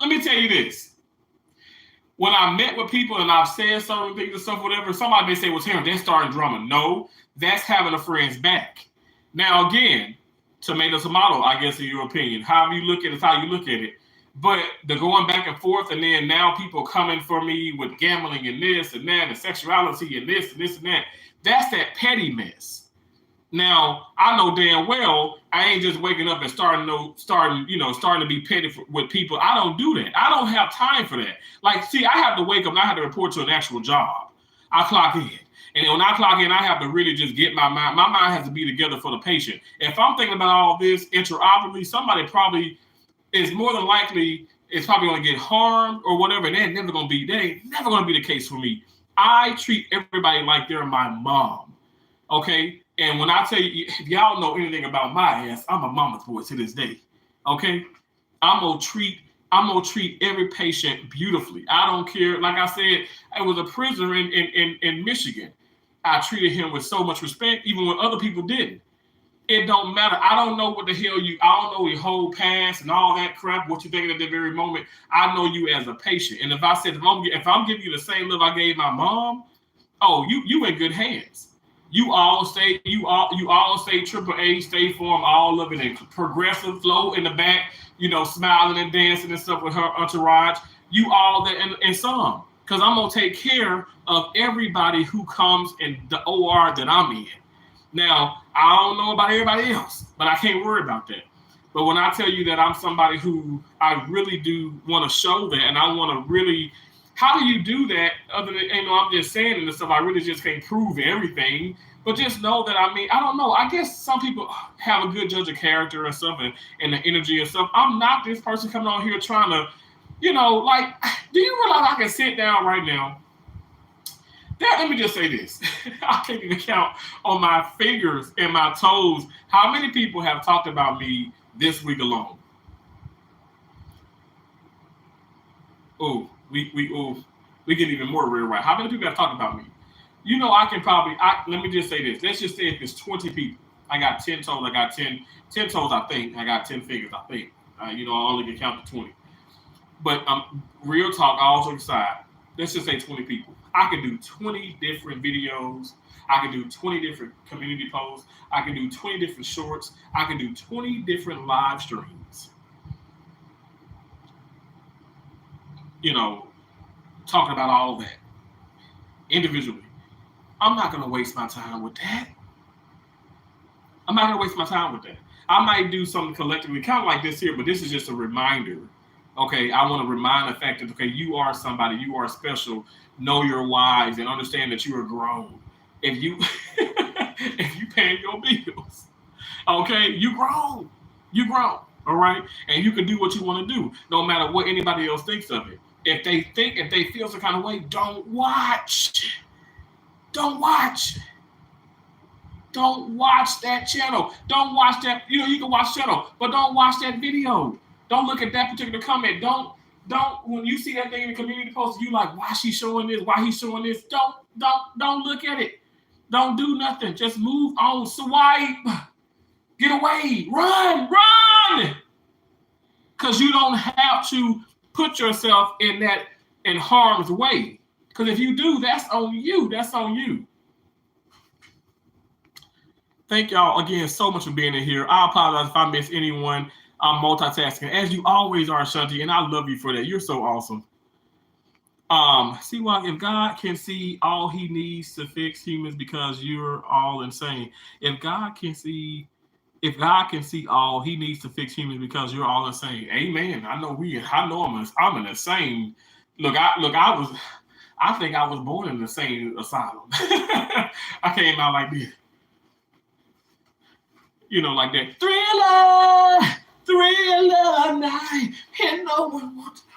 Let me tell you this. When I met with people and I've said certain things and stuff, whatever, somebody may say, well, Terrence, that's starting drama. No, that's having a friend's back. Now, again, tomatoes, tomato, I guess, in your opinion. However you look at it, it's how you look at it. But the going back and forth, and then now people coming for me with gambling and this and that, and sexuality and this and that. That's that petty mess. Now I know damn well I ain't just waking up and starting to be petty with people. I don't do that. I don't have time for that. Like, see, I have to wake up and I have to report to an actual job. I clock in. And when I clock in, I have to really just get my mind. My mind has to be together for the patient. If I'm thinking about all this interoperably, somebody probably is more than likely is probably going to get harmed or whatever. And that never going to be the case for me. I treat everybody like they're my mom. Okay. And when I tell you, if y'all know anything about my ass, I'm a mama's boy to this day. Okay. I'm gonna treat every patient beautifully. I don't care. Like I said, I was a prisoner in Michigan. I treated him with so much respect, even when other people didn't. It don't matter. I don't know what the hell I don't know your whole past and all that crap, what you're thinking at the very moment. I know you as a patient. And if I said, if I'm giving you the same love I gave my mom, oh, you in good hands. You all stay Triple A, State Farm, all of it, and Progressive Flow in the back, smiling and dancing and stuff with her entourage. You all that and some, because I'm gonna take care of everybody who comes in the OR that I'm in. Now, I don't know about everybody else, but I can't worry about that. But when I tell you that I'm somebody who I really do want to show that, and I want to really, how do you do that other than, I'm just saying and stuff, I really just can't prove everything, but just know that, I don't know, I guess some people have a good judge of character and stuff and the energy and stuff. I'm not this person coming on here trying to, do you realize I can sit down right now? Let me just say this. I can't even count on my fingers and my toes how many people have talked about me this week alone. Oh, we get even more real right. How many people have talked about me? I can probably, let me just say this. Let's just say if it's 20 people, I got 10 toes, I got 10 toes, I think. I got 10 fingers, I think. I only can count to 20. But real talk, all jokes aside, let's just say 20 people. I can do 20 different videos. I can do 20 different community posts. I can do 20 different shorts. I can do 20 different live streams. Talking about all of that individually. I'm not going to waste my time with that. I might do something collectively, kind of like this here, but this is just a reminder. Okay, I want to remind the fact that, okay, you are somebody, you are special, know your whys, and understand that you are grown. If you paying your bills, okay, you grown, all right? And you can do what you want to do, no matter what anybody else thinks of it. If they feel some kind of way, don't watch that channel. Don't watch that, you can watch channel, but don't watch that video. Don't look at that particular comment. Don't when you see that thing in the community post, you like, why she showing this? Why he showing this? Don't look at it. Don't do nothing. Just move on. Swipe. Get away. Run. Because you don't have to put yourself in harm's way. Because if you do, that's on you. Thank y'all again so much for being in here. I apologize if I miss anyone. I'm multitasking, as you always are, Shanti, and I love you for that. You're so awesome. See why if God can see all he needs to fix humans because you're all insane. If God can see all he needs to fix humans because you're all insane. Amen. I know I'm an insane. I think I was born in an insane asylum. I came out like this. Like that. Thriller night, and no one wants to know.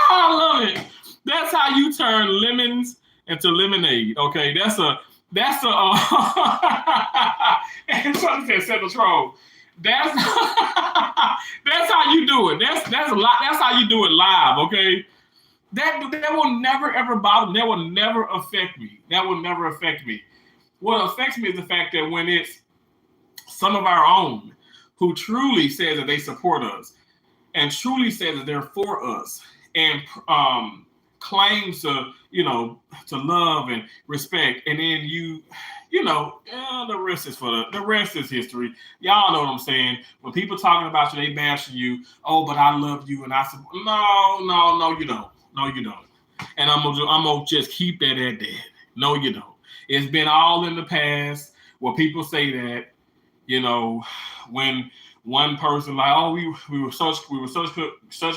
I love it. That's how you turn lemons into lemonade. Okay, that's a and something said Central Troll. That's how you do it. That's a lot. That's how you do it live. Okay. That will never ever bother me. That will never affect me. What affects me is the fact that when it's some of our own who truly says that they support us and truly says that they're for us and claims to, to love and respect, and then the rest is the rest is history. Y'all know what I'm saying. When people talking about you, they bashing you. Oh, but I love you, and I said, no, you don't. No, you don't. And I'm gonna just keep that at that. No, you don't. It's been all in the past where people say that, when one person like, oh, we were such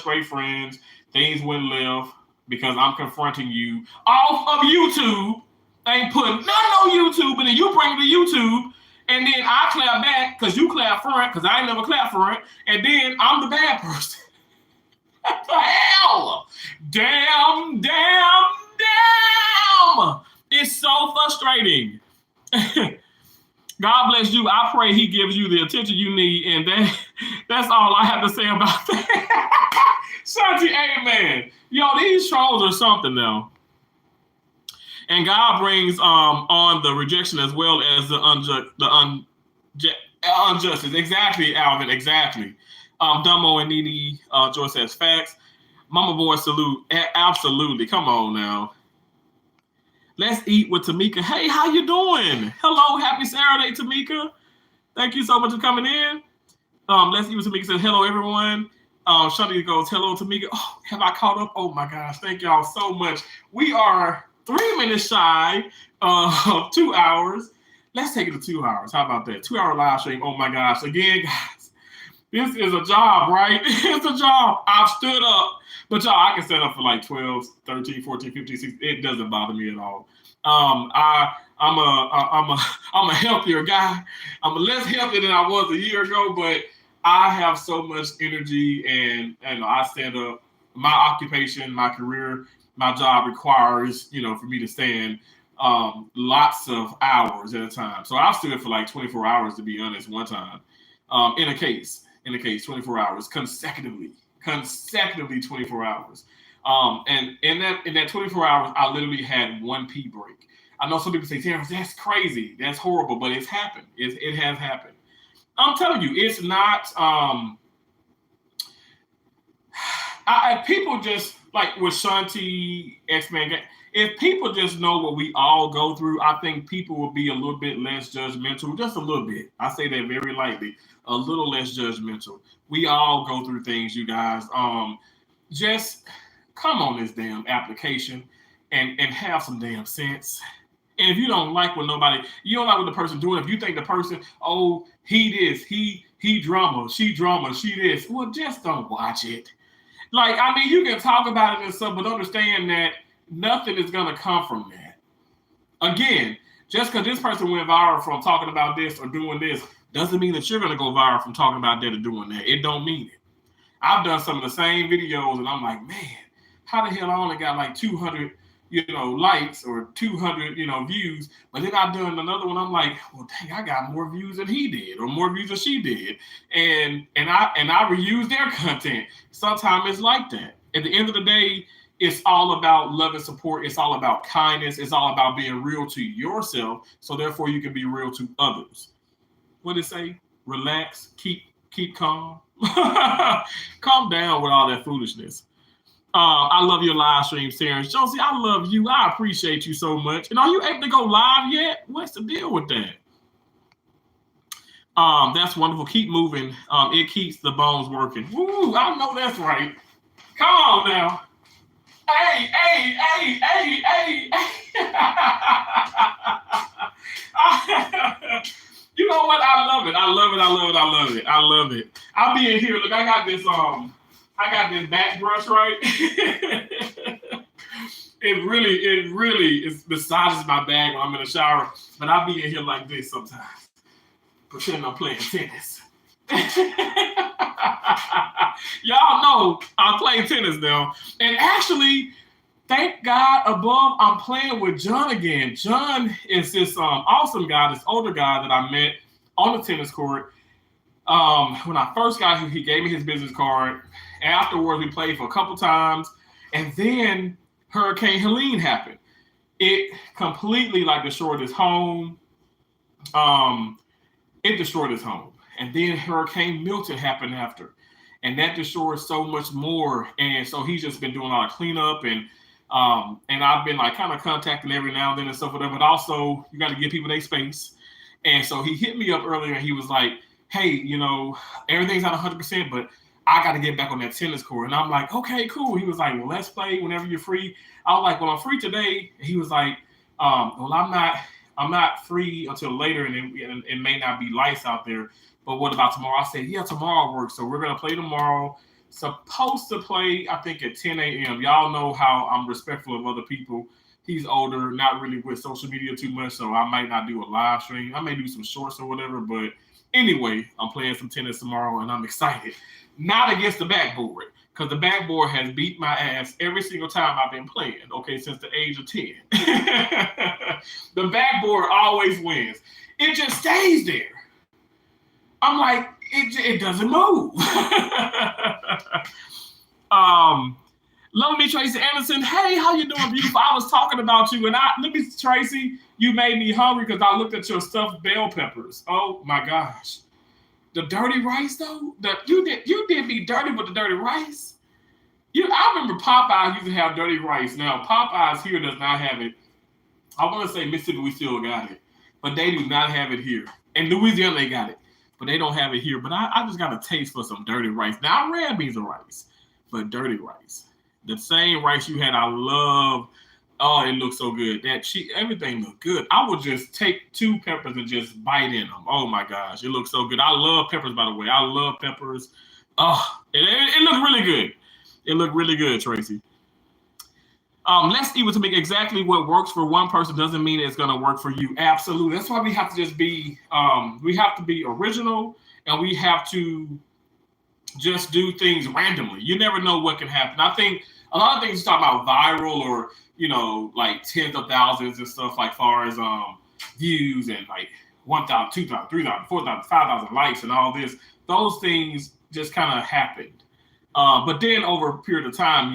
great friends, things went left because I'm confronting you off of YouTube. I ain't putting nothing on YouTube, and then you bring it to YouTube, and then I clap back because you clap front because I ain't never clap front, and then I'm the bad person. What the hell? Damn. It's so frustrating. God bless you. I pray he gives you the attention you need, and that's all I have to say about that. Shanti, amen. Yo, these trolls are something now. And God brings on the rejection as well as the injustice. Exactly, Alvin, exactly. Dumbo and Nene, Joy says facts. Mama boy salute. Absolutely. Come on now. Let's eat with Tamika. Hey, how you doing? Hello, happy Saturday, Tamika. Thank you so much for coming in. Let's eat with Tamika says hello, everyone. Shanti goes, hello, Tamika. Oh, have I caught up? Oh my gosh, thank y'all so much. We are 3 minutes shy of 2 hours. Let's take it to 2 hours. How about that? 2 hour live stream. Oh my gosh. Again, guys, this is a job, right? It's a job. I've stood up. But y'all, I can set up for like 12, 13, 14, 15, 16. It doesn't bother me at all. I'm a healthier guy. I'm less healthy than I was a year ago, but I have so much energy, and I stand up. My occupation, my career, my job requires, for me to stand lots of hours at a time. So I stood for like 24 hours, to be honest, one time. In a case, 24 hours consecutively 24 hours. And in that 24 hours, I literally had 1 pee break. I know some people say, Terrence, that's crazy. That's horrible, but it's happened. It has happened. I'm telling you, it's not, people just, like with Shanti, X-Men, if people just know what we all go through, I think people will be a little bit less judgmental, just a little bit. I say that very lightly, a little less judgmental. We all go through things, you guys. Just come on this damn application and have some damn sense. And if you don't like what you don't like what the person doing, if you think the person, oh, he this, he drama, she this, well, just don't watch it. Like, I mean, you can talk about it and stuff, but understand that nothing is going to come from that. Again, just because this person went viral from talking about this or doing this doesn't mean that you're going to go viral from talking about that or doing that. It don't mean it. I've done some of the same videos, and I'm like, man, how the hell I only got like 200, likes or 200, views. But then I've done another one. I'm like, well, dang, I got more views than he did or more views than she did. And I reuse their content. Sometimes it's like that. At the end of the day, it's all about love and support. It's all about kindness. It's all about being real to yourself. So therefore you can be real to others. What did it say? Relax, keep calm. Calm down with all that foolishness. I love your live stream, Terrence. Josie, I love you. I appreciate you so much. And are you able to go live yet? What's the deal with that? That's wonderful. Keep moving. It keeps the bones working. Woo, I know that's right. Come on now. Hey. You know what? I love it. I'll be in here. Look, I got this back brush, right? It really is massages my bag when I'm in the shower, but I'll be in here like this sometimes, pretending I'm playing tennis. Y'all know I'm playing tennis now. And actually, thank God above, I'm playing with John again. John is this awesome guy, this older guy that I met on the tennis court. When I first got here, he gave me his business card. Afterwards, we played for a couple times. And then Hurricane Helene happened. It completely destroyed his home. It destroyed his home. And then Hurricane Milton happened after. And that destroyed so much more. And so he's just been doing a lot of cleanup and And I've been like kind of contacting every now and then and stuff with them, but also you got to give people their space. And so he hit me up earlier and he was like, hey, everything's not 100%, but I got to get back on that tennis court. And I'm like, okay, cool. He was like, well, let's play whenever you're free. I was like, well, I'm free today. He was like, well, I'm not free until later, and it may not be lights out there. But what about tomorrow? I said, yeah, tomorrow works. So we're gonna play tomorrow. Supposed to play, I think, at 10 a.m. Y'all know how I'm respectful of other people. He's older, not really with social media too much, so I might not do a live stream. I may do some shorts or whatever, but anyway, I'm playing some tennis tomorrow, and I'm excited. Not against the backboard, because the backboard has beat my ass every single time I've been playing, okay, since the age of 10. The backboard always wins. It just stays there. I'm like, it doesn't move. Love me, Tracy Anderson. Hey, how you doing, beautiful? I was talking about you, and Tracy, you made me hungry because I looked at your stuffed bell peppers. Oh my gosh. The dirty rice, though, you did me dirty with the dirty rice. I remember Popeyes used to have dirty rice. Now Popeyes here does not have it. I want to say Mississippi, we still got it, but they do not have it here. In Louisiana, they got it, but they don't have it here. But I just got a taste for some dirty rice. Now red beans and rice, but dirty rice, the same rice you had. I love. Oh, it looks so good. Everything looked good. I would just take 2 peppers and just bite in them. Oh my gosh, it looks so good. I love peppers, by the way. I love peppers. Oh, it looked really good. It looked really good, Tracy. Let's eat to make exactly what works for one person doesn't mean it's gonna work for you. Absolutely. That's why we have to just be. We have to be original, and we have to just do things randomly. You never know what can happen. I think a lot of things you talk about viral or like tens of thousands and stuff, like far as views and like 1,000, 2,000, 3,000, 4,000, 5,000 likes and all this. Those things just kind of happened. But then over a period of time,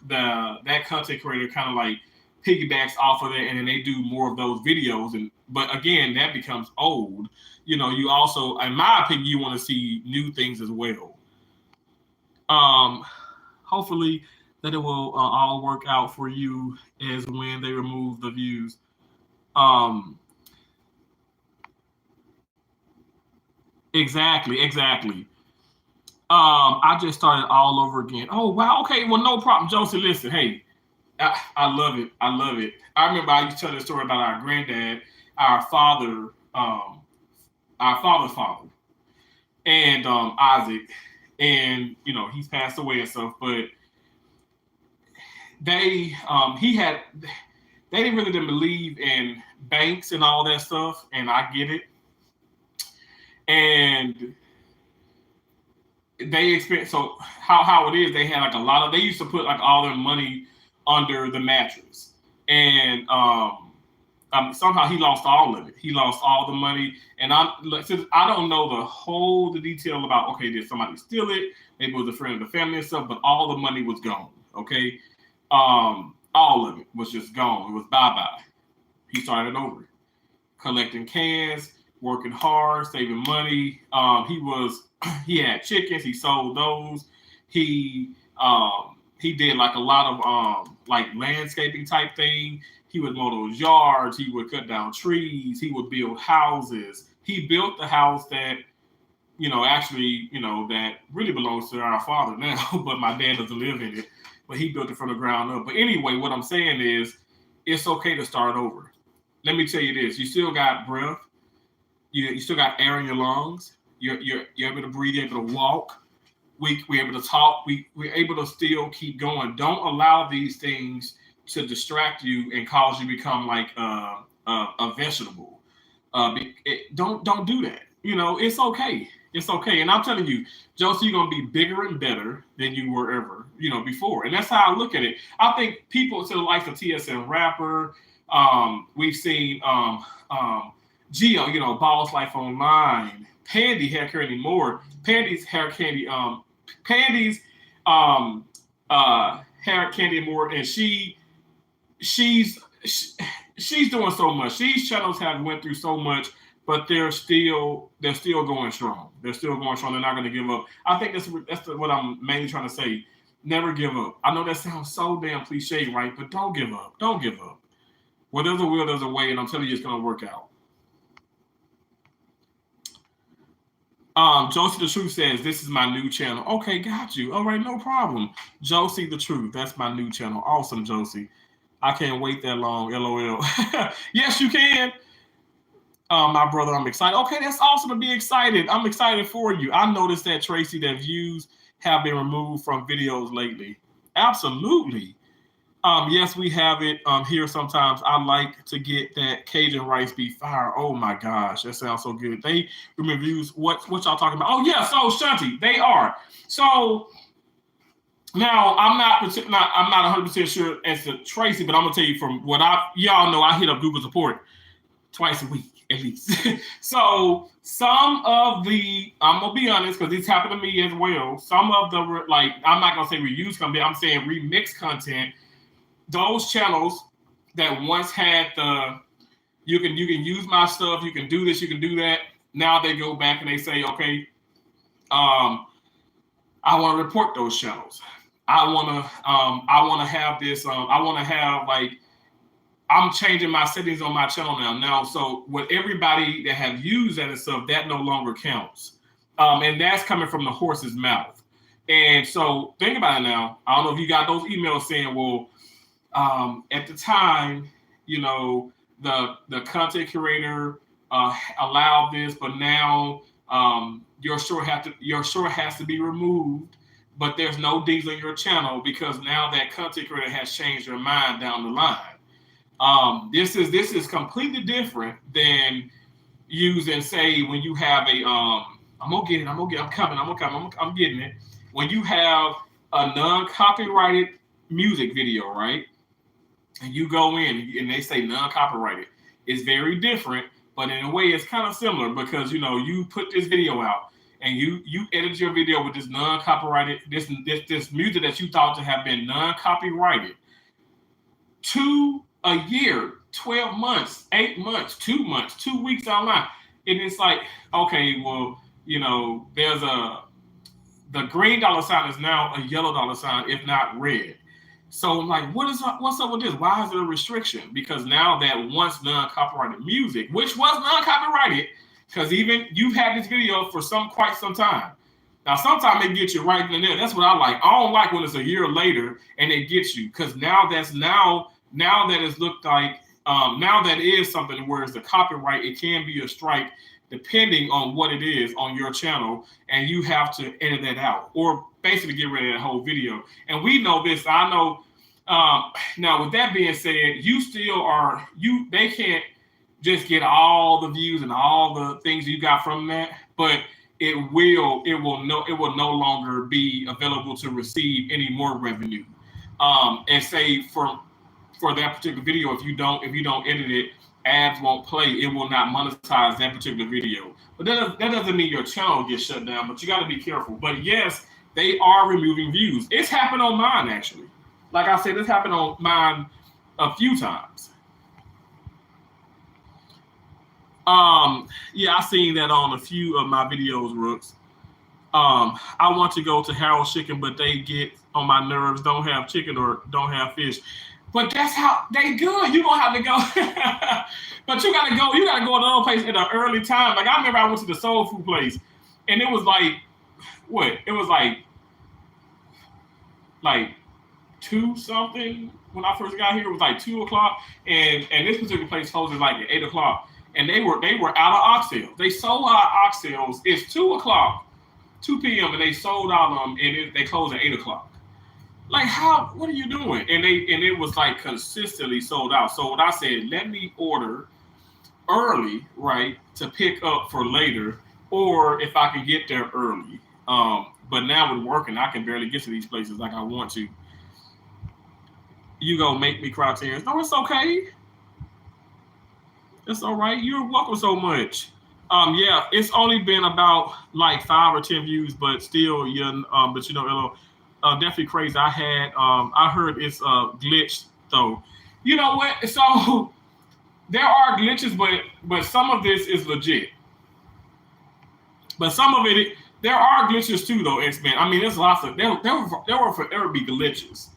that content creator kind of like piggybacks off of it, and then they do more of those videos. But again, that becomes old. You also, in my opinion, you want to see new things as well. Hopefully that it will all work out for you as when they remove the views. Exactly. I just started all over again. Oh, wow. Okay. Well, no problem. Josie, listen, hey, I love it. I remember I used to tell the story about our granddad, our father's father, and Isaac. And, he's passed away and stuff, but they didn't believe in banks and all that stuff, and I get it. And they expect, so how it is, they had like they used to put like all their money under the mattress, and somehow he lost all of it. He lost all the money, and since I don't know the detail about, okay, did somebody steal it? Maybe it was a friend of the family and stuff, but all the money was gone. Okay. All of it was just gone. It was bye-bye. He started over, collecting cans, working hard, saving money. He had chickens. He sold those. He did like a lot of like landscaping type thing. He would mow those yards. He would cut down trees. He would build houses. He built the house that, that really belongs to our father now, but my dad doesn't live in it. But he built it from the ground up. But anyway, what I'm saying is, it's okay to start over. Let me tell you this: you still got breath. You still got air in your lungs. You're able to breathe. You're able to walk. We're able to talk. We're able to still keep going. Don't allow these things to distract you and cause you to become like a vegetable. Don't do that. It's okay. It's okay. And I'm telling you, Josie, you're going to be bigger and better than you were ever, before. And that's how I look at it. I think people to the likes of TSN Rapper, we've seen Gio, Boss Life Online, Pandy Hair Candy Moore, Pandy's Hair Candy, Pandy's Hair Candy Moore, and she's doing so much. These channels have went through so much, but they're still going strong. They're still going strong. They're not going to give up. I think that's what I'm mainly trying to say. Never give up. I know that sounds so damn cliche, right? But don't give up. Don't give up. Where there's a will, there's a way, and I'm telling you, it's gonna work out. Josie the Truth says, this is my new channel. Okay, got you. All right, no problem. Josie the Truth, that's my new channel. Awesome, Josie. I can't wait that long, LOL. Yes, you can. My brother, I'm excited. Okay, that's awesome to be excited. I'm excited for you. I noticed that, Tracy, that views have been removed from videos lately. Absolutely. Yes, we have it here sometimes. I like to get that Cajun rice beef fire. Oh my gosh, that sounds so good. They reviews. What y'all talking about? Oh yeah, so Shanti, they are. So now I'm not 100% sure as to Tracy, but I'm gonna tell you from what y'all know, I hit up Google support twice a week at least. So some of the, I'm gonna be honest because this happened to me as well. Some of the I'm not gonna say reuse content. I'm saying remix content. Those channels that once had you can use my stuff, you can do this, you can do that. Now they go back and they say, okay, I want to report those channels. I want to have this. I want to have I'm changing my settings on my channel now. So with everybody that have used that and stuff, that no longer counts, and that's coming from the horse's mouth. And so think about it now. I don't know if you got those emails saying, well. At the time, the content curator allowed this, but now your short has to be removed. But there's no dings on your channel because now that content creator has changed their mind down the line. This is completely different than using, say, when you have a I'm getting it. When you have a non-copyrighted music video, right? And you go in and they say non-copyrighted. It's very different, but in a way it's kind of similar because you put this video out and you edit your video with this non-copyrighted this music that you thought to have been non-copyrighted. 2 year, 12 months, 8 months, 2 months, 2 weeks online. And it's like, okay, well, there's the green dollar sign is now a yellow dollar sign, if not red. So I'm like, what's up with this? Why is there a restriction? Because now that once non-copyrighted music, which was non-copyrighted, because even you've had this video for quite some time. Now, sometimes they get you right in there. That's what I like. I don't like when it's a year later and they get you, because now that it's looked like, now that is something where it's the copyright, it can be a strike depending on what it is on your channel, and you have to edit that out or basically get rid of that whole video. And we know this. I know. Now, with that being said, they can't just get all the views and all the things you got from that, but it will no longer be available to receive any more revenue. And say for that particular video, if you don't edit it, ads won't play. It will not monetize that particular video. But that doesn't mean your channel gets shut down, but you got to be careful. But yes, they are removing views. It's happened on mine, actually. Like I said, this happened on mine a few times. Yeah, I seen that on a few of my videos, Rooks. I want to go to Harold's Chicken, but they get on my nerves, don't have chicken or don't have fish. But that's how they good. You're gonna have to go. But you gotta go to another place at an early time. Like I remember I went to the soul food place and it was like what? It was like 2 something when I first got here. It was like 2 o'clock. And this particular place closes like at 8 o'clock. And they were out of oxtails. They sold out oxtails. It's 2 o'clock, 2 p.m. and they sold out them and they closed at 8 o'clock. Like how? What are you doing? And it was like consistently sold out. So what I said, let me order early, right, to pick up for later, or if I can get there early. But now with working, I can barely get to these places like I want to. You gonna make me cry tears? No, it's okay. It's all right. You're welcome so much. Yeah, it's only been about like 5 or 10 views, but still, LO. Definitely crazy. I heard it's glitched though. You know what? So there are glitches, but some of this is legit. But some of it There are glitches too, though, X-Men. I mean, there's lots of there would be glitches,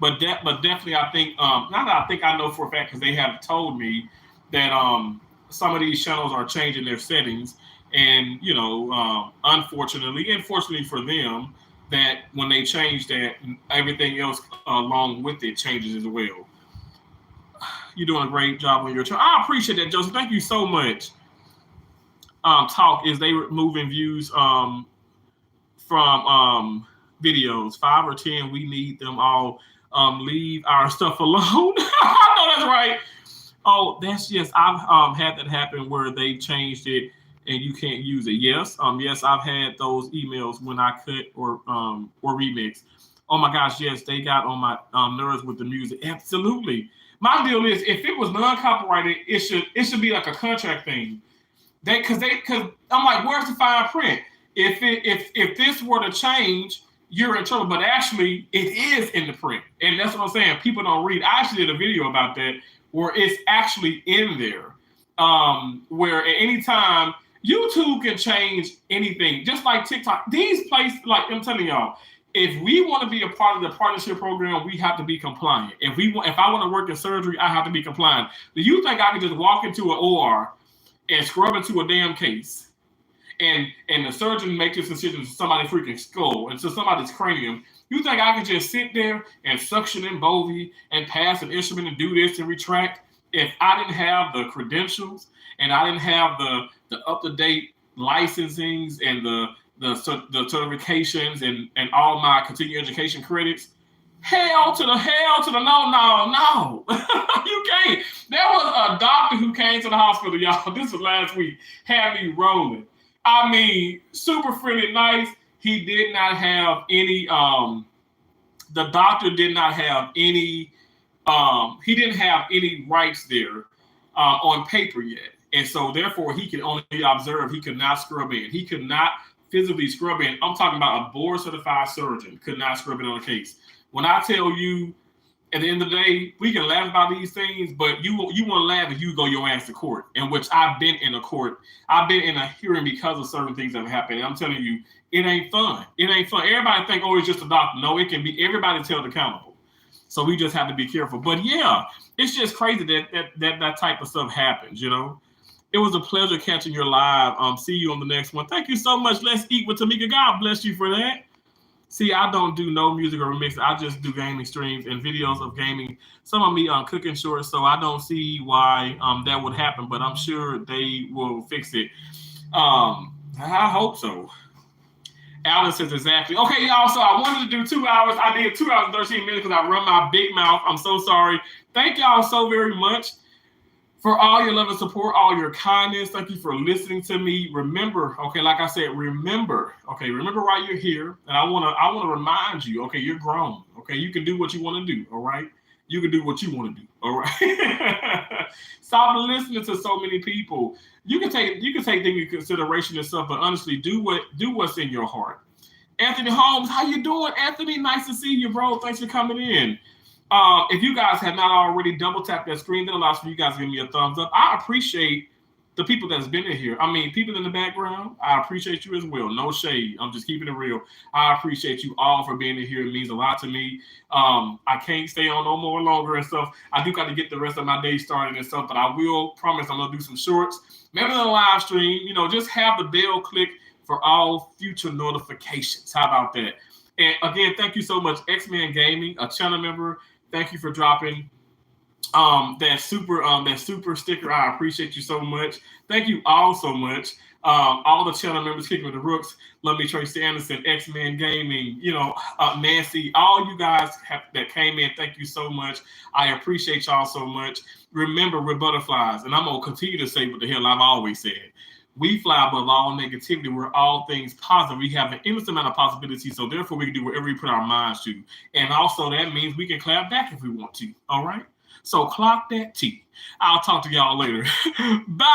but definitely I think not that I think I know for a fact because they have told me that some of these channels are changing their settings, and unfortunately and fortunately for them, that when they change that, everything else along with it changes as well. You're doing a great job on your channel. I appreciate that, Joseph. Thank you so much. Talk is they removing views from videos 5 or 10. We need them all. Leave our stuff alone. I know that's right. Oh, that's yes. I've had that happen where they changed it and you can't use it. Yes, yes, I've had those emails when I cut or remix. Oh my gosh, yes, they got on my nerves with the music. Absolutely. My deal is if it was non-copyrighted, it should be like a contract thing. Because I'm like, where's the fine print? If this were to change, you're in trouble. But actually, it is in the print, and that's what I'm saying. People don't read. I actually did a video about that where it's actually in there. Where at any time YouTube can change anything, just like TikTok. These places, like I'm telling y'all, if we want to be a part of the partnership program, we have to be compliant. If I want to work in surgery, I have to be compliant. Do you think I can just walk into an OR and scrub into a damn case, and the surgeon makes this decision to somebody's freaking skull and to somebody's cranium? You think I could just sit there and suction in Bovie and pass an instrument and do this and retract if I didn't have the credentials and I didn't have the up-to-date licensings and the certifications and all my continuing education credits? Hell to the no. You can't. There was a doctor who came to the hospital, y'all. This was last week. Had me rolling. I mean, super friendly, nice. He did not have any. The doctor did not have any. He didn't have any rights there on paper yet, and so therefore he could only observe. He could not scrub in. He could not physically scrub in. I'm talking about a board certified surgeon could not scrub in on a case. When I tell you, at the end of the day, we can laugh about these things, but you want to laugh if you go your ass to court, in which I've been in a court. I've been in a hearing because of certain things that have happened. And I'm telling you, it ain't fun. It ain't fun. Everybody think, oh, it's just a doctor. No, it can be. Everybody's held accountable. So we just have to be careful. But yeah, it's just crazy that type of stuff happens, you know. It was a pleasure catching your live. See you on the next one. Thank you so much. Let's eat with Tamika. God bless you for that. See, I don't do no music or remix. I just do gaming streams and videos of gaming. Some of me cooking shorts, so I don't see why that would happen, but I'm sure they will fix it. I hope so. Alan says exactly. Okay, y'all, so I wanted to do 2 hours. I did 2 hours and 13 minutes because I run my big mouth. I'm so sorry. Thank y'all so very much for all your love and support, all your kindness. Thank you for listening to me. Remember, okay, like I said, remember why you're here. And I wanna remind you, okay, you're grown. Okay, you can do what you want to do, all right? You can do what you want to do, all right? Stop listening to so many people. You can take things into consideration and stuff, but honestly, do what's in your heart. Anthony Holmes, how you doing, Anthony? Nice to see you, bro. Thanks for coming in. If you guys have not already double tapped that screen, that allows for you guys to give me a thumbs up. I appreciate the people that's been in here. I mean, people in the background, I appreciate you as well. No shade. I'm just keeping it real. I appreciate you all for being in here. It means a lot to me. I can't stay on no more longer and stuff. I do got to get the rest of my day started and stuff, but I will promise I'm going to do some shorts. Maybe on a live stream, just have the bell click for all future notifications. How about that? And again, thank you so much, X-Men Gaming, a channel member. Thank you for dropping that super sticker. I appreciate you so much. Thank you all so much. All the channel members, Kicking with the Rooks, Love Me Tracy Anderson, X-Men Gaming, Nancy, all you guys that came in, thank you so much. I appreciate y'all so much. Remember, we're butterflies, and I'm going to continue to say what the hell I've always said. We fly above all negativity. We're all things positive. We have an endless amount of possibilities, so therefore we can do whatever we put our minds to. And also that means we can clap back if we want to, all right? So clock that T. I'll talk to y'all later. Bye!